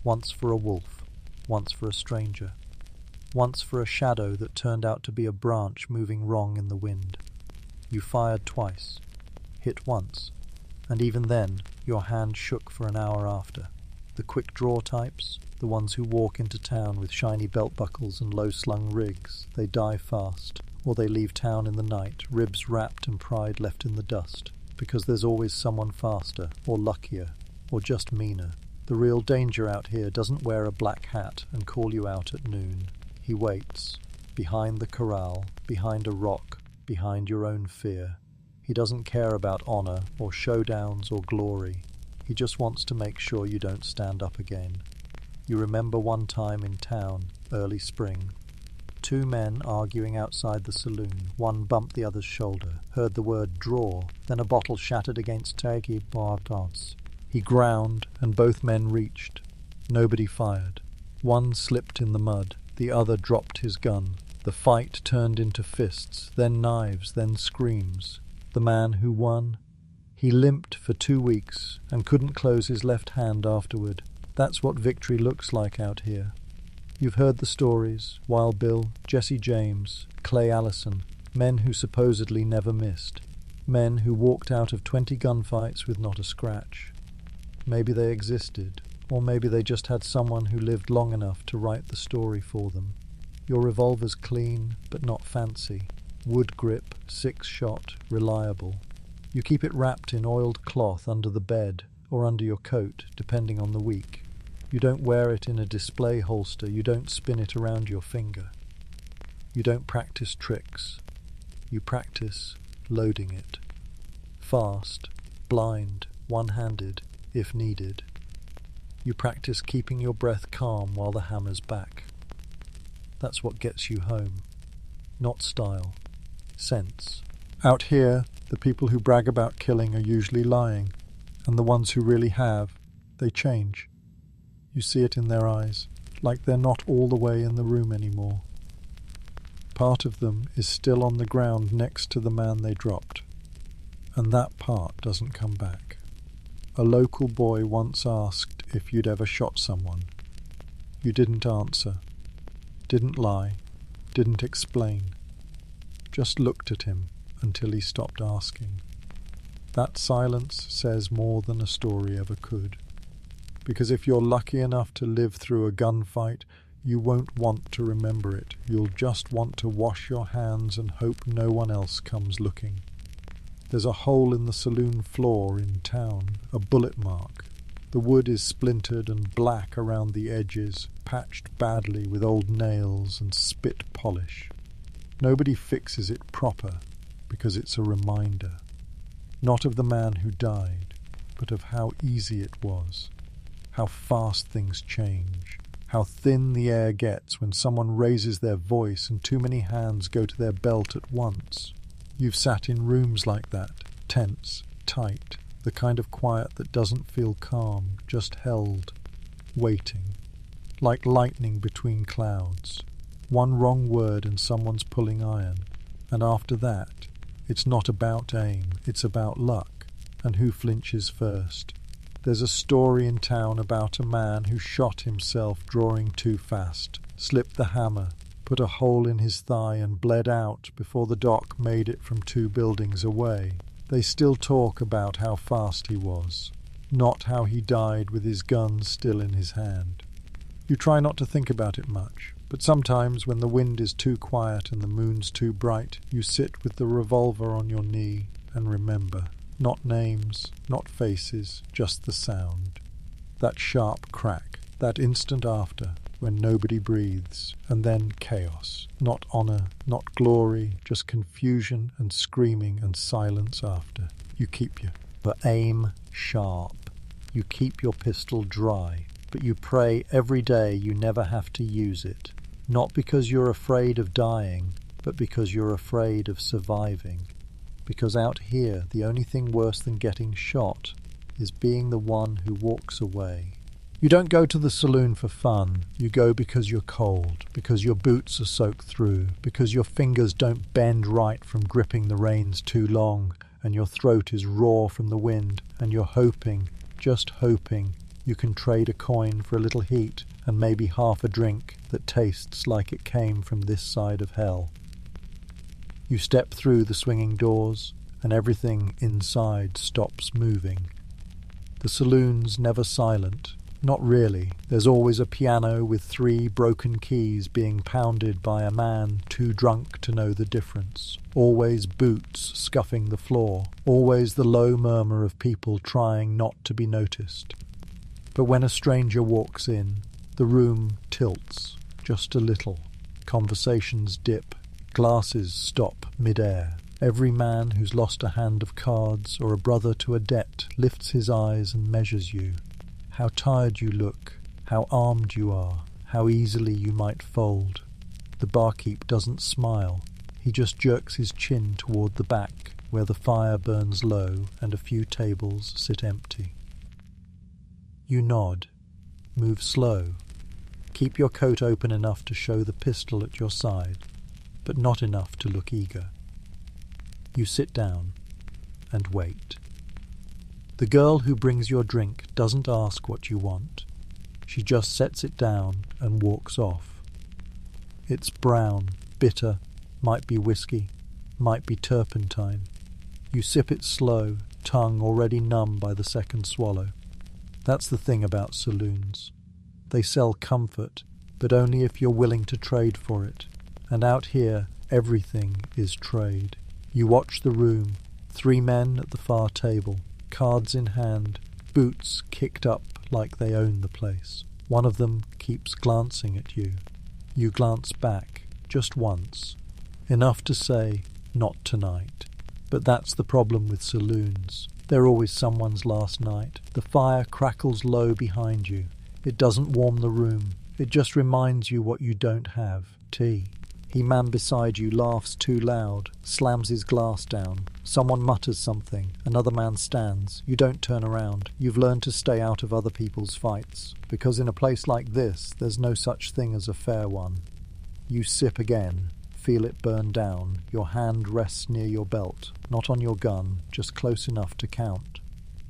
Once for a wolf, once for a stranger, once for a shadow that turned out to be a branch moving wrong in the wind. You fired twice, hit once, and even then your hand shook for an hour after. The quick draw types, the ones who walk into town with shiny belt buckles and low-slung rigs, they die fast, or they leave town in the night, ribs wrapped and pride left in the dust, because there's always someone faster, or luckier, or just meaner. The real danger out here doesn't wear a black hat and call you out at noon. He waits, behind the corral, behind a rock, behind your own fear. He doesn't care about honor or showdowns or glory. He just wants to make sure you don't stand up again. You remember one time in town, early spring. Two men arguing outside the saloon. One bumped the other's shoulder, heard the word draw, then a bottle shattered against Taggy Bartos. He ground, and both men reached. Nobody fired. One slipped in the mud, the other dropped his gun. The fight turned into fists, then knives, then screams. The man who won? He limped for 2 weeks and couldn't close his left hand afterward. That's what victory looks like out here. You've heard the stories, Wild Bill, Jesse James, Clay Allison, men who supposedly never missed, men who walked out of 20 gunfights with not a scratch. Maybe they existed, or maybe they just had someone who lived long enough to write the story for them. Your revolver's clean, but not fancy. Wood grip, 6-shot, reliable. You keep it wrapped in oiled cloth under the bed, or under your coat, depending on the week. You don't wear it in a display holster, you don't spin it around your finger. You don't practice tricks. You practice loading it. Fast, blind, one-handed, if needed. You practice keeping your breath calm while the hammer's back. That's what gets you home. Not style. Sense. Out here, the people who brag about killing are usually lying, and the ones who really have, they change. You see it in their eyes, like they're not all the way in the room anymore. Part of them is still on the ground next to the man they dropped, and that part doesn't come back. A local boy once asked if you'd ever shot someone. You didn't answer, didn't lie, didn't explain, just looked at him until he stopped asking. That silence says more than a story ever could. Because if you're lucky enough to live through a gunfight, you won't want to remember it. You'll just want to wash your hands and hope no one else comes looking. There's a hole in the saloon floor in town, a bullet mark. The wood is splintered and black around the edges, patched badly with old nails and spit polish. Nobody fixes it proper, because it's a reminder, not of the man who died, but of how easy it was, how fast things change, how thin the air gets when someone raises their voice and too many hands go to their belt at once. You've sat in rooms like that, tense, tight, the kind of quiet that doesn't feel calm, just held, waiting, like lightning between clouds. One wrong word and someone's pulling iron, and after that, it's not about aim, it's about luck, and who flinches first. There's a story in town about a man who shot himself drawing too fast, slipped the hammer, put a hole in his thigh and bled out before the doc made it from 2 buildings away. They still talk about how fast he was, not how he died with his gun still in his hand. You try not to think about it much, but sometimes when the wind is too quiet and the moon's too bright, you sit with the revolver on your knee and remember. Not names, not faces, just the sound. That sharp crack, that instant after, when nobody breathes, and then chaos. Not honor, not glory, just confusion and screaming and silence after. You keep your aim sharp. You keep your pistol dry, but you pray every day you never have to use it. Not because you're afraid of dying, but because you're afraid of surviving. Because out here, the only thing worse than getting shot is being the one who walks away. You don't go to the saloon for fun. You go because you're cold, because your boots are soaked through, because your fingers don't bend right from gripping the reins too long, and your throat is raw from the wind, and you're hoping, just hoping, you can trade a coin for a little heat and maybe half a drink that tastes like it came from this side of hell. You step through the swinging doors, and everything inside stops moving. The saloon's never silent, Not really. There's always a piano with 3 broken keys being pounded by a man too drunk to know the difference. Always boots scuffing the floor. Always the low murmur of people trying not to be noticed. But when a stranger walks in, the room tilts just a little. Conversations dip. Glasses stop mid-air. Every man who's lost a hand of cards or a brother to a debt lifts his eyes and measures you. How tired you look, how armed you are, how easily you might fold. The barkeep doesn't smile. He just jerks his chin toward the back, where the fire burns low and a few tables sit empty. You nod. Move slow. Keep your coat open enough to show the pistol at your side, but not enough to look eager. You sit down and wait. The girl who brings your drink doesn't ask what you want. She just sets it down and walks off. It's brown, bitter, might be whiskey, might be turpentine. You sip it slow, tongue already numb by the second swallow. That's the thing about saloons. They sell comfort, but only if you're willing to trade for it. And out here, everything is trade. You watch the room, 3 men at the far table. Cards in hand, boots kicked up like they own the place. One of them keeps glancing at you. You glance back, just once. Enough to say, not tonight. But that's the problem with saloons. They're always someone's last night. The fire crackles low behind you. It doesn't warm the room. It just reminds you what you don't have. Tea. He man beside you laughs too loud, slams his glass down. Someone mutters something. Another man stands. You don't turn around. You've learned to stay out of other people's fights, because in a place like this, there's no such thing as a fair one. You sip again. Feel it burn down. Your hand rests near your belt, not on your gun, just close enough to count.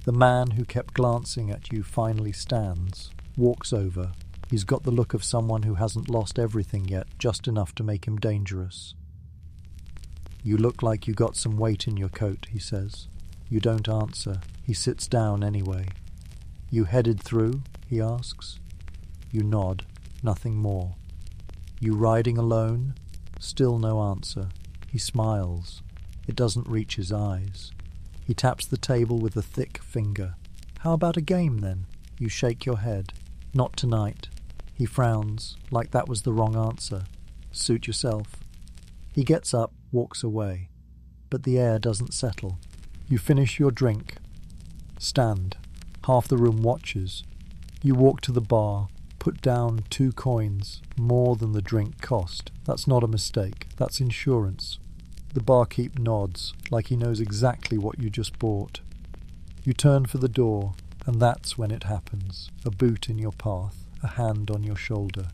The man who kept glancing at you finally stands, walks over. He's got the look of someone who hasn't lost everything yet, just enough to make him dangerous. You look like you got some weight in your coat, he says. You don't answer. He sits down anyway. You headed through, he asks. You nod. Nothing more. You riding alone? Still no answer. He smiles. It doesn't reach his eyes. He taps the table with a thick finger. How about a game, then? You shake your head. Not tonight. He frowns, like that was the wrong answer. Suit yourself. He gets up, walks away. But the air doesn't settle. You finish your drink. Stand. Half the room watches. You walk to the bar, put down 2 coins, more than the drink cost. That's not a mistake. That's insurance. The barkeep nods, like he knows exactly what you just bought. You turn for the door, and that's when it happens. A boot in your path, a hand on your shoulder.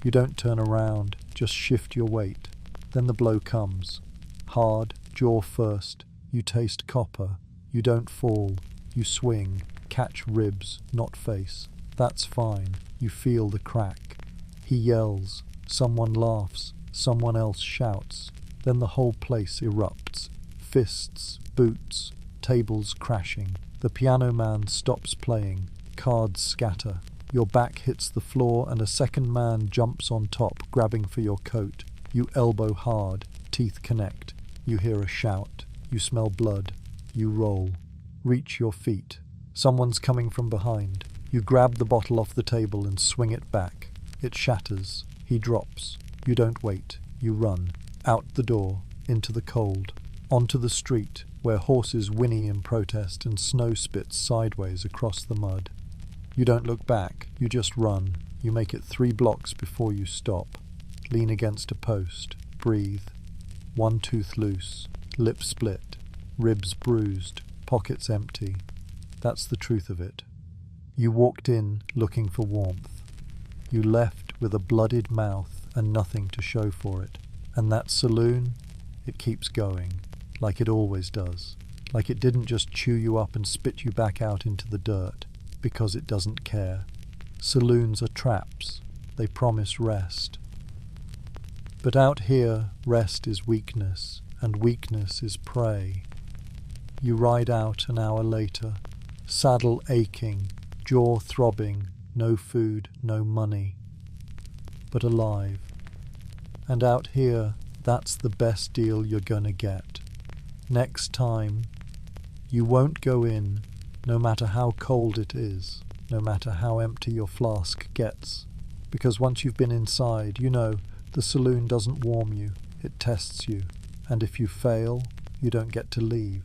You don't turn around, just shift your weight. Then the blow comes. Hard, jaw first. You taste copper. You don't fall. You swing. Catch ribs, not face. That's fine. You feel the crack. He yells. Someone laughs. Someone else shouts. Then the whole place erupts. Fists, boots, tables crashing. The piano man stops playing. Cards scatter. Your back hits the floor and a second man jumps on top, grabbing for your coat. You elbow hard. Teeth connect. You hear a shout. You smell blood. You roll. Reach your feet. Someone's coming from behind. You grab the bottle off the table and swing it back. It shatters. He drops. You don't wait. You run. Out the door. Into the cold. Onto the street, where horses whinny in protest and snow spits sideways across the mud. You don't look back. You just run. You make it 3 blocks before you stop. Lean against a post. Breathe. One tooth loose. Lip split. Ribs bruised. Pockets empty. That's the truth of it. You walked in looking for warmth. You left with a blooded mouth and nothing to show for it. And that saloon, it keeps going, like it always does. Like it didn't just chew you up and spit you back out into the dirt, because it doesn't care. Saloons are traps. They promise rest. But out here, rest is weakness, and weakness is prey. You ride out an hour later, saddle aching, jaw throbbing, no food, no money, but alive. And out here, that's the best deal you're gonna get. Next time, you won't go in, no matter how cold it is, no matter how empty your flask gets. Because once you've been inside, you know, the saloon doesn't warm you, it tests you. And if you fail, you don't get to leave.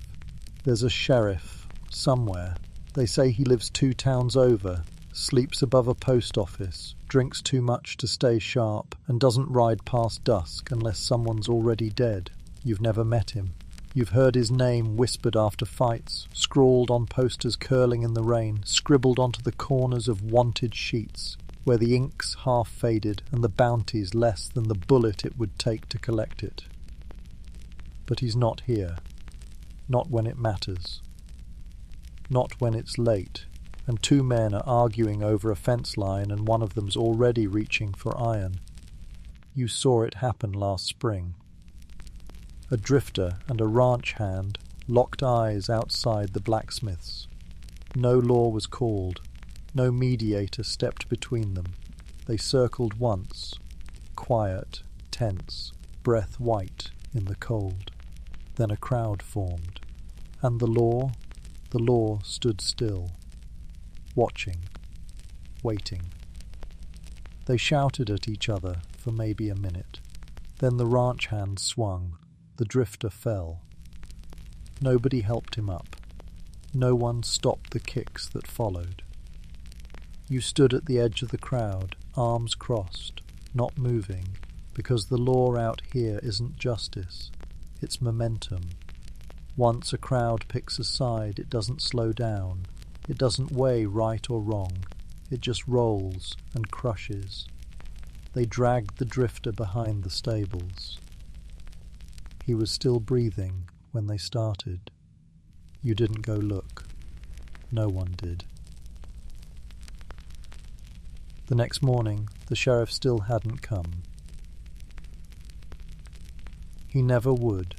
There's a sheriff, somewhere. They say he lives 2 towns over, sleeps above a post office, drinks too much to stay sharp, and doesn't ride past dusk unless someone's already dead. You've never met him. You've heard his name whispered after fights, scrawled on posters curling in the rain, scribbled onto the corners of wanted sheets, where the ink's half faded and the bounty's less than the bullet it would take to collect it. But he's not here. Not when it matters. Not when it's late, and 2 men are arguing over a fence line and one of them's already reaching for iron. You saw it happen last spring. A drifter and a ranch hand locked eyes outside the blacksmith's. No law was called. No mediator stepped between them. They circled once, quiet, tense, breath white in the cold. Then a crowd formed, and the law stood still, watching, waiting. They shouted at each other for maybe a minute. Then the ranch hand swung. The drifter fell. Nobody helped him up. No one stopped the kicks that followed. You stood at the edge of the crowd, arms crossed, not moving, because the law out here isn't justice, it's momentum. Once a crowd picks a side, it doesn't slow down. It doesn't weigh right or wrong. It just rolls and crushes. They dragged the drifter behind the stables. He was still breathing when they started. You didn't go look. No one did. The next morning, the sheriff still hadn't come. He never would.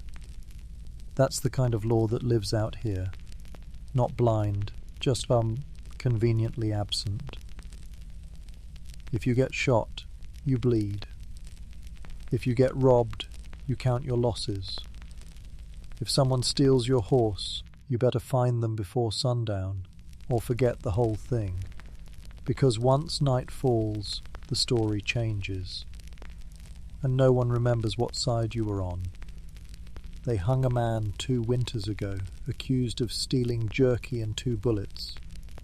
That's the kind of law that lives out here. Not blind, just conveniently absent. If you get shot, you bleed. If you get robbed, you count your losses. If someone steals your horse, you better find them before sundown, or forget the whole thing. Because once night falls, the story changes. And no one remembers what side you were on. They hung a man 2 winters ago, accused of stealing jerky and 2 bullets.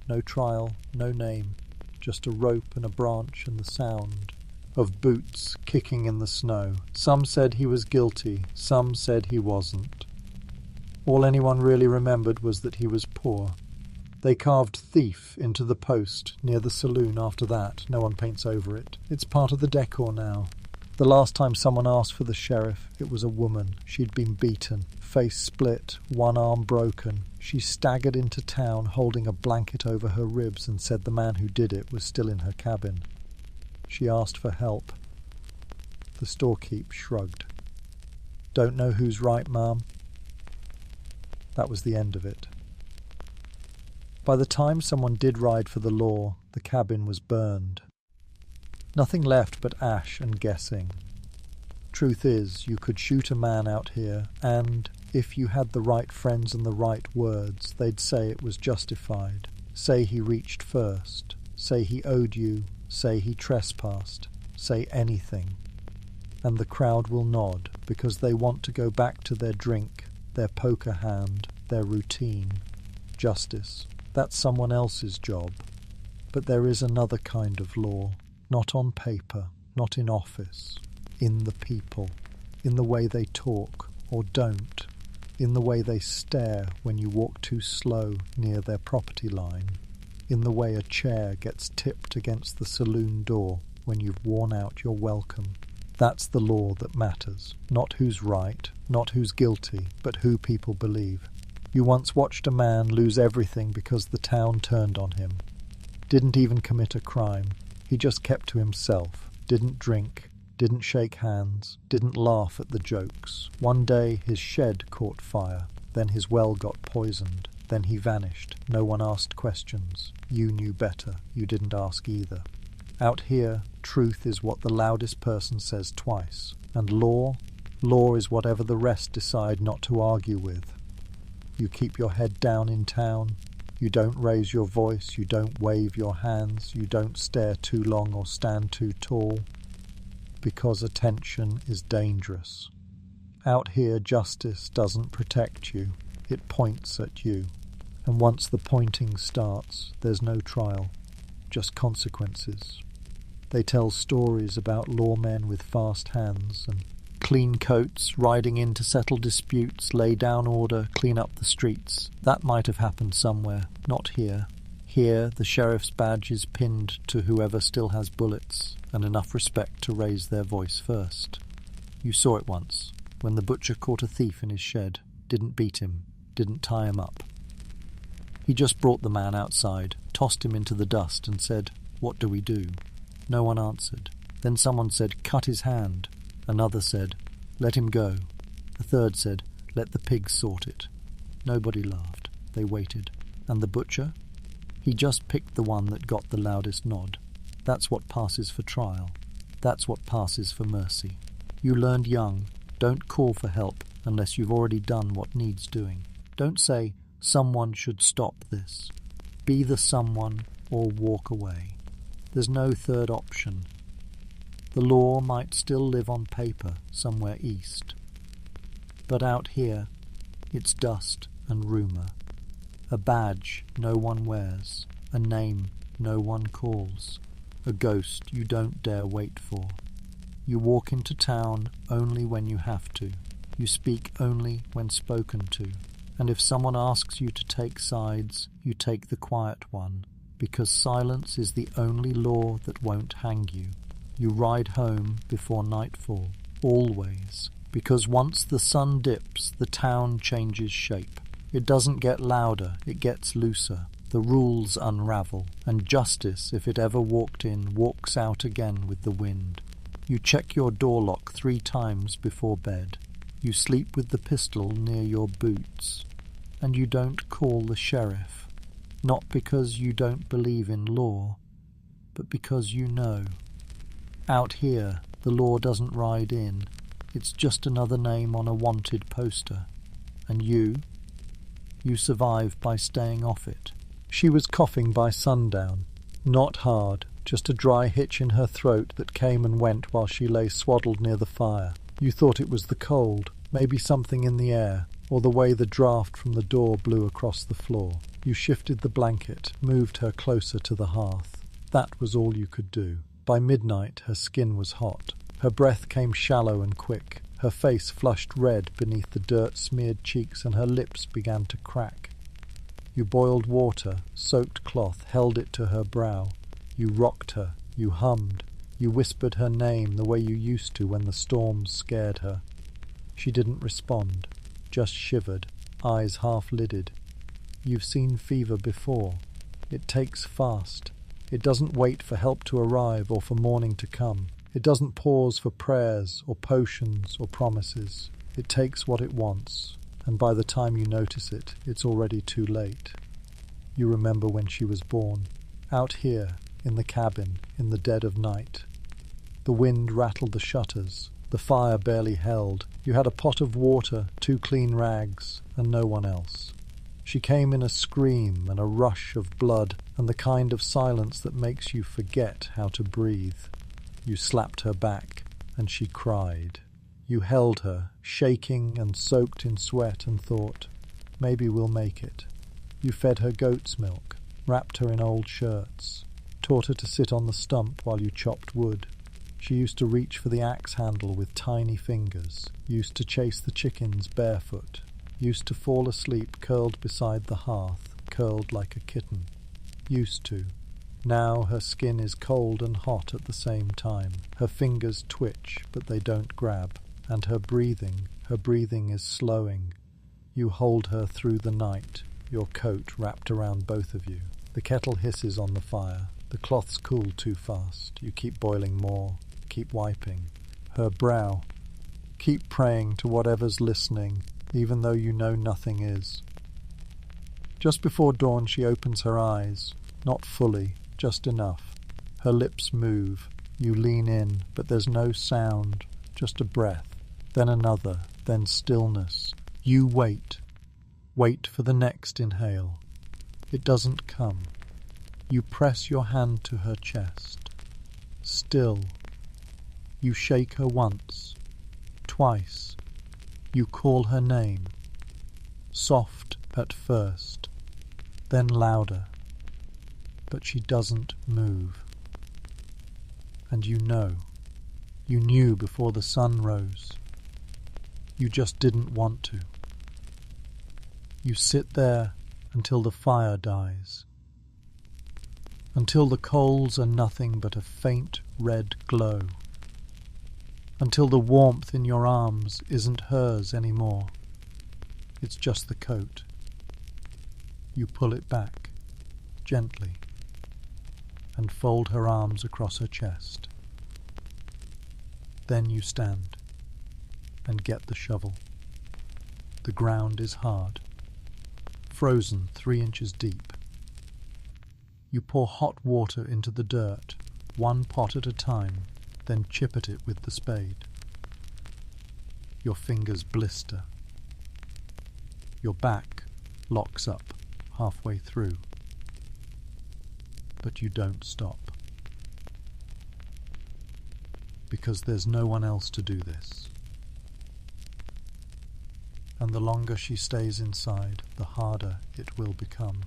No trial, no name, just a rope and a branch and the sound of boots kicking in the snow. Some said he was guilty, some said he wasn't. All anyone really remembered was that he was poor. They carved thief into the post near the saloon after that. No one paints over it. It's part of the decor now. The last time someone asked for the sheriff, it was a woman. She'd been beaten, face split, one arm broken. She staggered into town holding a blanket over her ribs and said the man who did it was still in her cabin. She asked for help. The storekeep shrugged. "Don't know who's right, ma'am." That was the end of it. By the time someone did ride for the law, the cabin was burned. Nothing left but ash and guessing. Truth is, you could shoot a man out here, and, if you had the right friends and the right words, they'd say it was justified. Say he reached first. Say he owed you. Say he trespassed. Say anything. And the crowd will nod, because they want to go back to their drink, their poker hand, their routine. Justice. That's someone else's job. But there is another kind of law. Not on paper, not in office, in the people, in the way they talk or don't, in the way they stare when you walk too slow near their property line, in the way a chair gets tipped against the saloon door when you've worn out your welcome. That's the law that matters, not who's right, not who's guilty, but who people believe. You once watched a man lose everything because the town turned on him. Didn't even commit a crime. He just kept to himself, didn't drink, didn't shake hands, didn't laugh at the jokes. One day his shed caught fire, then his well got poisoned. Then he vanished. No one asked questions. You knew better. You didn't ask either. Out here, truth is what the loudest person says twice. And law is whatever the rest decide not to argue with. You keep your head down in town. You don't raise your voice. You don't wave your hands. You don't stare too long or stand too tall. Because attention is dangerous. Out here, justice doesn't protect you. It points at you. And once the pointing starts, there's no trial, just consequences. They tell stories about lawmen with fast hands and clean coats, riding in to settle disputes, lay down order, clean up the streets. That might have happened somewhere, not here. Here, the sheriff's badge is pinned to whoever still has bullets and enough respect to raise their voice first. You saw it once, when the butcher caught a thief in his shed, didn't beat him, didn't tie him up. He just brought the man outside, tossed him into the dust and said, "What do we do?" No one answered. Then someone said, "Cut his hand." Another said, "Let him go." A third said, "Let the pigs sort it." Nobody laughed. They waited. And the butcher? He just picked the one that got the loudest nod. That's what passes for trial. That's what passes for mercy. You learned young, don't call for help unless you've already done what needs doing. Don't say, "Someone should stop this." Be the someone or walk away. There's no third option. The law might still live on paper somewhere east. But out here, it's dust and rumour. A badge no one wears, a name no one calls, a ghost you don't dare wait for. You walk into town only when you have to. You speak only when spoken to. And if someone asks you to take sides, you take the quiet one, because silence is the only law that won't hang you. You ride home before nightfall, always, because once the sun dips, the town changes shape. It doesn't get louder, it gets looser. The rules unravel, and justice, if it ever walked in, walks out again with the wind. You check your door lock 3 times before bed. You sleep with the pistol near your boots. And you don't call the sheriff, not because you don't believe in law, but because you know. Out here, the law doesn't ride in. It's just another name on a wanted poster. And you survive by staying off it. She was coughing by sundown. Not hard, just a dry hitch in her throat that came and went while she lay swaddled near the fire. You thought it was the cold, maybe something in the air, or the way the draught from the door blew across the floor. You shifted the blanket, moved her closer to the hearth. That was all you could do. By midnight, her skin was hot. Her breath came shallow and quick. Her face flushed red beneath the dirt-smeared cheeks, and her lips began to crack. You boiled water, soaked cloth, held it to her brow. You rocked her. You hummed. You whispered her name the way you used to when the storms scared her. She didn't respond, just shivered, eyes half-lidded. You've seen fever before. It takes fast. It doesn't wait for help to arrive or for morning to come. It doesn't pause for prayers or potions or promises. It takes what it wants, and by the time you notice it, it's already too late. You remember when she was born, out here, in the cabin, in the dead of night. The wind rattled the shutters. The fire barely held. You had a pot of water, 2 clean rags, and no one else. She came in a scream and a rush of blood, and the kind of silence that makes you forget how to breathe. You slapped her back, and she cried. You held her, shaking and soaked in sweat, and thought, maybe we'll make it. You fed her goat's milk, wrapped her in old shirts, taught her to sit on the stump while you chopped wood. She used to reach for the axe handle with tiny fingers, used to chase the chickens barefoot, used to fall asleep curled beside the hearth, curled like a kitten. Used to. Now her skin is cold and hot at the same time. Her fingers twitch, but they don't grab. And her breathing is slowing. You hold her through the night, your coat wrapped around both of you. The kettle hisses on the fire. The cloths cool too fast. You keep boiling more, keep wiping. Her brow. Keep praying to whatever's listening, even though you know nothing is. Just before dawn she opens her eyes, not fully, just enough. Her lips move. You lean in, but there's no sound, just a breath, then another, then stillness. You wait. Wait for the next inhale. It doesn't come. You press your hand to her chest. Still. You shake her once, twice. You call her name. Soft at first, then louder. But she doesn't move. And you know. You knew before the sun rose. You just didn't want to. You sit there until the fire dies. Until the coals are nothing but a faint red glow. Until the warmth in your arms isn't hers anymore. It's just the coat. You pull it back, gently, and fold her arms across her chest. Then you stand and get the shovel. The ground is hard, frozen 3 inches deep. You pour hot water into the dirt, one pot at a time, then chip at it with the spade. Your fingers blister. Your back locks up halfway through. But you don't stop. Because there's no one else to do this. And the longer she stays inside, the harder it will become.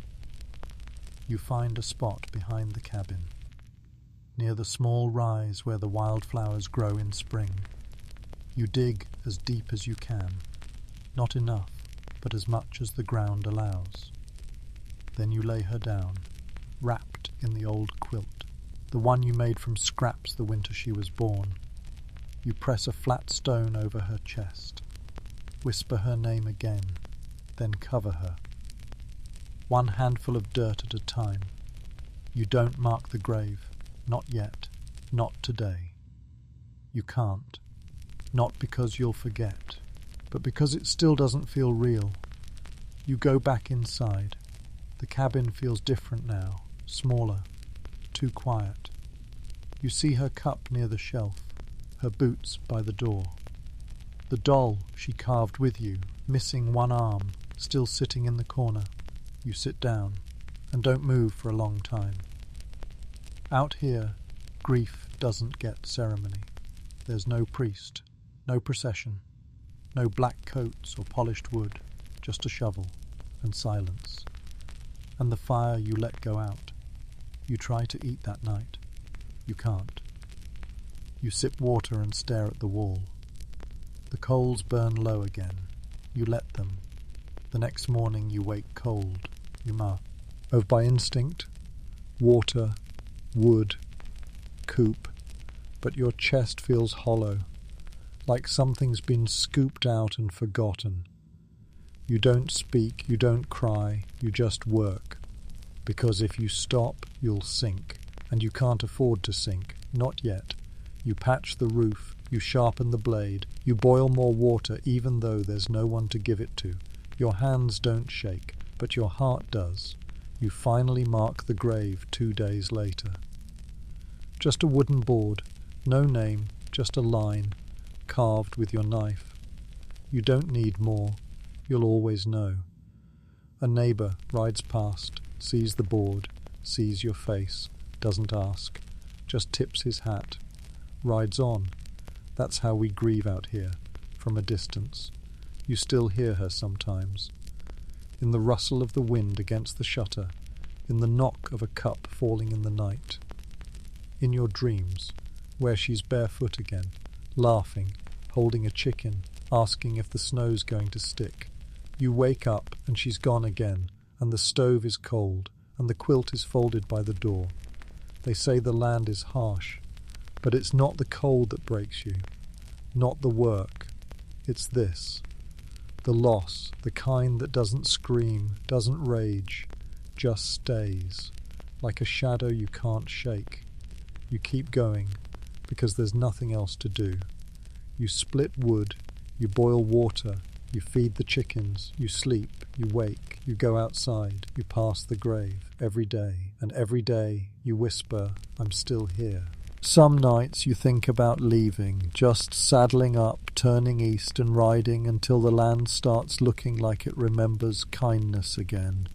You find a spot behind the cabin, near the small rise where the wildflowers grow in spring. You dig as deep as you can, not enough, but as much as the ground allows. Then you lay her down, wrapped in the old quilt, the one you made from scraps the winter she was born. You press a flat stone over her chest, whisper her name again, then cover her. One handful of dirt at a time. You don't mark the grave, not yet, not today. You can't, not because you'll forget, but because it still doesn't feel real. You go back inside. The cabin feels different now, smaller, too quiet. You see her cup near the shelf, her boots by the door. The doll she carved with you, missing one arm, still sitting in the corner. You sit down and don't move for a long time. Out here, grief doesn't get ceremony. There's no priest, no procession, no black coats or polished wood, just a shovel and silence. And the fire you let go out. You try to eat that night. You can't. You sip water and stare at the wall. The coals burn low again. You let them. The next morning you wake cold. You must. By instinct, water, wood, coop, but your chest feels hollow, like something's been scooped out and forgotten. You don't speak, you don't cry, you just work. Because if you stop, you'll sink, and you can't afford to sink, not yet. You patch the roof, you sharpen the blade, you boil more water even though there's no one to give it to. Your hands don't shake, but your heart does. You finally mark the grave 2 days later. Just a wooden board, no name, just a line, carved with your knife. You don't need more, you'll always know. A neighbour rides past, sees the board, sees your face, doesn't ask, just tips his hat, rides on. That's how we grieve out here, from a distance. You still hear her sometimes. In the rustle of the wind against the shutter, in the knock of a cup falling in the night. In your dreams, where she's barefoot again, laughing, holding a chicken, asking if the snow's going to stick. You wake up and she's gone again, and the stove is cold, and the quilt is folded by the door. They say the land is harsh, but it's not the cold that breaks you, not the work. It's this. The loss, the kind that doesn't scream, doesn't rage, just stays, like a shadow you can't shake. You keep going, because there's nothing else to do. You split wood, you boil water, You feed the chickens, you sleep, you wake, you go outside, you pass the grave, every day, and every day you whisper, I'm still here. Some nights you think about leaving, just saddling up, turning east and riding until the land starts looking like it remembers kindness again.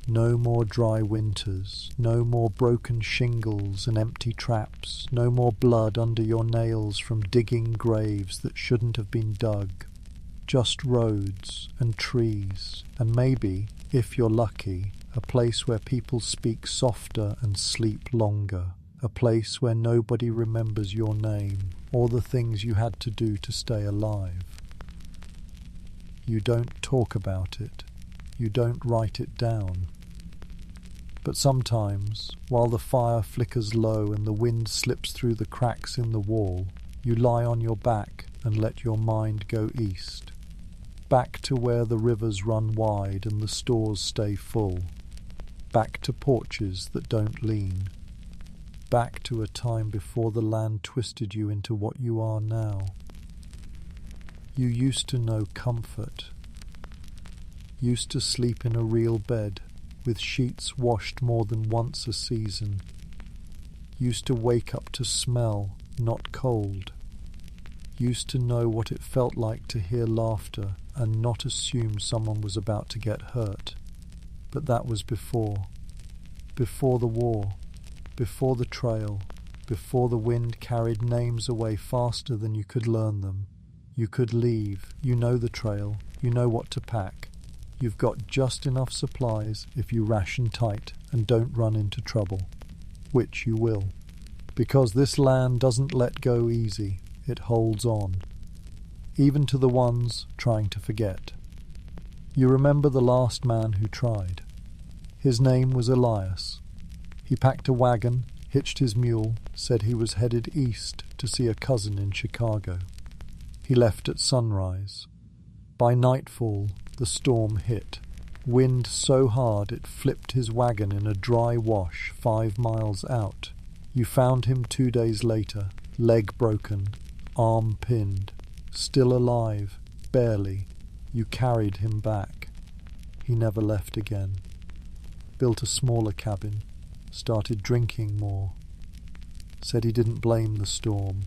No more dry winters, no more broken shingles and empty traps, no more blood under your nails from digging graves that shouldn't have been dug. Just roads and trees, and maybe, if you're lucky, a place where people speak softer and sleep longer. A place where nobody remembers your name or the things you had to do to stay alive. You don't talk about it. You don't write it down. But sometimes, while the fire flickers low and the wind slips through the cracks in the wall, you lie on your back and let your mind go east. Back to where the rivers run wide and the stores stay full. Back to porches that don't lean. Back to a time before the land twisted you into what you are now. You used to know comfort. Used to sleep in a real bed, with sheets washed more than once a season. Used to wake up to smell, not cold. Used to know what it felt like to hear laughter and not assume someone was about to get hurt. But that was before. Before the war. Before the trail, before the wind carried names away faster than you could learn them. You could leave, you know the trail, you know what to pack. You've got just enough supplies if you ration tight and don't run into trouble, which you will. Because this land doesn't let go easy, it holds on. Even to the ones trying to forget. You remember the last man who tried. His name was Elias. He packed a wagon, hitched his mule, said he was headed east to see a cousin in Chicago. He left at sunrise. By nightfall, the storm hit. Wind so hard it flipped his wagon in a dry wash 5 miles out. You found him 2 days later, leg broken, arm pinned, still alive, barely. You carried him back. He never left again. Built a smaller cabin. Started drinking more. Said he didn't blame the storm.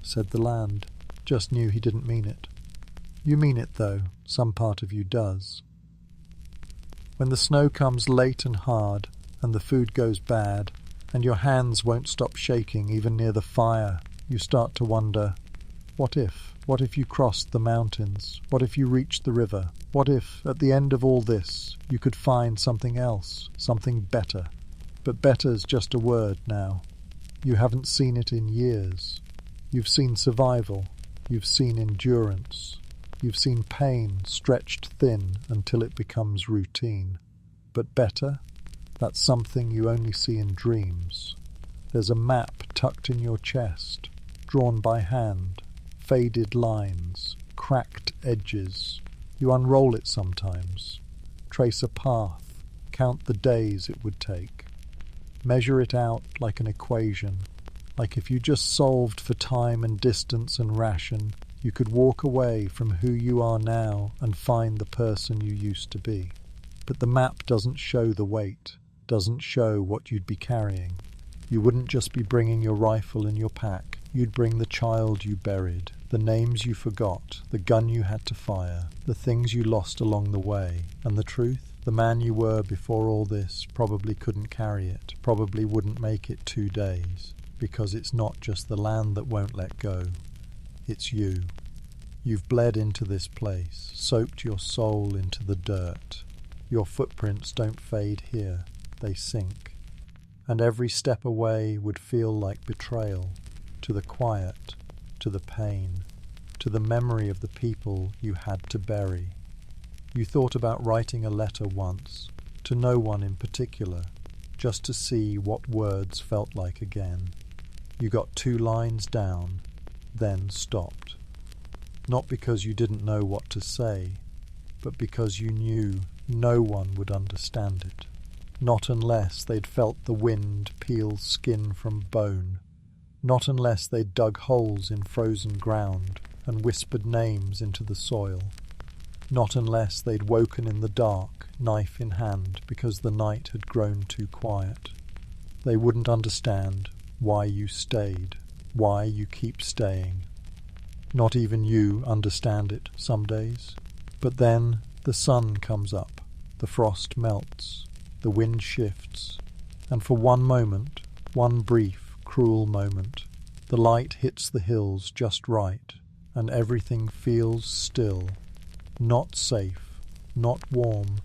Said the land. Just knew he didn't mean it. You mean it, though. Some part of you does. When the snow comes late and hard, and the food goes bad, and your hands won't stop shaking even near the fire, you start to wonder, what if? What if you crossed the mountains? What if you reached the river? What if, at the end of all this, you could find something else, something better? But better's just a word now. You haven't seen it in years. You've seen survival. You've seen endurance. You've seen pain stretched thin until it becomes routine. But better? That's something you only see in dreams. There's a map tucked in your chest, drawn by hand, faded lines, cracked edges. You unroll it sometimes, trace a path, count the days it would take. Measure it out like an equation, like if you just solved for time and distance and ration, you could walk away from who you are now and find the person you used to be. But the map doesn't show the weight, doesn't show what you'd be carrying. You wouldn't just be bringing your rifle in your pack, you'd bring the child you buried, the names you forgot, the gun you had to fire, the things you lost along the way, and the truth? The man you were before all this probably couldn't carry it, probably wouldn't make it 2 days, because it's not just the land that won't let go, it's you. You've bled into this place, soaked your soul into the dirt. Your footprints don't fade here, they sink. And every step away would feel like betrayal, to the quiet, to the pain, to the memory of the people you had to bury. You thought about writing a letter once, to no one in particular, just to see what words felt like again. You got 2 lines down, then stopped. Not because you didn't know what to say, but because you knew no one would understand it. Not unless they'd felt the wind peel skin from bone. Not unless they'd dug holes in frozen ground and whispered names into the soil. Not unless they'd woken in the dark, knife in hand, because the night had grown too quiet. They wouldn't understand why you stayed, why you keep staying. Not even you understand it some days. But then the sun comes up, the frost melts, the wind shifts, and for one moment, one brief, cruel moment, the light hits the hills just right, and everything feels still. Not safe, not warm,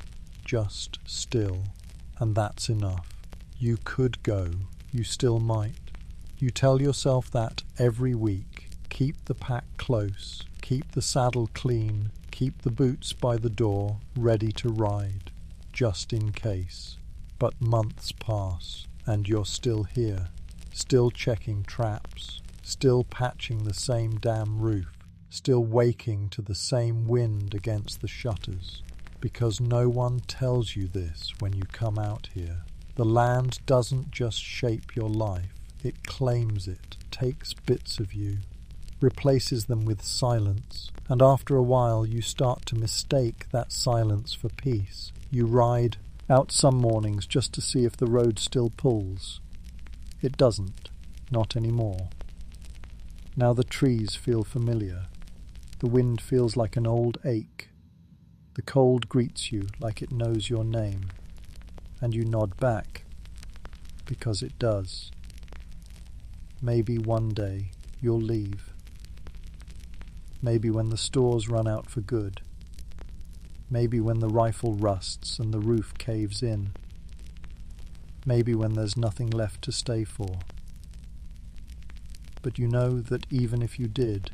just still. And that's enough. You could go, you still might. You tell yourself that every week. Keep the pack close, keep the saddle clean, keep the boots by the door, ready to ride, just in case. But months pass, and you're still here, still checking traps, still patching the same damn roof, still waking to the same wind against the shutters, because no one tells you this when you come out here. The land doesn't just shape your life, it claims it, takes bits of you, replaces them with silence, and after a while you start to mistake that silence for peace. You ride out some mornings just to see if the road still pulls. It doesn't, not anymore. Now the trees feel familiar. The wind feels like an old ache. The cold greets you like it knows your name, and you nod back, because it does. Maybe one day you'll leave. Maybe when the stores run out for good. Maybe when the rifle rusts and the roof caves in. Maybe when there's nothing left to stay for. But you know that even if you did,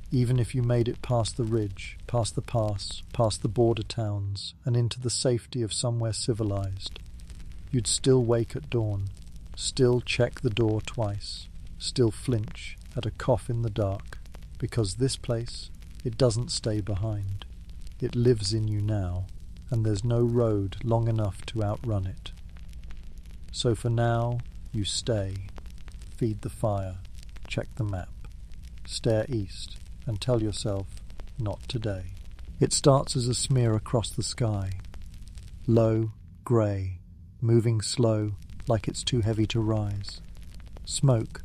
even if you made it past the ridge, past the pass, past the border towns, and into the safety of somewhere civilized, you'd still wake at dawn, still check the door twice, still flinch at a cough in the dark, because this place, it doesn't stay behind. It lives in you now, and there's no road long enough to outrun it. So for now, you stay, feed the fire, check the map, stare east, and tell yourself, not today. It starts as a smear across the sky, low, grey, moving slow, like it's too heavy to rise. Smoke.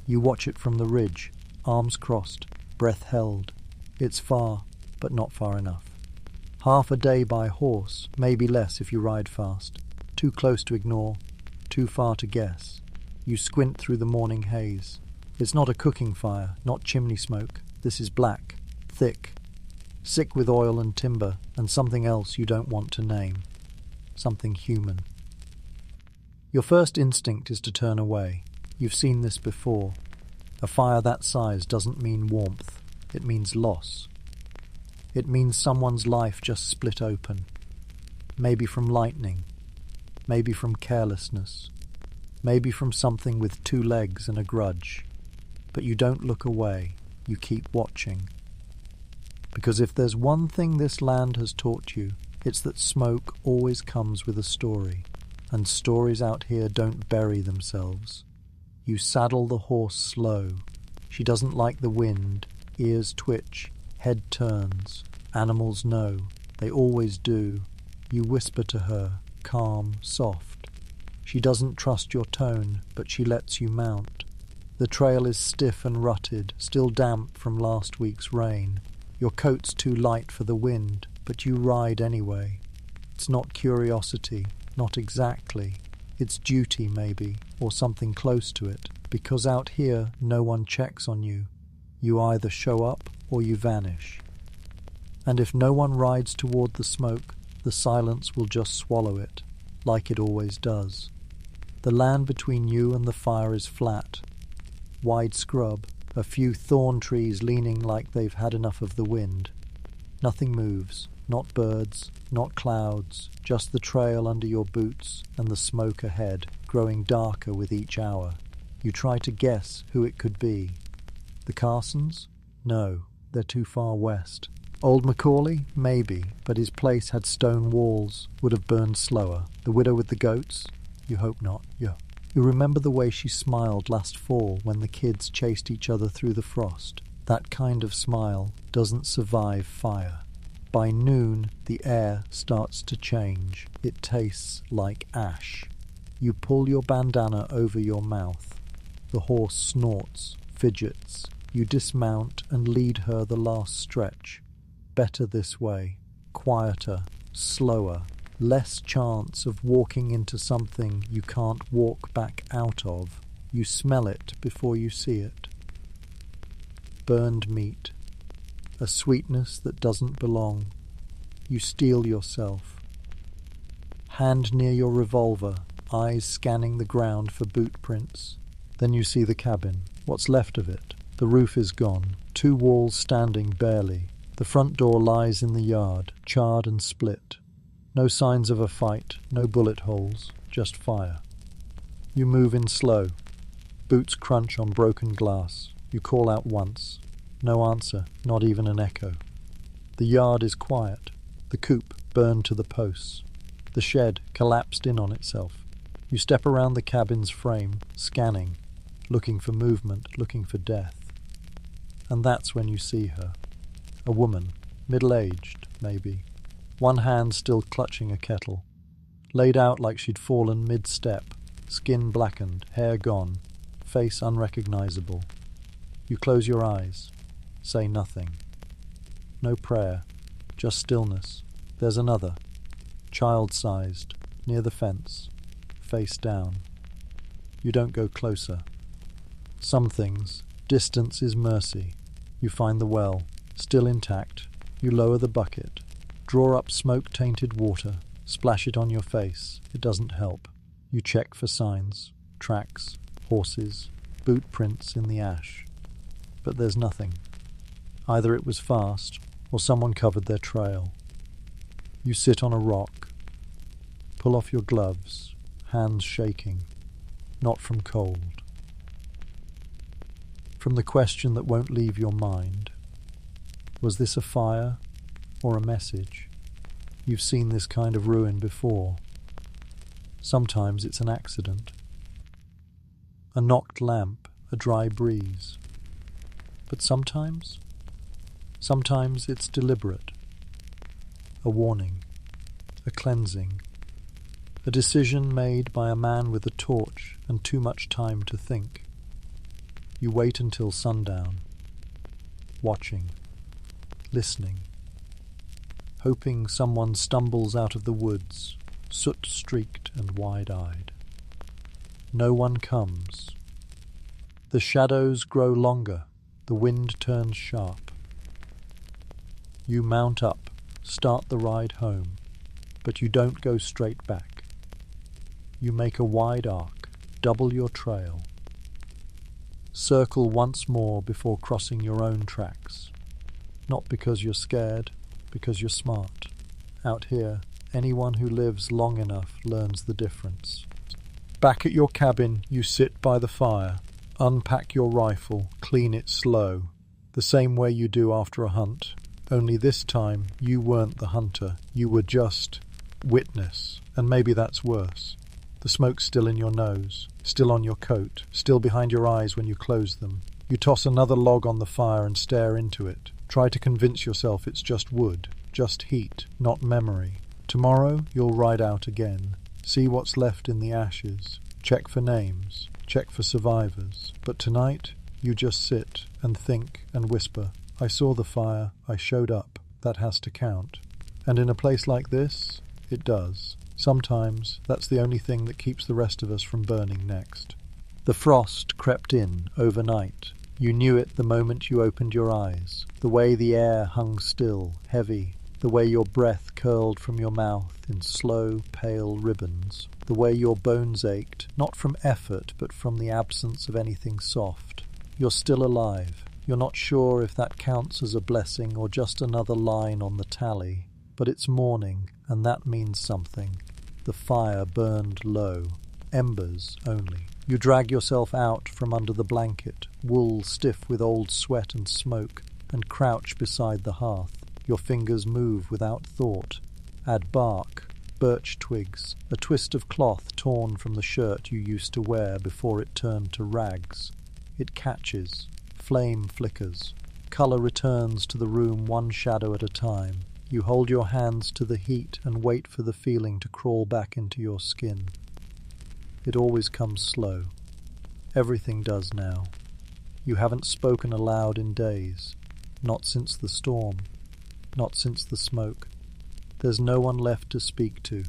You watch it from the ridge, arms crossed, breath held. It's far, but not far enough. Half a day by horse, maybe less if you ride fast. Too close to ignore, too far to guess. You squint through the morning haze. It's not a cooking fire, not chimney smoke. This is black, thick, sick with oil and timber, and something else you don't want to name. Something human. Your first instinct is to turn away. You've seen this before. A fire that size doesn't mean warmth. It means loss. It means someone's life just split open. Maybe from lightning. Maybe from carelessness. Maybe from something with two legs and a grudge. But you don't look away. You keep watching. Because if there's one thing this land has taught you, it's that smoke always comes with a story. And stories out here don't bury themselves. You saddle the horse slow. She doesn't like the wind. Ears twitch. Head turns. Animals know. They always do. You whisper to her, calm, soft. She doesn't trust your tone, but she lets you mount. The trail is stiff and rutted, still damp from last week's rain. Your coat's too light for the wind, but you ride anyway. It's not curiosity, not exactly. It's duty, maybe, or something close to it, because out here no one checks on you. You either show up or you vanish. And if no one rides toward the smoke, the silence will just swallow it, like it always does. The land between you and the fire is flat. Wide scrub, a few thorn trees leaning like they've had enough of the wind. Nothing moves, not birds, not clouds, just the trail under your boots and the smoke ahead, growing darker with each hour. You try to guess who it could be. The Carsons? No, they're too far west. Old Macaulay? Maybe, but his place had stone walls, would have burned slower. The widow with the goats? You hope not, yeah. You remember the way she smiled last fall when the kids chased each other through the frost. That kind of smile doesn't survive fire. By noon, the air starts to change. It tastes like ash. You pull your bandana over your mouth. The horse snorts, fidgets. You dismount and lead her the last stretch. Better this way. Quieter, slower, less chance of walking into something you can't walk back out of. You smell it before you see it. Burned meat. A sweetness that doesn't belong. You steel yourself. Hand near your revolver, eyes scanning the ground for boot prints. Then you see the cabin, what's left of it. The roof is gone, 2 walls standing barely. The front door lies in the yard, charred and split. No signs of a fight, no bullet holes, just fire. You move in slow. Boots crunch on broken glass. You call out once. No answer, not even an echo. The yard is quiet. The coop burned to the posts. The shed collapsed in on itself. You step around the cabin's frame, scanning, looking for movement, looking for death. And that's when you see her. A woman, middle-aged, maybe. One hand still clutching a kettle. Laid out like she'd fallen mid-step, skin blackened, hair gone, face unrecognizable. You close your eyes. Say nothing. No prayer, just stillness. There's another, child-sized, near the fence, face down. You don't go closer. Some things, distance is mercy. You find the well, still intact. You lower the bucket, draw up smoke-tainted water, splash it on your face. It doesn't help. You check for signs, tracks, horses, boot prints in the ash. But there's nothing. Either it was fast, or someone covered their trail. You sit on a rock. Pull off your gloves, hands shaking, not from cold. From the question that won't leave your mind. Was this a fire or a message? You've seen this kind of ruin before. Sometimes it's an accident. A knocked lamp, a dry breeze. But sometimes it's deliberate. A warning, a cleansing, a decision made by a man with a torch and too much time to think. You wait until sundown, watching, listening, hoping someone stumbles out of the woods, soot-streaked and wide-eyed. No one comes. The shadows grow longer, the wind turns sharp. You mount up, start the ride home, but you don't go straight back. You make a wide arc, double your trail. Circle once more before crossing your own tracks. Not because you're scared, because you're smart. Out here, anyone who lives long enough learns the difference. Back at your cabin, you sit by the fire, unpack your rifle, clean it slow, the same way you do after a hunt. Only this time, you weren't the hunter, you were just witness, and maybe that's worse. The smoke's still in your nose, still on your coat, still behind your eyes when you close them. You toss another log on the fire and stare into it. Try to convince yourself it's just wood, just heat, not memory. Tomorrow you'll ride out again, see what's left in the ashes, check for names, check for survivors. But tonight, you just sit and think and whisper, I saw the fire, I showed up, that has to count. And in a place like this, it does. Sometimes that's the only thing that keeps the rest of us from burning next. The frost crept in overnight. You knew it the moment you opened your eyes, the way the air hung still, heavy, the way your breath curled from your mouth in slow, pale ribbons, the way your bones ached, not from effort but from the absence of anything soft. You're still alive. You're not sure if that counts as a blessing or just another line on the tally, but it's morning, and that means something. The fire burned low, embers only. You drag yourself out from under the blanket, wool stiff with old sweat and smoke, and crouch beside the hearth. Your fingers move without thought. Add bark, birch twigs, a twist of cloth torn from the shirt you used to wear before it turned to rags. It catches. Flame flickers. Colour returns to the room one shadow at a time. You hold your hands to the heat and wait for the feeling to crawl back into your skin. It always comes slow. Everything does now. You haven't spoken aloud in days. Not since the storm. Not since the smoke. There's no one left to speak to.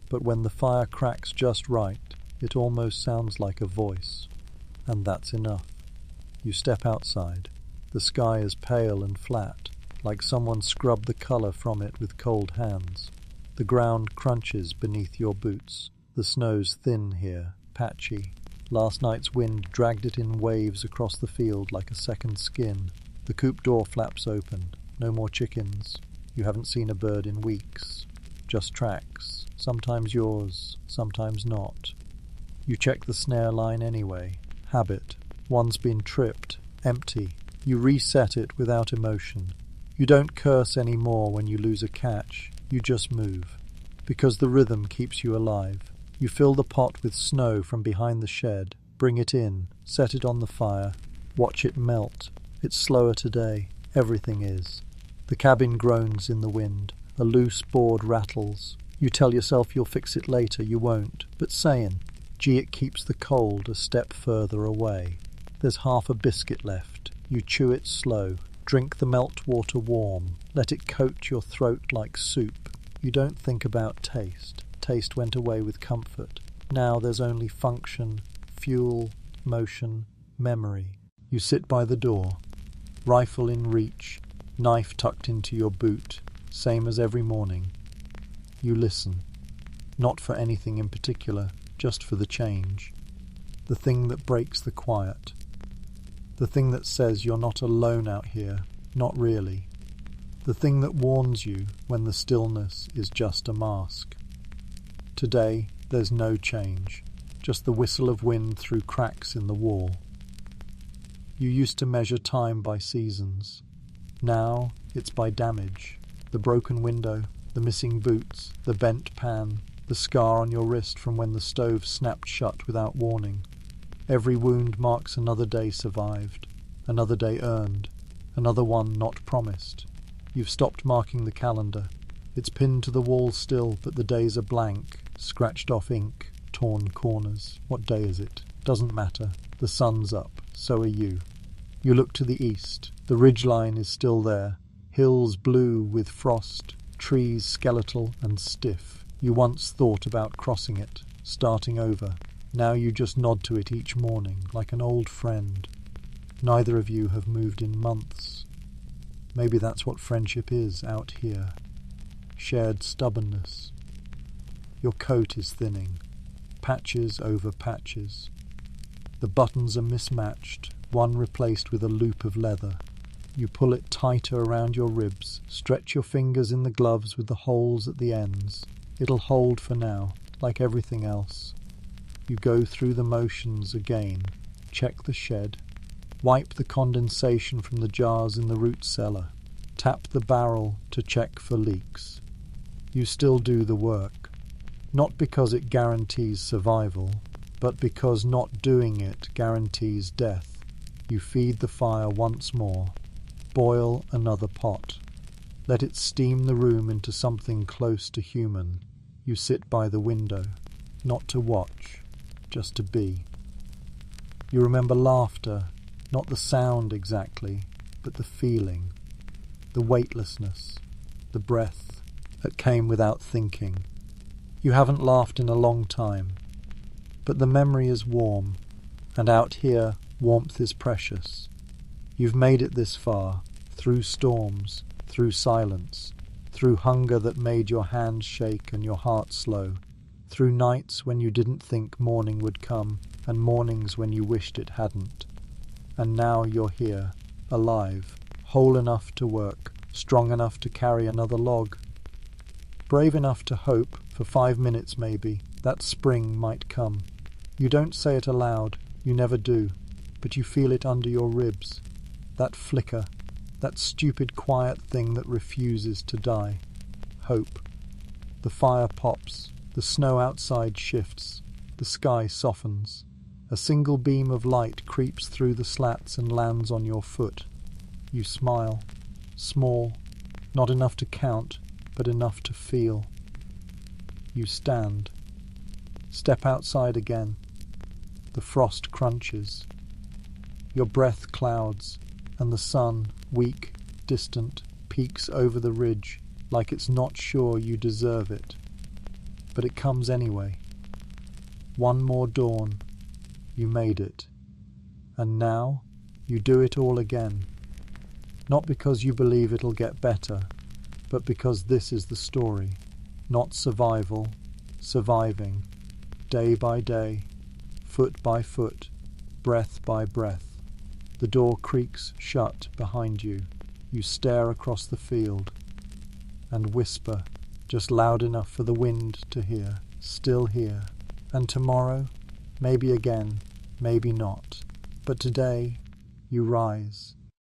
But when the fire cracks just right, it almost sounds like a voice. And that's enough. You step outside. The sky is pale and flat, like someone scrubbed the colour from it with cold hands. The ground crunches beneath your boots. The snow's thin here, patchy. Last night's wind dragged it in waves across the field like a second skin. The coop door flaps open. No more chickens. You haven't seen a bird in weeks. Just tracks. Sometimes yours, sometimes not. You check the snare line anyway. Habit. One's been tripped. Empty. You reset it without emotion. You don't curse anymore when you lose a catch. You just move. Because the rhythm keeps you alive. You fill the pot with snow from behind the shed. Bring it in. Set it on the fire. Watch it melt. It's slower today. Everything is. The cabin groans in the wind. A loose board rattles. You tell yourself you'll fix it later. You won't. But saying, gee, it keeps the cold a step further away. There's half a biscuit left. You chew it slow. Drink the melt water warm. Let it coat your throat like soup. You don't think about taste. Taste went away with comfort. Now there's only function, fuel, motion, memory. You sit by the door. Rifle in reach. Knife tucked into your boot. Same as every morning. You listen. Not for anything in particular, just for the change. The thing that breaks the quiet. The thing that says you're not alone out here, not really. The thing that warns you when the stillness is just a mask. Today, there's no change, just the whistle of wind through cracks in the wall. You used to measure time by seasons. Now, it's by damage. The broken window, the missing boots, the bent pan, the scar on your wrist from when the stove snapped shut without warning. Every wound marks another day survived, another day earned, another one not promised. You've stopped marking the calendar. It's pinned to the wall still, but the days are blank, scratched off ink, torn corners. What day is it? Doesn't matter. The sun's up. So are you. You look to the east. The ridgeline is still there. Hills blue with frost, trees skeletal and stiff. You once thought about crossing it, starting over. Now you just nod to it each morning, like an old friend. Neither of you have moved in months. Maybe that's what friendship is out here. Shared stubbornness. Your coat is thinning. Patches over patches. The buttons are mismatched, one replaced with a loop of leather. You pull it tighter around your ribs, stretch your fingers in the gloves with the holes at the ends. It'll hold for now, like everything else. You go through the motions again, check the shed, wipe the condensation from the jars in the root cellar, tap the barrel to check for leaks. You still do the work, not because it guarantees survival, but because not doing it guarantees death. You feed the fire once more, boil another pot, let it steam the room into something close to human. You sit by the window, not to watch, just to be. You remember laughter, not the sound exactly, but the feeling, the weightlessness, the breath that came without thinking. You haven't laughed in a long time, but the memory is warm, and out here warmth is precious. You've made it this far, through storms, through silence, through hunger that made your hands shake and your heart slow, through nights when you didn't think morning would come, and mornings when you wished it hadn't. And now you're here, alive, whole enough to work, strong enough to carry another log. Brave enough to hope, for 5 minutes maybe, that spring might come. You don't say it aloud, you never do, but you feel it under your ribs. That flicker, that stupid quiet thing that refuses to die. Hope. The fire pops. The snow outside shifts. The sky softens. A single beam of light creeps through the slats and lands on your foot. You smile. Small, Not enough to count, but enough to feel. You stand. Step outside again. The frost crunches. Your breath clouds, and the sun, weak, distant, peeks over the ridge like it's not sure you deserve it. But it comes anyway. One more dawn. You made it. And now you do it all again. Not because you believe it'll get better, but because this is the story. Not survival, surviving. Day by day, foot by foot, breath by breath. The door creaks shut behind you. You stare across the field and whisper, just loud enough for the wind to hear, still here. And tomorrow, maybe again, maybe not. But today, you rise.